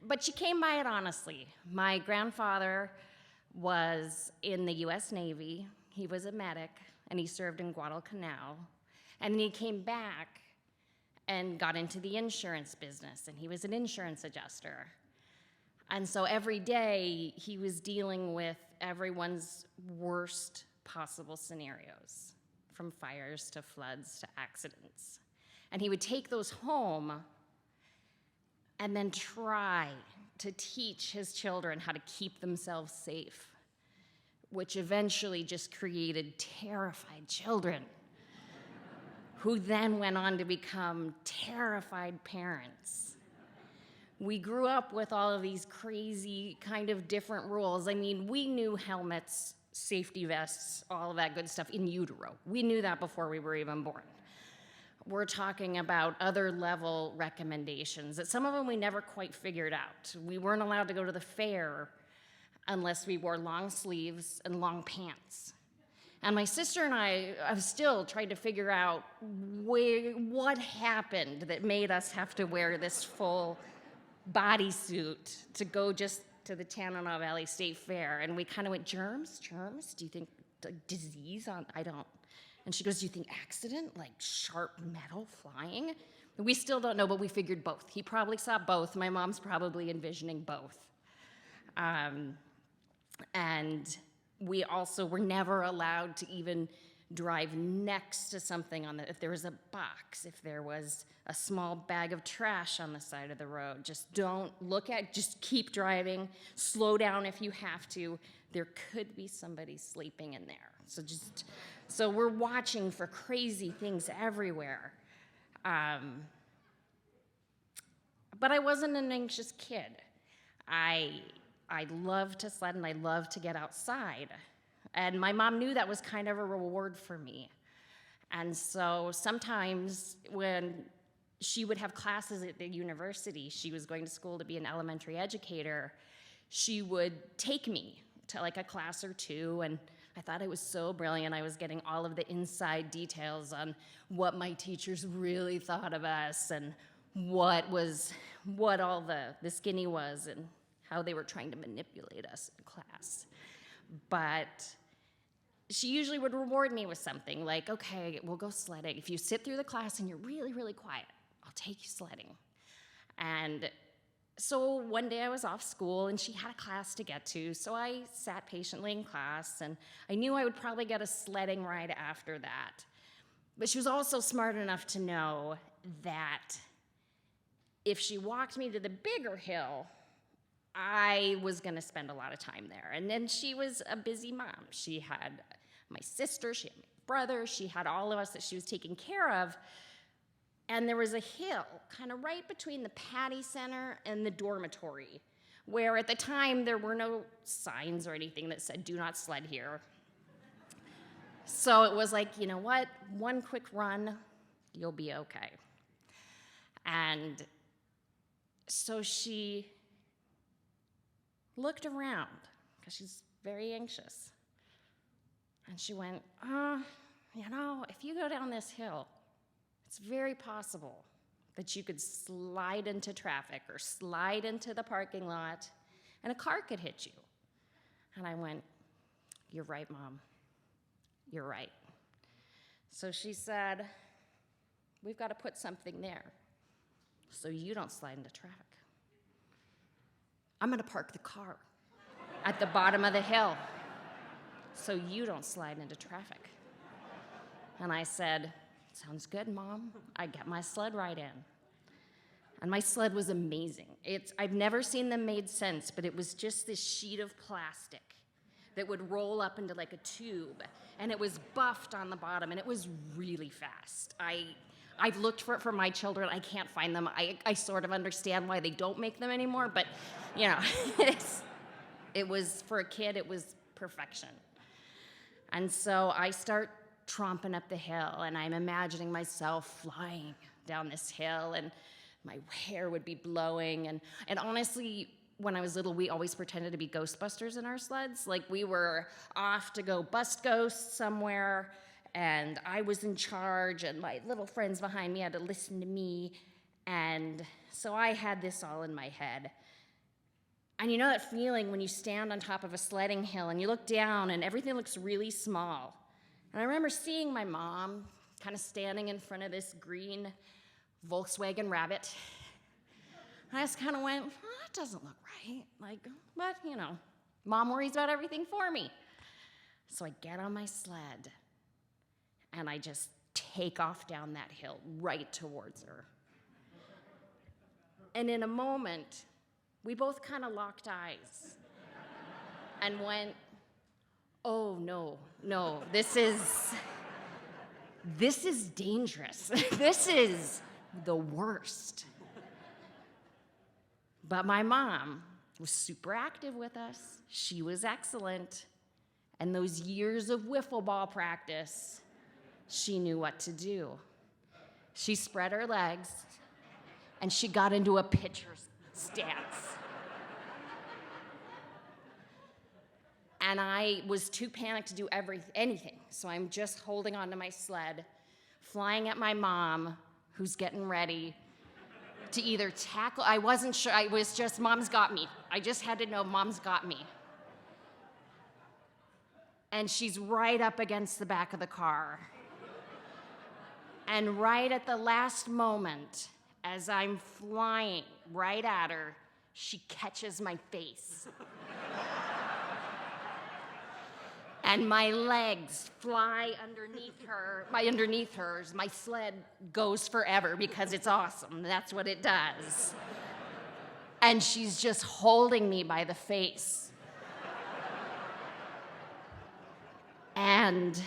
But she came by it honestly. My grandfather was in the U.S. Navy. He was a medic, and he served in Guadalcanal. And then he came back and got into the insurance business, and he was an insurance adjuster. And so every day, he was dealing with everyone's worst possible scenarios, from fires to floods to accidents. And he would take those home and then try to teach his children how to keep themselves safe, which eventually just created terrified children who then went on to become terrified parents. We grew up with all of these crazy kind of different rules. I mean, we knew helmets, safety vests, all of that good stuff in utero. We knew that before we were even born. We're talking about other level recommendations that some of them we never quite figured out. We weren't allowed to go to the fair unless we wore long sleeves and long pants. And my sister and I have still tried to figure out what happened that made us have to wear this full bodysuit to go just to the Tanana Valley State Fair. And we kind of went, germs? Do you think disease? I don't. And she goes, do you think accident? Like sharp metal flying? And we still don't know, but we figured both. He probably saw both. My mom's probably envisioning both. And we also were never allowed to even drive next to something if there was a box, if there was a small bag of trash on the side of the road. Just don't look just keep driving, slow down if you have to. There could be somebody sleeping in there. So we're watching for crazy things everywhere. But I wasn't an anxious kid. I loved to sled and I loved to get outside. And my mom knew that was kind of a reward for me. And so sometimes when she would have classes at the university, she was going to school to be an elementary educator, she would take me to like a class or two, and I thought I was so brilliant. I was getting all of the inside details on what my teachers really thought of us and what all the skinny was and how they were trying to manipulate us in class. But she usually would reward me with something like, okay, we'll go sledding. If you sit through the class and you're really, really quiet, I'll take you sledding. And so one day I was off school and she had a class to get to, so I sat patiently in class and I knew I would probably get a sledding ride after that. But she was also smart enough to know that if she walked me to the bigger hill, I was gonna spend a lot of time there. And then she was a busy mom. She had my sister, she had my brothers, she had all of us that she was taking care of. And there was a hill kind of right between the Patty Center and the dormitory, where at the time there were no signs or anything that said, do not sled here. So it was like, you know what, one quick run, you'll be okay. And so she looked around, because she's very anxious. And she went, you know, if you go down this hill, it's very possible that you could slide into traffic or slide into the parking lot and a car could hit you. And I went, you're right, Mom. You're right. So she said, we've got to put something there so you don't slide into traffic. I'm going to park the car at the bottom of the hill so you don't slide into traffic. And I said, sounds good, Mom. I get my sled right in. And my sled was amazing. I've never seen them made since, but it was just this sheet of plastic that would roll up into like a tube, and it was buffed on the bottom, and it was really fast. I've looked for it for my children. I can't find them. I sort of understand why they don't make them anymore, but you know, it was, for a kid, it was perfection. And so I start tromping up the hill, and I'm imagining myself flying down this hill, and my hair would be blowing. And honestly, when I was little, we always pretended to be Ghostbusters in our sleds. Like, we were off to go bust ghosts somewhere, and I was in charge, and my little friends behind me had to listen to me. And so I had this all in my head. And you know that feeling when you stand on top of a sledding hill and you look down and everything looks really small. And I remember seeing my mom kind of standing in front of this green Volkswagen Rabbit. And I just kind of went, that doesn't look right. Like, but, you know, Mom worries about everything for me. So I get on my sled, and I just take off down that hill right towards her. And in a moment, we both kind of locked eyes and went, oh, no, this is dangerous. This is the worst. But my mom was super active with us. She was excellent. And those years of wiffle ball practice, she knew what to do. She spread her legs, and she got into a pitcher's stance. And I was too panicked to do anything, so I'm just holding onto my sled, flying at my mom, who's getting ready to either tackle. I wasn't sure. I was just, Mom's got me. I just had to know Mom's got me. And she's right up against the back of the car. And right at the last moment, as I'm flying right at her, she catches my face. And my legs fly underneath hers. My sled goes forever because it's awesome. That's what it does. And she's just holding me by the face. And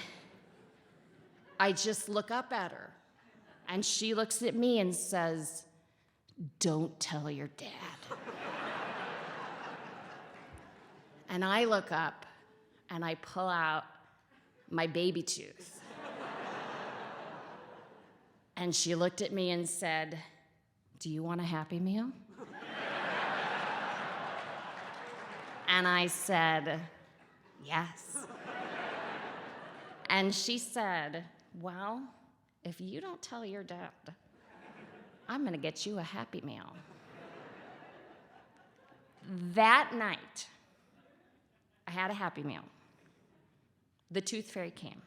I just look up at her. And she looks at me and says, "Don't tell your dad." And I look up, and I pull out my baby tooth. And she looked at me and said, "Do you want a Happy Meal?" And I said, "Yes." And she said, "Well, if you don't tell your dad, I'm gonna get you a Happy Meal." That night, I had a Happy Meal. The Tooth Fairy came,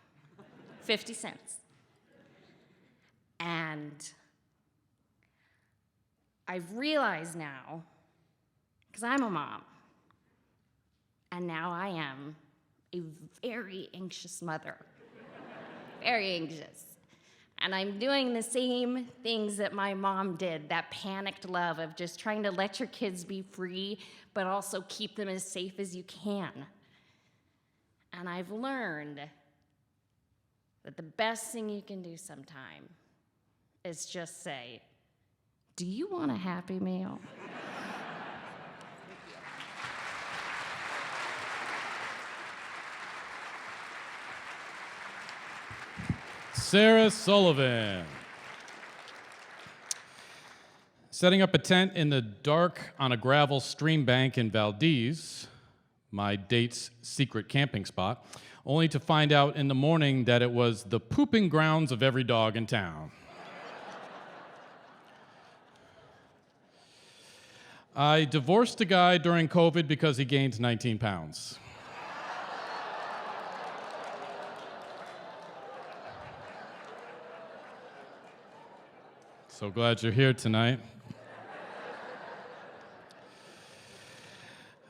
50 cents. And I've realized now, because I'm a mom, and now I am a very anxious mother, very anxious. And I'm doing the same things that my mom did, that panicked love of just trying to let your kids be free, but also keep them as safe as you can. And I've learned that the best thing you can do sometime is just say, "Do you want a Happy Meal?" Sarah Sullivan. Setting up a tent in the dark on a gravel stream bank in Valdez, my date's secret camping spot, only to find out in the morning that it was the pooping grounds of every dog in town. I divorced a guy during COVID because he gained 19 pounds. So glad you're here tonight.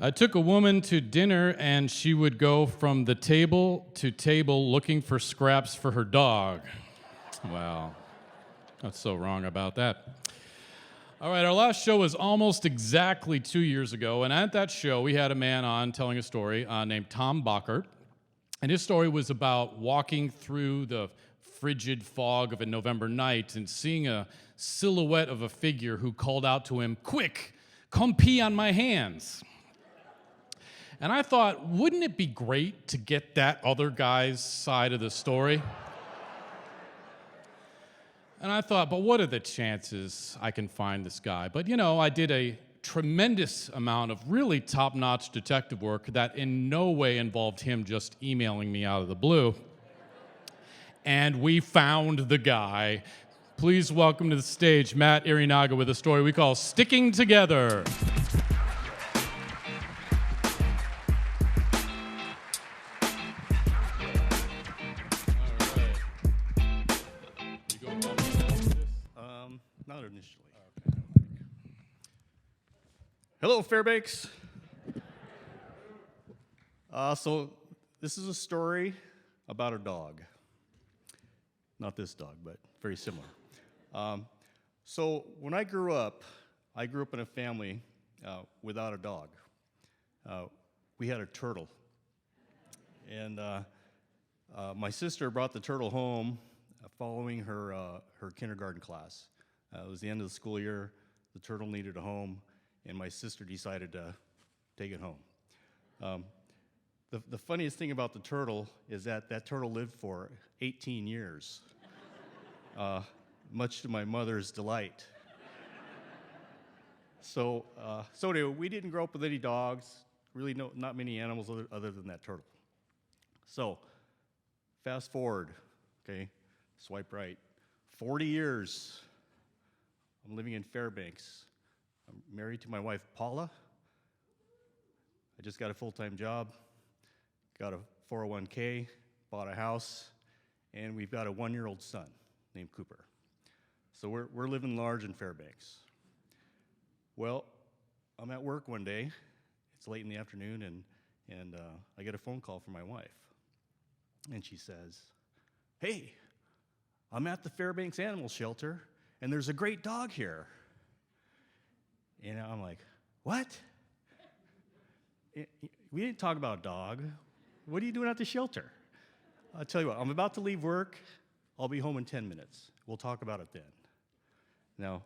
I took a woman to dinner, and she would go from the table to table looking for scraps for her dog. Well, what's so wrong about that? All right, our last show was almost exactly 2 years ago, and at that show, we had a man on telling a story named Tom Bockert, and his story was about walking through the frigid fog of a November night and seeing a silhouette of a figure who called out to him, "Quick, come pee on my hands." And I thought, wouldn't it be great to get that other guy's side of the story? And I thought, but what are the chances I can find this guy? But you know, I did a tremendous amount of really top-notch detective work that in no way involved him just emailing me out of the blue. And we found the guy. Please welcome to the stage Matt Irinaga with a story we call Sticking Together. Not initially. Hello, Fairbanks. So this is a story about a dog. Not this dog, but very similar. So when I grew up in a family without a dog. We had a turtle. And my sister brought the turtle home following her kindergarten class. It was the end of the school year. The turtle needed a home, and my sister decided to take it home. The funniest thing about the turtle is that turtle lived for 18 years, much to my mother's delight. So anyway, we didn't grow up with any dogs, really not many animals other than that turtle. So fast forward, okay, swipe right, 40 years. I'm living in Fairbanks. I'm married to my wife, Paula. I just got a full-time job, got a 401k, bought a house, and we've got a 1-year-old son named Cooper. So we're living large in Fairbanks. Well, I'm at work one day. It's late in the afternoon, and I get a phone call from my wife. And she says, "Hey, I'm at the Fairbanks Animal Shelter, and there's a great dog here." And I'm like, "What? We didn't talk about a dog. What are you doing at the shelter?" I'll tell you what, I'm about to leave work. I'll be home in 10 minutes. We'll talk about it then. Now,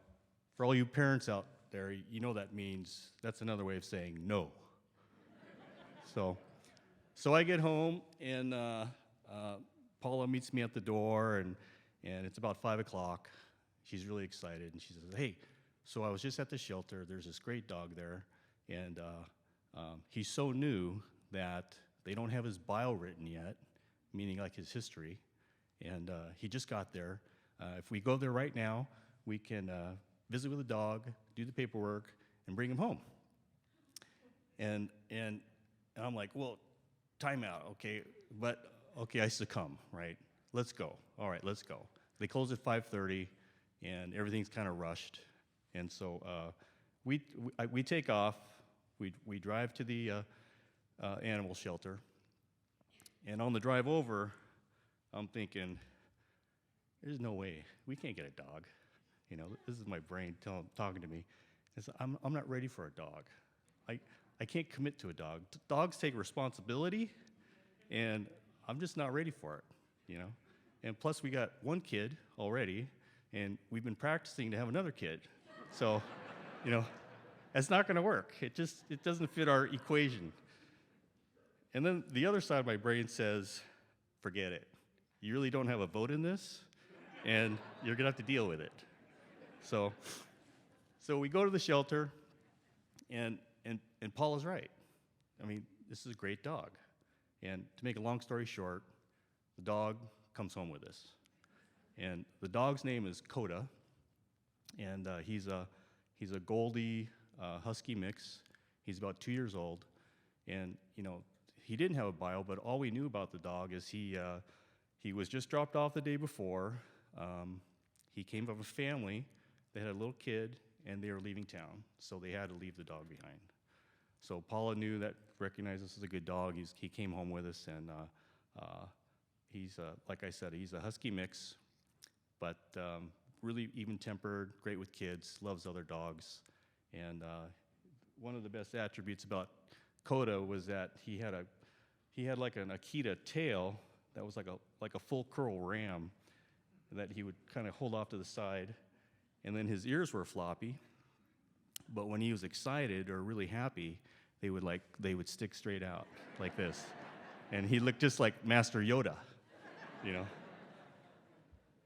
for all you parents out there, you know that's another way of saying no. So I get home, and Paula meets me at the door, and it's about 5 o'clock. She's really excited, and she says, "Hey, so I was just at the shelter. There's this great dog there, and he's so new that they don't have his bio written yet, meaning like his history, and he just got there. If we go there right now, we can visit with the dog, do the paperwork, and bring him home." And I'm like, "Well, time out, okay, but okay, I succumb, right? Let's go. All right, let's go." They close at 5:30, and everything's kind of rushed, and so we take off. We drive to the animal shelter, and on the drive over, I'm thinking, there's no way we can't get a dog. You know, this is my brain talking to me. I'm not ready for a dog. I can't commit to a dog. Dogs take responsibility, and I'm just not ready for it, you know? And plus, we got one kid already, and we've been practicing to have another kid. So, you know, that's not going to work. It doesn't fit our equation. And then the other side of my brain says, forget it. You really don't have a vote in this, and you're going to have to deal with it. So we go to the shelter, and Paula's right. I mean, this is a great dog. And to make a long story short, the dog comes home with us. And the dog's name is Coda, and he's a Goldie Husky mix. He's about 2 years old, and you know, he didn't have a bio, but all we knew about the dog is he was just dropped off the day before. He came from a family that had a little kid, and they were leaving town, so they had to leave the dog behind. So Paula recognized this as a good dog. He came home with us, and he's, like I said, he's a Husky mix, but really even-tempered, great with kids, loves other dogs. And one of the best attributes about Coda was that he had like an Akita tail that was like a full curl ram that he would kind of hold off to the side, and then his ears were floppy. But when he was excited or really happy, they would stick straight out like this, and he looked just like Master Yoda, you know.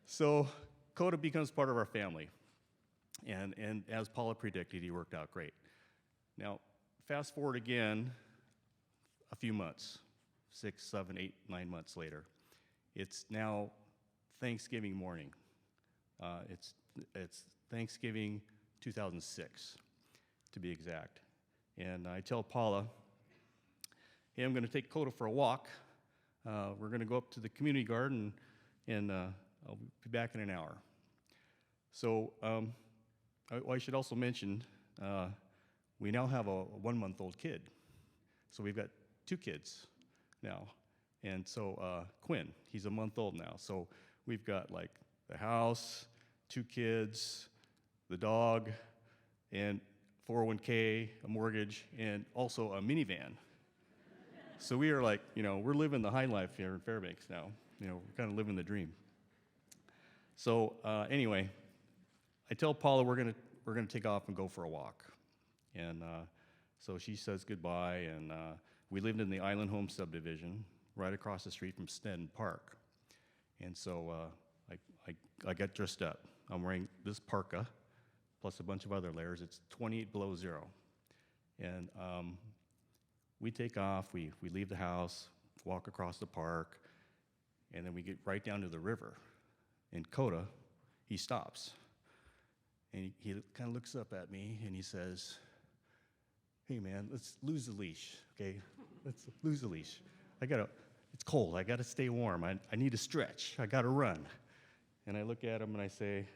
So Coda becomes part of our family, and as Paula predicted, he worked out great. Now, fast forward again a few months, 6, 7, 8, 9 months later. It's now Thanksgiving morning. It's Thanksgiving 2006, to be exact. And I tell Paula, hey, I'm going to take Coda for a walk. We're going to go up to the community garden, and I'll be back in an hour. So I should also mention, we now have a 1-month-old kid. So we've got 2 kids now. And so Quinn, he's a month old now. So we've got like the house, 2 kids, the dog, and 401k, a mortgage, and also a minivan. So we are like, you know, we're living the high life here in Fairbanks now. You know, we're kind of living the dream. So anyway, I tell Paula we're gonna take off and go for a walk. And so she says goodbye, and we lived in the Island Home subdivision right across the street from Snedden Park. And so I got dressed up. I'm wearing this parka, plus a bunch of other layers. It's 28 below zero. And we take off, we leave the house, walk across the park, and then we get right down to the river. And Coda, he stops. And he kind of looks up at me, and he says, hey man, let's lose the leash, okay? Let's lose the leash. It's cold, I gotta stay warm. I need to stretch, I gotta run. And I look at him and I say,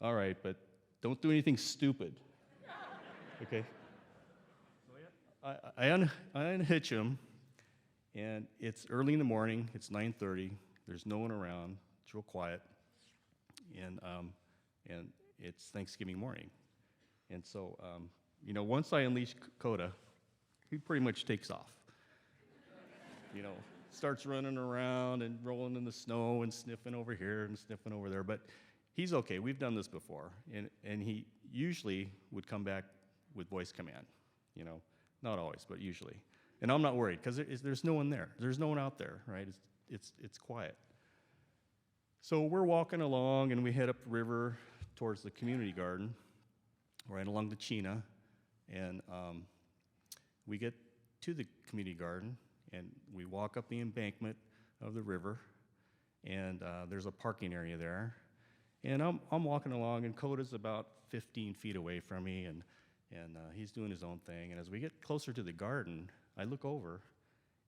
all right, but don't do anything stupid, okay? So I unhitch him, and it's early in the morning, it's 9:30, there's no one around, it's real quiet, and it's Thanksgiving morning. And so, you know, once I unleash Coda, he pretty much takes off. You know, starts running around and rolling in the snow and sniffing over here and sniffing over there, but he's okay. We've done this before, and he usually would come back with voice command, you know, not always, but usually. And I'm not worried, because there's no one there. There's no one out there, right? It's quiet. So we're walking along, and we head up the river towards the community garden, right along the Chena, and we get to the community garden, and we walk up the embankment of the river, and there's a parking area there. And I'm walking along, and Coda's about 15 feet away from me, and he's doing his own thing. And as we get closer to the garden, I look over,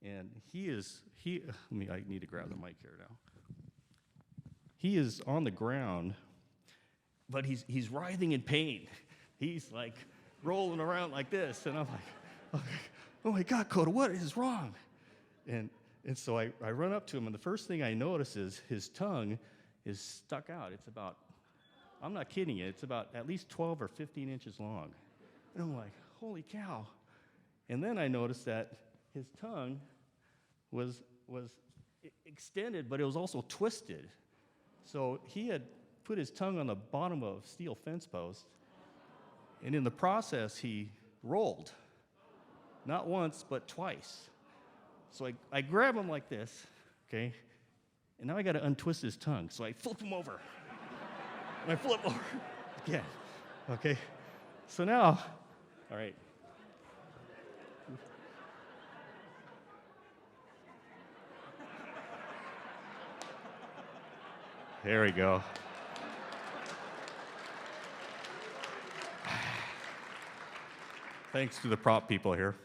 and I need to grab the mic here now. He is on the ground, but he's writhing in pain. He's like rolling around like this, and I'm like, oh my God, Coda, what is wrong? And so I run up to him, and the first thing I notice is his tongue is stuck out. It's about, I'm not kidding you, it's about at least 12 or 15 inches long. And I'm like, holy cow. And then I noticed that his tongue was extended, but it was also twisted. So he had put his tongue on the bottom of a steel fence post, and in the process, he rolled. Not once, but twice. So I grab him like this, okay? And now I got to untwist his tongue. So I flip him over. And I flip over again, okay? So now, all right. There we go. Thanks to the prop people here.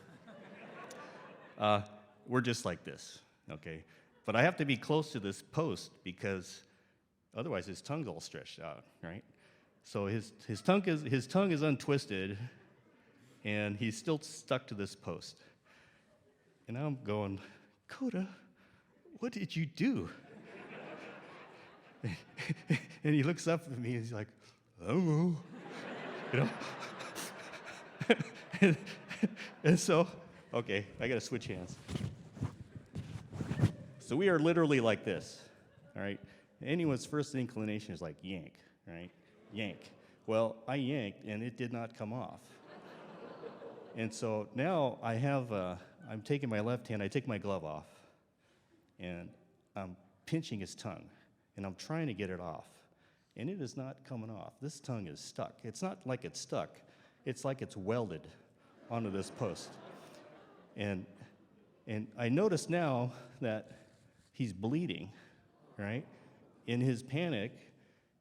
We're just like this, okay? But I have to be close to this post because otherwise his tongue's all stretched out, right? So his tongue is untwisted, and he's still stuck to this post. And I'm going, Coda, what did you do? And he looks up at me and he's like, I don't know. You know? and so, okay, I gotta switch hands. So we are literally like this, all right? Anyone's first inclination is like yank, right? Yank. Well, I yanked and it did not come off. And so now I'm taking my left hand, I take my glove off, and I'm pinching his tongue, and I'm trying to get it off. And it is not coming off. This tongue is stuck. It's not like it's stuck. It's like it's welded onto this post. And I notice now that he's bleeding, right? In his panic,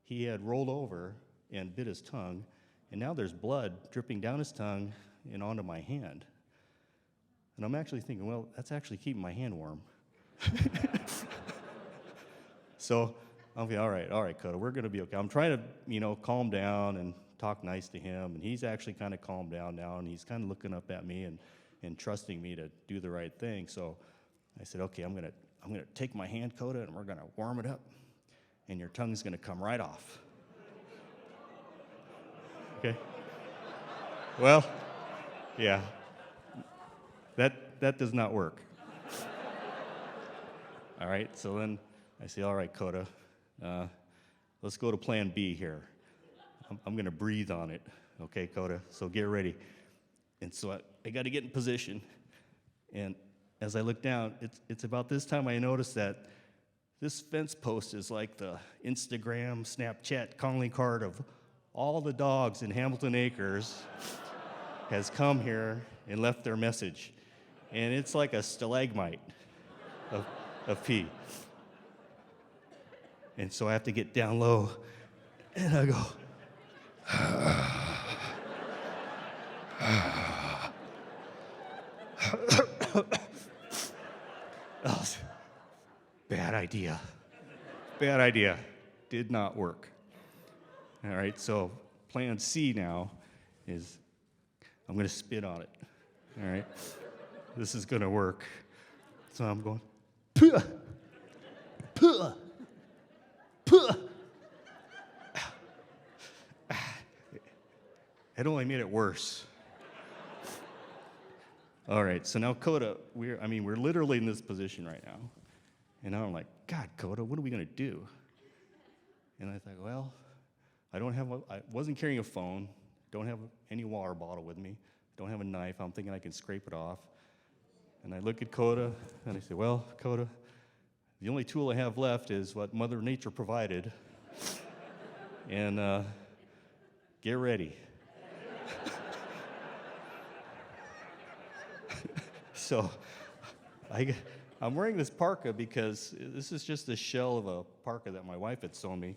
he had rolled over and bit his tongue, and now there's blood dripping down his tongue and onto my hand. And I'm actually thinking, well, that's actually keeping my hand warm. So I'm like, all right, Coda, we're gonna be okay. I'm trying to, calm down and talk nice to him, and he's actually kind of calmed down now, and he's kind of looking up at me and trusting me to do the right thing. So I said, okay, I'm gonna take my hand, Coda, and we're gonna warm it up, and your tongue's gonna come right off. Okay? Well, yeah, that does not work. All right, so then I say, all right, Coda, let's go to plan B here. I'm gonna breathe on it, okay, Coda? So get ready. And so I got to get in position. And as I look down, it's about this time I notice that this fence post is like the Instagram, Snapchat calling card of all the dogs in Hamilton Acres has come here and left their message. And it's like a stalagmite of pee. And so I have to get down low, and I go, oh, bad idea. Bad idea. Did not work. All right, so plan C now is I'm going to spit on it. All right? This is going to work. So I'm going, puh, puh, puh. It only made it worse. All right, so now Coda, we're literally in this position right now. And now I'm like, God, Coda, what are we gonna do? And I thought, well, I wasn't carrying a phone, don't have any water bottle with me, don't have a knife. I'm thinking I can scrape it off. And I look at Coda, and I say, well, Coda, the only tool I have left is what Mother Nature provided. And get ready. So I'm wearing this parka because this is just the shell of a parka that my wife had sewn me.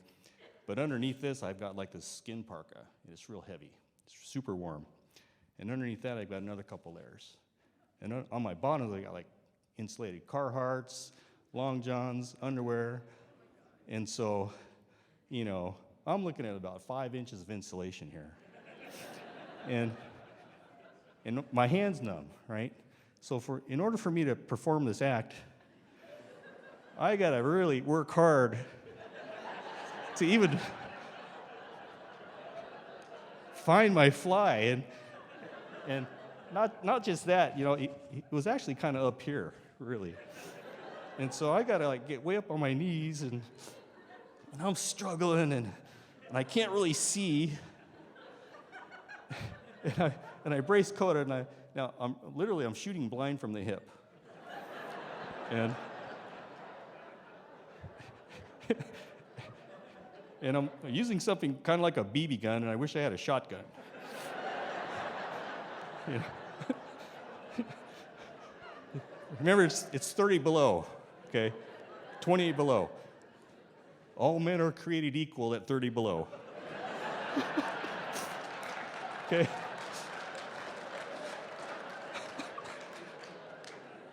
But underneath this, I've got like this skin parka. It's real heavy. It's super warm. And underneath that, I've got another couple layers. And on my bottoms, I got like insulated Carhartts, long johns, underwear. And so, I'm looking at about 5 inches of insulation here. And my hand's numb, right? So in order for me to perform this act, I gotta really work hard to even find my fly. And not just that, it was actually kind of up here, really. And so I gotta like get way up on my knees, and I'm struggling, and I can't really see. And I brace Coda, and I'm shooting blind from the hip. And and I'm using something kind of like a BB gun, and I wish I had a shotgun. You know? Remember, it's 30 below, okay? 28 below. All men are created equal at 30 below. Okay?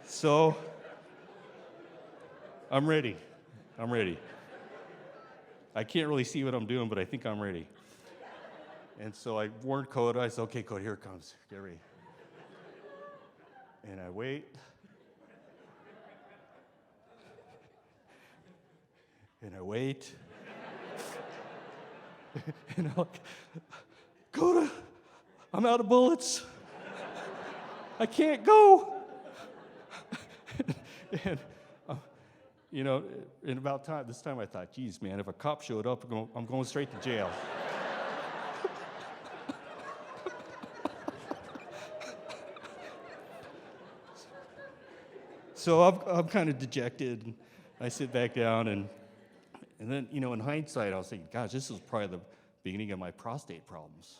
So, I'm ready. I can't really see what I'm doing, but I think I'm ready. And so I warned Coda. I said, okay, Coda, here it comes. Get ready. And I wait. And I wait. And I'm like, Coda, I'm out of bullets. I can't go. And, you know, in about this time I thought, geez, man, if a cop showed up, I'm going straight to jail. So I'm kind of dejected. And I sit back down, and then, you know, in hindsight, I was thinking, gosh, this is probably the beginning of my prostate problems.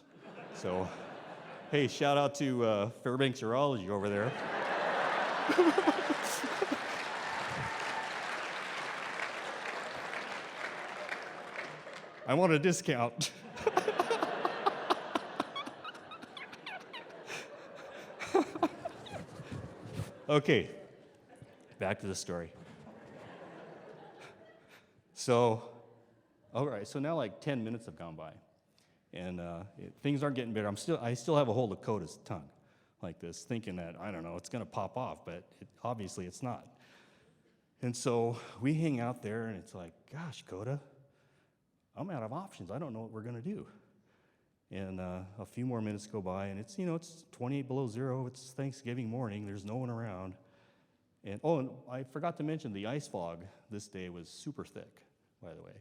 So, hey, shout out to Fairbanks Urology over there. I want a discount. Okay, back to the story. So, all right, so now like 10 minutes have gone by, and things aren't getting better. I still have a hold of Coda's tongue like this, thinking that, I don't know, it's gonna pop off, but obviously it's not. And so we hang out there, and it's like, gosh, Coda, I'm out of options. I don't know what we're gonna do. And a few more minutes go by, and it's 28 below zero. It's Thanksgiving morning. There's no one around. And I forgot to mention the ice fog this day was super thick, by the way.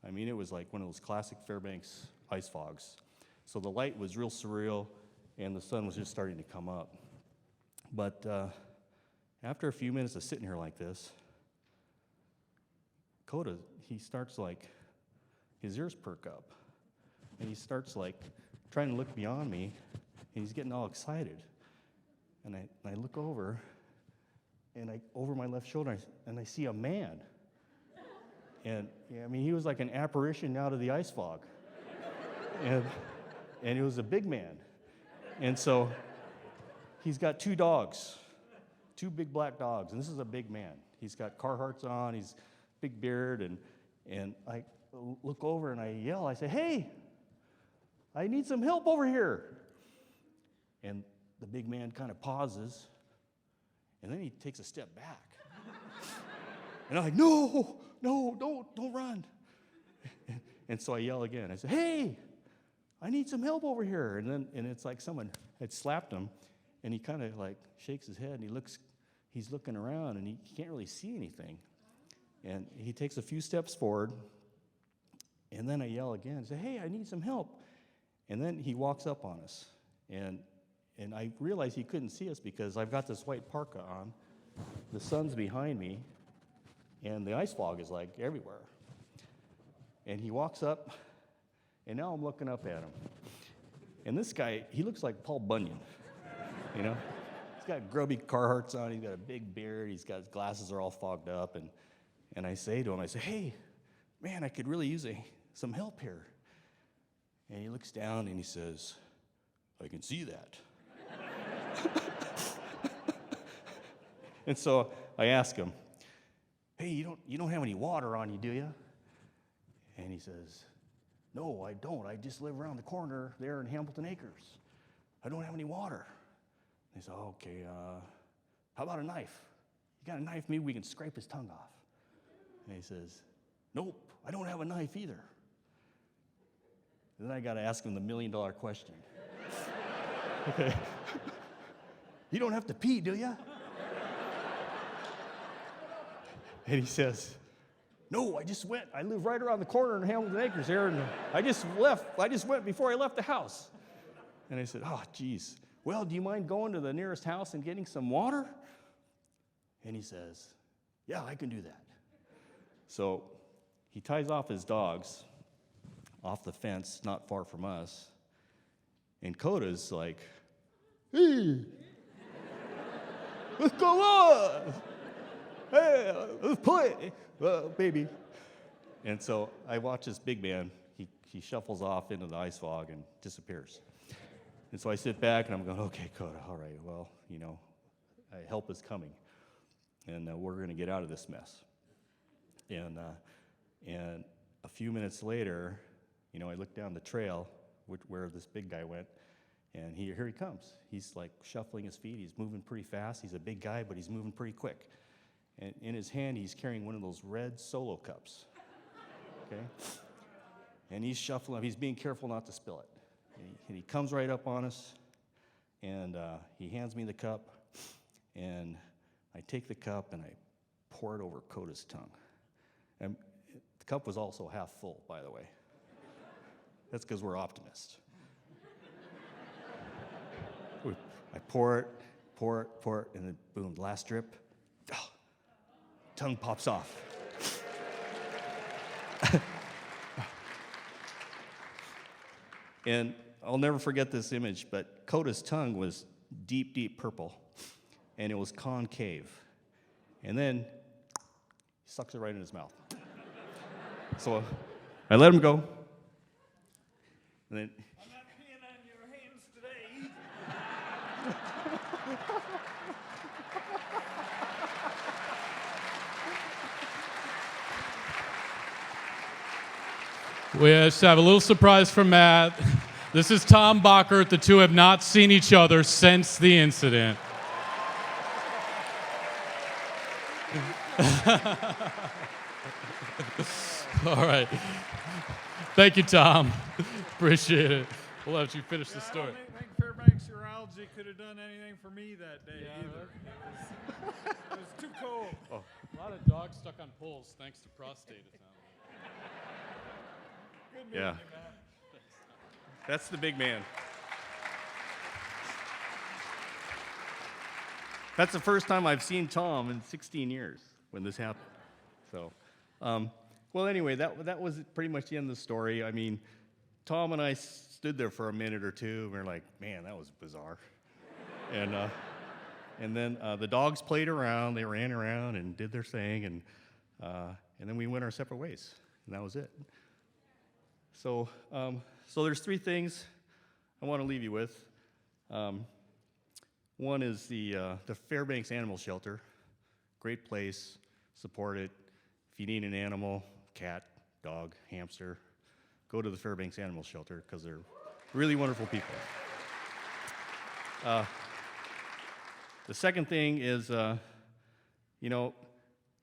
I mean, it was like one of those classic Fairbanks ice fogs. So the light was real surreal, and the sun was just starting to come up. But after a few minutes of sitting here like this, Coda, he starts like, his ears perk up. And he starts like trying to look beyond me, and he's getting all excited. And I look over, and over my left shoulder, and I see a man. And I mean, he was like an apparition out of the ice fog. And it was a big man. And so he's got two dogs, two big black dogs, and this is a big man. He's got Carhartts on, he's big beard, and I look over and I yell, I say, hey, I need some help over here. And the big man kind of pauses, and then he takes a step back. And I'm like, no, don't run. And so I yell again. I say, hey, I need some help over here. And it's like someone had slapped him, and he kind of like shakes his head, and he's looking around, and he can't really see anything. And he takes a few steps forward, and then I yell again. I say, hey, I need some help. And then he walks up on us, and I realize he couldn't see us because I've got this white parka on. The sun's behind me, and the ice fog is like everywhere. And he walks up, and now I'm looking up at him. And this guy, he looks like Paul Bunyan, you know? He's got grubby Carhartts on, he's got a big beard, his glasses are all fogged up, and I say to him, hey, man, I could really use some help here. And he looks down and he says, I can see that. And so I ask him, hey, you don't have any water on you, do you? And he says, no, I don't. I just live around the corner there in Hamilton Acres. I don't have any water. And he said, okay, how about a knife? You got a knife? Maybe we can scrape his tongue off. And he says, nope, I don't have a knife either. And then I got to ask him the $1 million question. Okay. You don't have to pee, do you? And he says, no, I just went. I live right around the corner in Hamilton Acres here, and I just went before I left the house. And I said, oh, geez. Well, do you mind going to the nearest house and getting some water? And he says, yeah, I can do that. So he ties off his dogs off the fence not far from us. And Coda's like, hey, what's going on? Hey, let's play, baby. And so I watch this big man. He shuffles off into the ice fog and disappears. And so I sit back and I'm going, okay, Coda, all right, well, help is coming. And we're going to get out of this mess. And a few minutes later, I look down the trail where this big guy went, and here he comes. He's like shuffling his feet. He's moving pretty fast. He's a big guy, but he's moving pretty quick. And in his hand, he's carrying one of those red Solo cups. Okay? And he's shuffling. He's being careful not to spill it. And he comes right up on us, and he hands me the cup, and I take the cup and I pour it over Coda's tongue. And the cup was also half full, by the way. That's because we're optimists. I pour it, and then boom, last drip, tongue pops off. And I'll never forget this image, but Coda's tongue was deep, deep purple, and it was concave. And then he sucks it right in his mouth. So I let him go. And then I'm not peeing on your hands today. We just have a little surprise for Matt. This is Tom Bockert. The two have not seen each other since the incident. All right. Thank you, Tom. Appreciate it. We'll let you finish the story. I don't think Fairbanks Urology could have done anything for me that day either. It was too cold. Oh. A lot of dogs stuck on poles thanks to prostate. Good meeting you, man. That's the big man. That's the first time I've seen Tom in 16 years when this happened. So, well, anyway, that was pretty much the end of the story. I mean, Tom and I stood there for a minute or two, and we were like, man, that was bizarre. And then the dogs played around, they ran around and did their thing, and then we went our separate ways, and that was it. So, so there's three things I want to leave you with. One is the Fairbanks Animal Shelter. Great place, support it. If you need an animal, cat, dog, hamster, go to the Fairbanks Animal Shelter because they're really wonderful people. The second thing is, you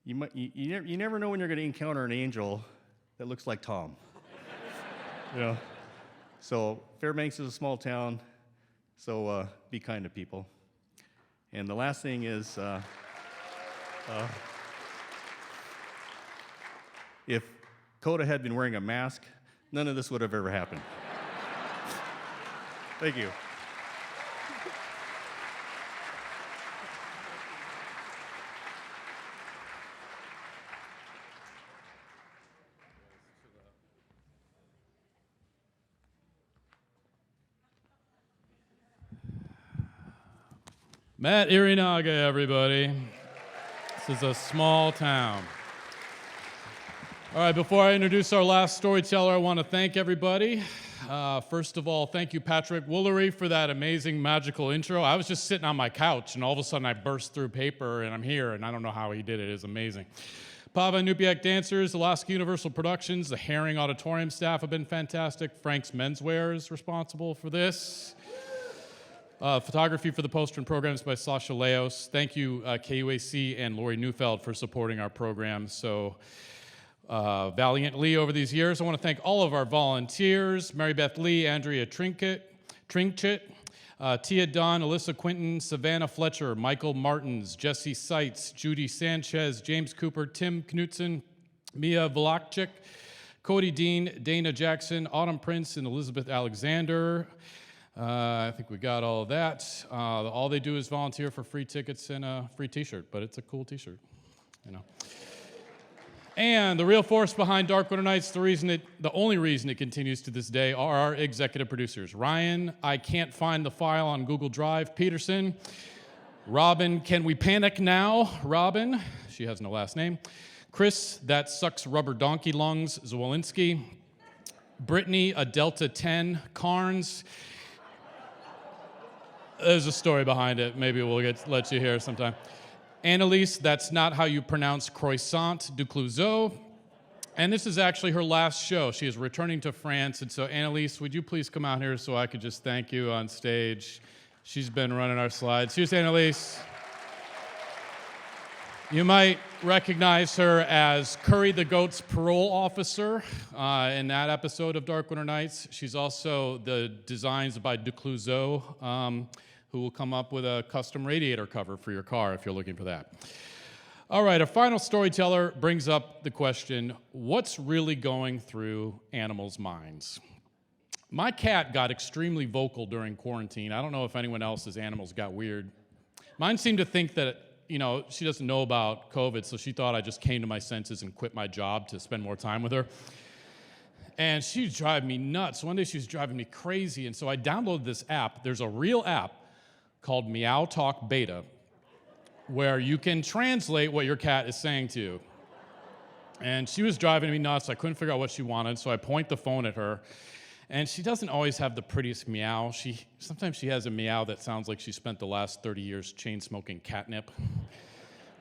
never know when you're going to encounter an angel that looks like Tom. So Fairbanks is a small town, so be kind to people. And the last thing is, if Coda had been wearing a mask, none of this would have ever happened. Thank you. Matt Irinaga, everybody. This is a small town. All right, before I introduce our last storyteller, I want to thank everybody. First of all, thank you, Patrick Woolery, for that amazing magical intro. I was just sitting on my couch, and all of a sudden I burst through paper, and I'm here, and I don't know how he did it. It's amazing. Pava and Nupiak Dancers, Alaska Universal Productions, the Herring Auditorium staff have been fantastic. Frank's Menswear is responsible for this. Photography for the poster and programs by Sasha Leos. Thank you, KUAC and Lori Neufeld, for supporting our program so valiantly over these years. I want to thank all of our volunteers, Mary Beth Lee, Andrea Trinchett, Tia Dunn, Alyssa Quinton, Savannah Fletcher, Michael Martins, Jesse Seitz, Judy Sanchez, James Cooper, Tim Knutson, Mia Volachik, Cody Dean, Dana Jackson, Autumn Prince, and Elizabeth Alexander. I think we got all of that. All they do is volunteer for free tickets and a free t-shirt, but it's a cool t-shirt, you know. And the real force behind Dark Winter Nights, the only reason it continues to this day, are our executive producers. Ryan, I can't find the file on Google Drive, Peterson. Robin, can we panic now? Robin, she has no last name. Chris, that sucks rubber donkey lungs, Zawolinsky. Brittany, a Delta 10, Carnes. There's a story behind it. Maybe we'll let you hear sometime. Annalise, that's not how you pronounce croissant, du Clouseau. And this is actually her last show. She is returning to France. And so, Annalise, would you please come out here so I could just thank you on stage? She's been running our slides. Here's Annalise. You might recognize her as Curry the Goat's parole officer in that episode of Dark Winter Nights. She's also the designs by du Clouseau, who will come up with a custom radiator cover for your car if you're looking for that. All right, a final storyteller brings up the question, what's really going through animals' minds? My cat got extremely vocal during quarantine. I don't know if anyone else's animals got weird. Mine seemed to think that, you know, she doesn't know about COVID, so she thought I just came to my senses and quit my job to spend more time with her. And she was driving me nuts. One day she was driving me crazy, and so I downloaded this app. There's a real app called Meow Talk Beta, where you can translate what your cat is saying to you. And she was driving me nuts. I couldn't figure out what she wanted, so I point the phone at her. And she doesn't always have the prettiest meow. Sometimes she has a meow that sounds like she spent the last 30 years chain-smoking catnip.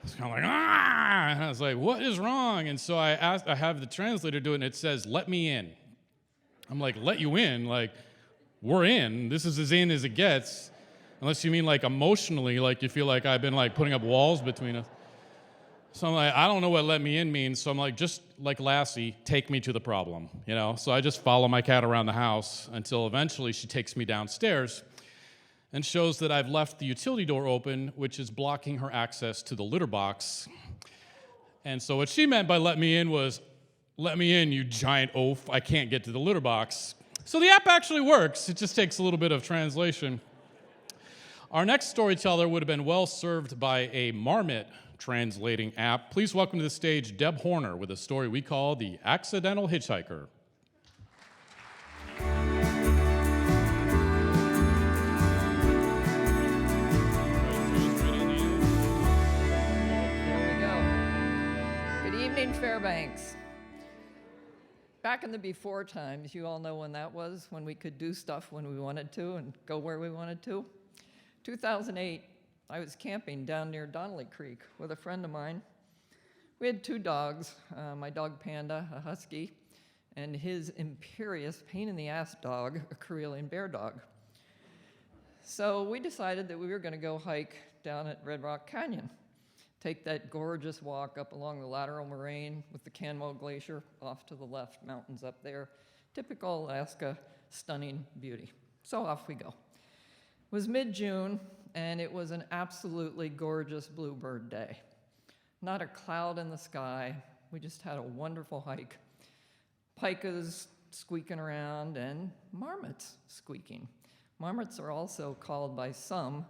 It's kind of like, ah! And I was like, what is wrong? And so I have the translator do it, and it says, let me in. I'm like, let you in? Like, we're in. This is as in as it gets. Unless you mean like emotionally, like you feel like I've been like putting up walls between us. So I'm like, I don't know what let me in means. So I'm like, just like Lassie, take me to the problem, you know? So I just follow my cat around the house until eventually she takes me downstairs and shows that I've left the utility door open, which is blocking her access to the litter box. And so what she meant by let me in was, let me in, you giant oaf, I can't get to the litter box. So the app actually works. It just takes a little bit of translation. Our next storyteller would have been well served by a marmot translating app. Please welcome to the stage Deb Horner with a story we call The Accidental Hitchhiker. Here we go. Good evening, Fairbanks. Back in the before times, you all know when that was, when we could do stuff when we wanted to and go where we wanted to. 2008, I was camping down near Donnelly Creek with a friend of mine. We had two dogs, my dog Panda, a husky, and his imperious pain-in-the-ass dog, a Karelian bear dog. So we decided that we were going to go hike down at Red Rock Canyon, take that gorgeous walk up along the lateral moraine with the Canmo Glacier off to the left, mountains up there. Typical Alaska, stunning beauty. So off we go. It was mid-June, and it was an absolutely gorgeous bluebird day. Not a cloud in the sky. We just had a wonderful hike. Pikas squeaking around and marmots squeaking. Marmots are also called by some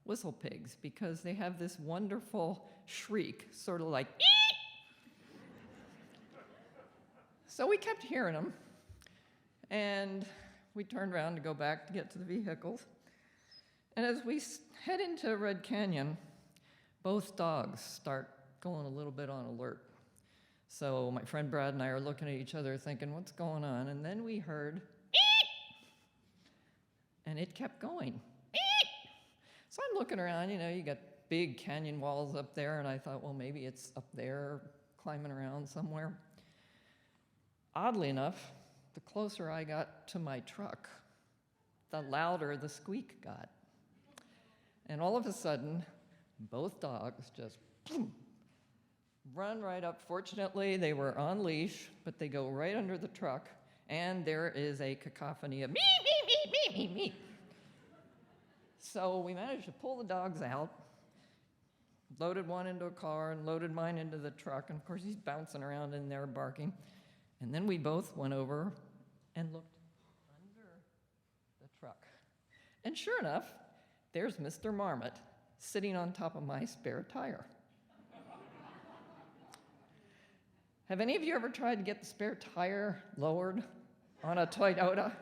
whistle pigs because they have this wonderful shriek, sort of like, eek! So we kept hearing them, and we turned around to go back to get to the vehicles. And as we head into Red Canyon, both dogs start going a little bit on alert. So my friend Brad and I are looking at each other thinking, what's going on? And then we heard, eek! And it kept going, eek! So I'm looking around, you know, you got big canyon walls up there, and I thought, well, maybe it's up there, climbing around somewhere. Oddly enough, the closer I got to my truck, the louder the squeak got. And all of a sudden, both dogs just run right up. Fortunately, they were on leash, but they go right under the truck, and there is a cacophony of me, me, me, me, me, me. So we managed to pull the dogs out, loaded one into a car and loaded mine into the truck, and of course he's bouncing around in there barking. And then we both went over and looked under the truck. And sure enough, there's Mr. Marmot sitting on top of my spare tire. Have any of you ever tried to get the spare tire lowered on a Toyota?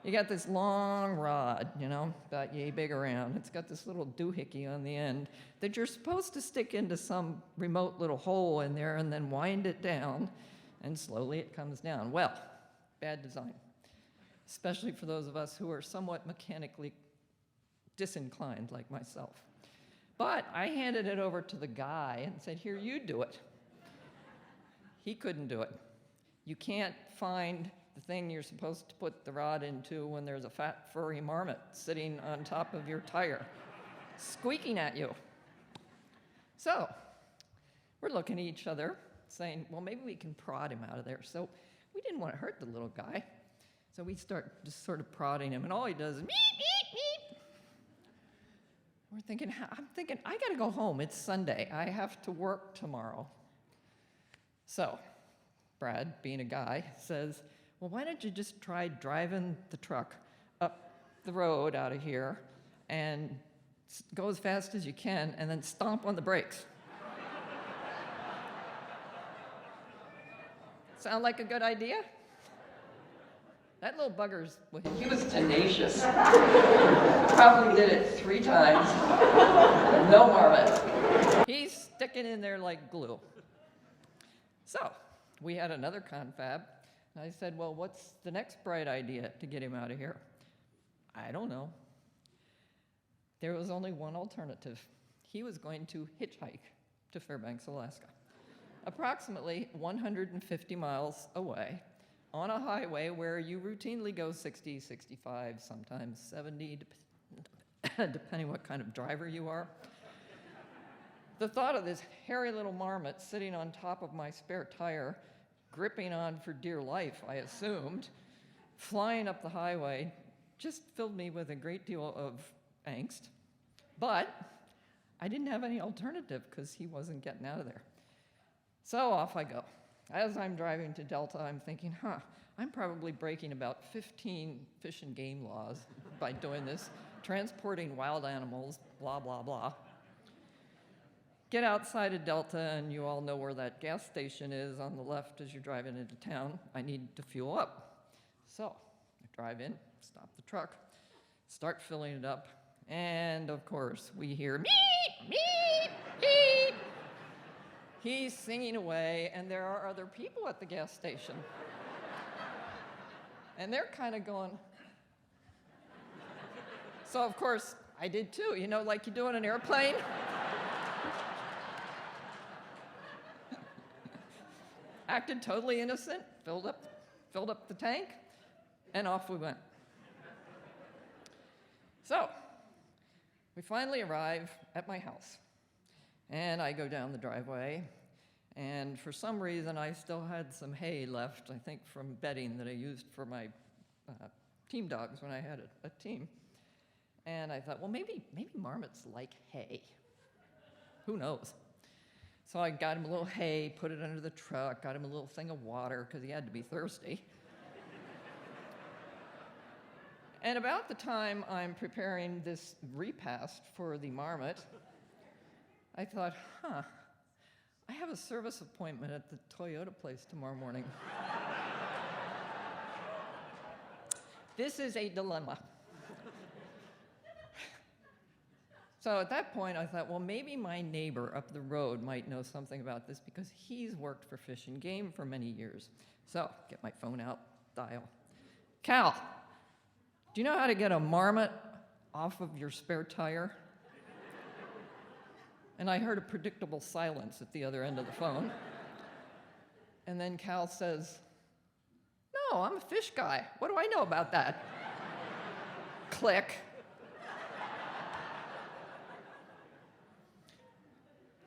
You got this long rod, about yay big around. It's got this little doohickey on the end that you're supposed to stick into some remote little hole in there and then wind it down, and slowly it comes down. Well, bad design, especially for those of us who are somewhat mechanically disinclined like myself. But I handed it over to the guy and said, here, you do it. He couldn't do it. You can't find the thing you're supposed to put the rod into when there's a fat, furry marmot sitting on top of your tire, squeaking at you. So we're looking at each other, saying, well, maybe we can prod him out of there. So we didn't want to hurt the little guy. So we start just sort of prodding him, and all he does is meep, meep, meep. I'm thinking, I got to go home. It's Sunday. I have to work tomorrow. So Brad, being a guy, says, well, why don't you just try driving the truck up the road out of here and go as fast as you can and then stomp on the brakes? Sound like a good idea? That little he was tenacious. Probably did it 3 times. No marmot. He's sticking in there like glue. So we had another confab. And I said, well, what's the next bright idea to get him out of here? I don't know. There was only one alternative. He was going to hitchhike to Fairbanks, Alaska, approximately 150 miles away, on a highway where you routinely go 60, 65, sometimes 70, depending what kind of driver you are. The thought of this hairy little marmot sitting on top of my spare tire, gripping on for dear life, I assumed, flying up the highway, just filled me with a great deal of angst. But I didn't have any alternative because he wasn't getting out of there. So off I go. As I'm driving to Delta, I'm thinking, I'm probably breaking about 15 fish and game laws by doing this, transporting wild animals, blah, blah, blah. Get outside of Delta, and you all know where that gas station is on the left as you're driving into town. I need to fuel up. So I drive in, stop the truck, start filling it up, and of course we hear meep, meep, meep. He's singing away, and there are other people at the gas station. And they're kind of going. So of course I did too, like you do on an airplane. Acted totally innocent, filled up the tank, and off we went. So we finally arrive at my house, and I go down the driveway, and for some reason I still had some hay left, I think from bedding that I used for my team dogs when I had a team. And I thought, well, maybe marmots like hay. Who knows? So I got him a little hay, put it under the truck, got him a little thing of water because he had to be thirsty. And about the time I'm preparing this repast for the marmot, I thought, I have a service appointment at the Toyota place tomorrow morning. This is a dilemma. So at that point, I thought, well, maybe my neighbor up the road might know something about this because he's worked for Fish and Game for many years. So get my phone out, dial. Cal, do you know how to get a marmot off of your spare tire? And I heard a predictable silence at the other end of the phone. And then Cal says, no, I'm a fish guy. What do I know about that? Click.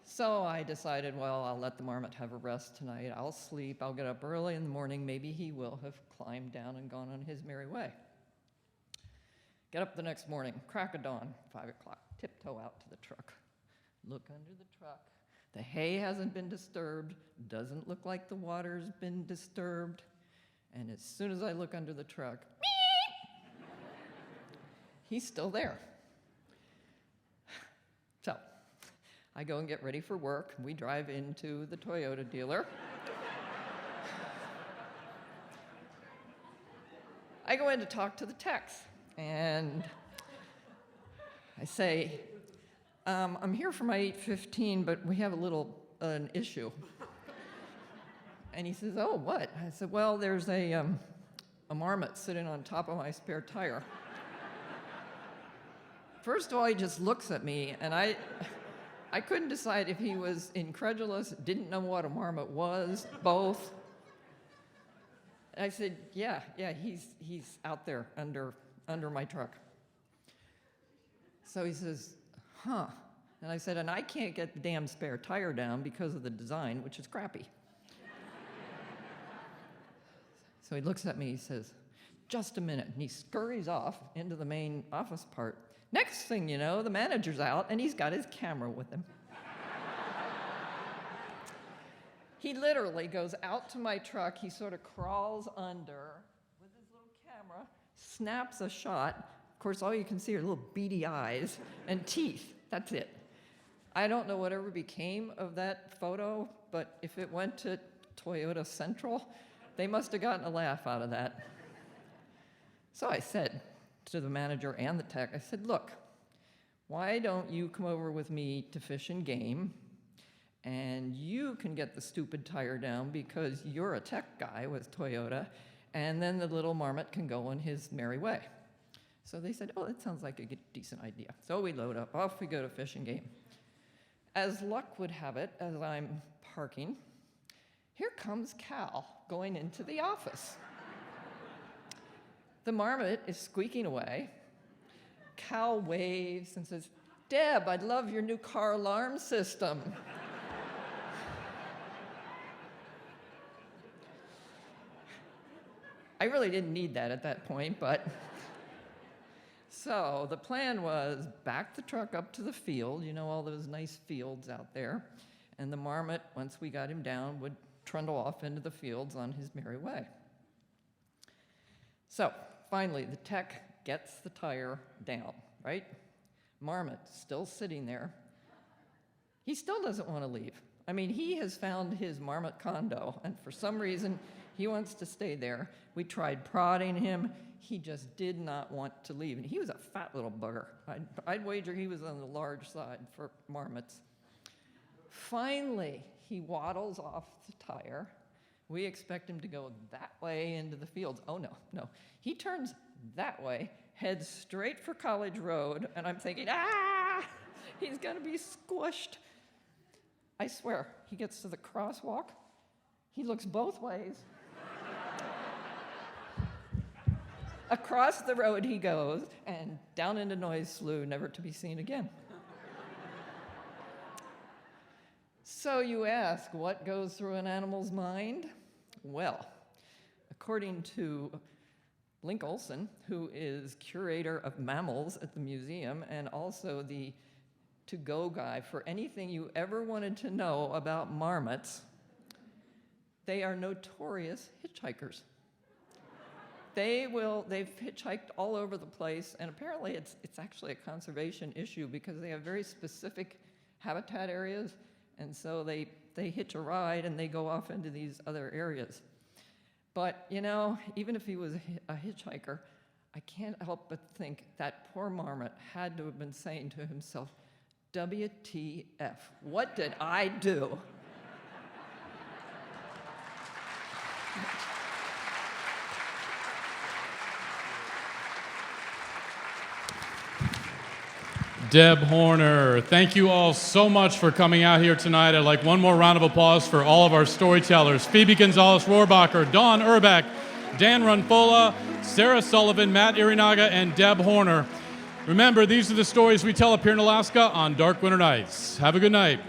So I decided, well, I'll let the marmot have a rest tonight. I'll sleep. I'll get up early in the morning. Maybe he will have climbed down and gone on his merry way. Get up the next morning, crack of dawn, 5 o'clock, tiptoe out to the truck. Look under the truck. The hay hasn't been disturbed, doesn't look like the water's been disturbed. And as soon as I look under the truck, meep, he's still there. So I go and get ready for work. We drive into the Toyota dealer. I go in to talk to the techs, and I say, I'm here for my 8:15, but we have a little an issue. And he says, oh, what? I said, well, there's a marmot sitting on top of my spare tire. First of all, he just looks at me, and I couldn't decide if he was incredulous, didn't know what a marmot was, both. I said, yeah, he's out there under my truck. So he says, huh. And I said, and I can't get the damn spare tire down because of the design, which is crappy. So he looks at me, he says, just a minute. And he scurries off into the main office part. Next thing you know, the manager's out, and he's got his camera with him. He literally goes out to my truck, he sort of crawls under with his little camera, snaps a shot. Of course, all you can see are little beady eyes and teeth. That's it. I don't know whatever became of that photo, but if it went to Toyota Central, they must have gotten a laugh out of that. So I said to the manager and the tech, I said, look, why don't you come over with me to Fish and Game, and you can get the stupid tire down because you're a tech guy with Toyota, and then the little marmot can go on his merry way. So they said, oh, that sounds like a decent idea. So we load up, off we go to Fish and Game. As luck would have it, as I'm parking, here comes Cal going into the office. The marmot is squeaking away. Cal waves and says, Deb, I love your new car alarm system. I really didn't need that at that point, but... So the plan was back the truck up to the field, you know, all those nice fields out there, and the marmot, once we got him down, would trundle off into the fields on his merry way. So finally, the tech gets the tire down, right? Marmot still sitting there. He still doesn't want to leave. I mean, he has found his marmot condo, and for some reason, he wants to stay there. We tried prodding him. He just did not want to leave. And he was a fat little bugger. I'd wager he was on the large side for marmots. Finally, he waddles off the tire. We expect him to go that way into the fields. Oh, no. He turns that way, heads straight for College Road, and I'm thinking, he's going to be squished. I swear, he gets to the crosswalk. He looks both ways. Across the road he goes, and down into Noise Slough, never to be seen again. So you ask, what goes through an animal's mind? Well, according to Link Olson, who is curator of mammals at the museum and also the to-go guy for anything you ever wanted to know about marmots, they are notorious hitchhikers. They've hitchhiked all over the place, and apparently it's actually a conservation issue because they have very specific habitat areas, and so they hitch a ride and they go off into these other areas. But, you know, even if he was a hitchhiker, I can't help but think that poor marmot had to have been saying to himself, WTF, what did I do? Deb Horner, thank you all so much for coming out here tonight. I'd like one more round of applause for all of our storytellers. Phoebe Gonzales, Rohrbacher, Dawn Erbeck, Dan Runfola, Sarah Sullivan, Matt Irinaga, and Deb Horner. Remember, these are the stories we tell up here in Alaska on Dark Winter Nights. Have a good night.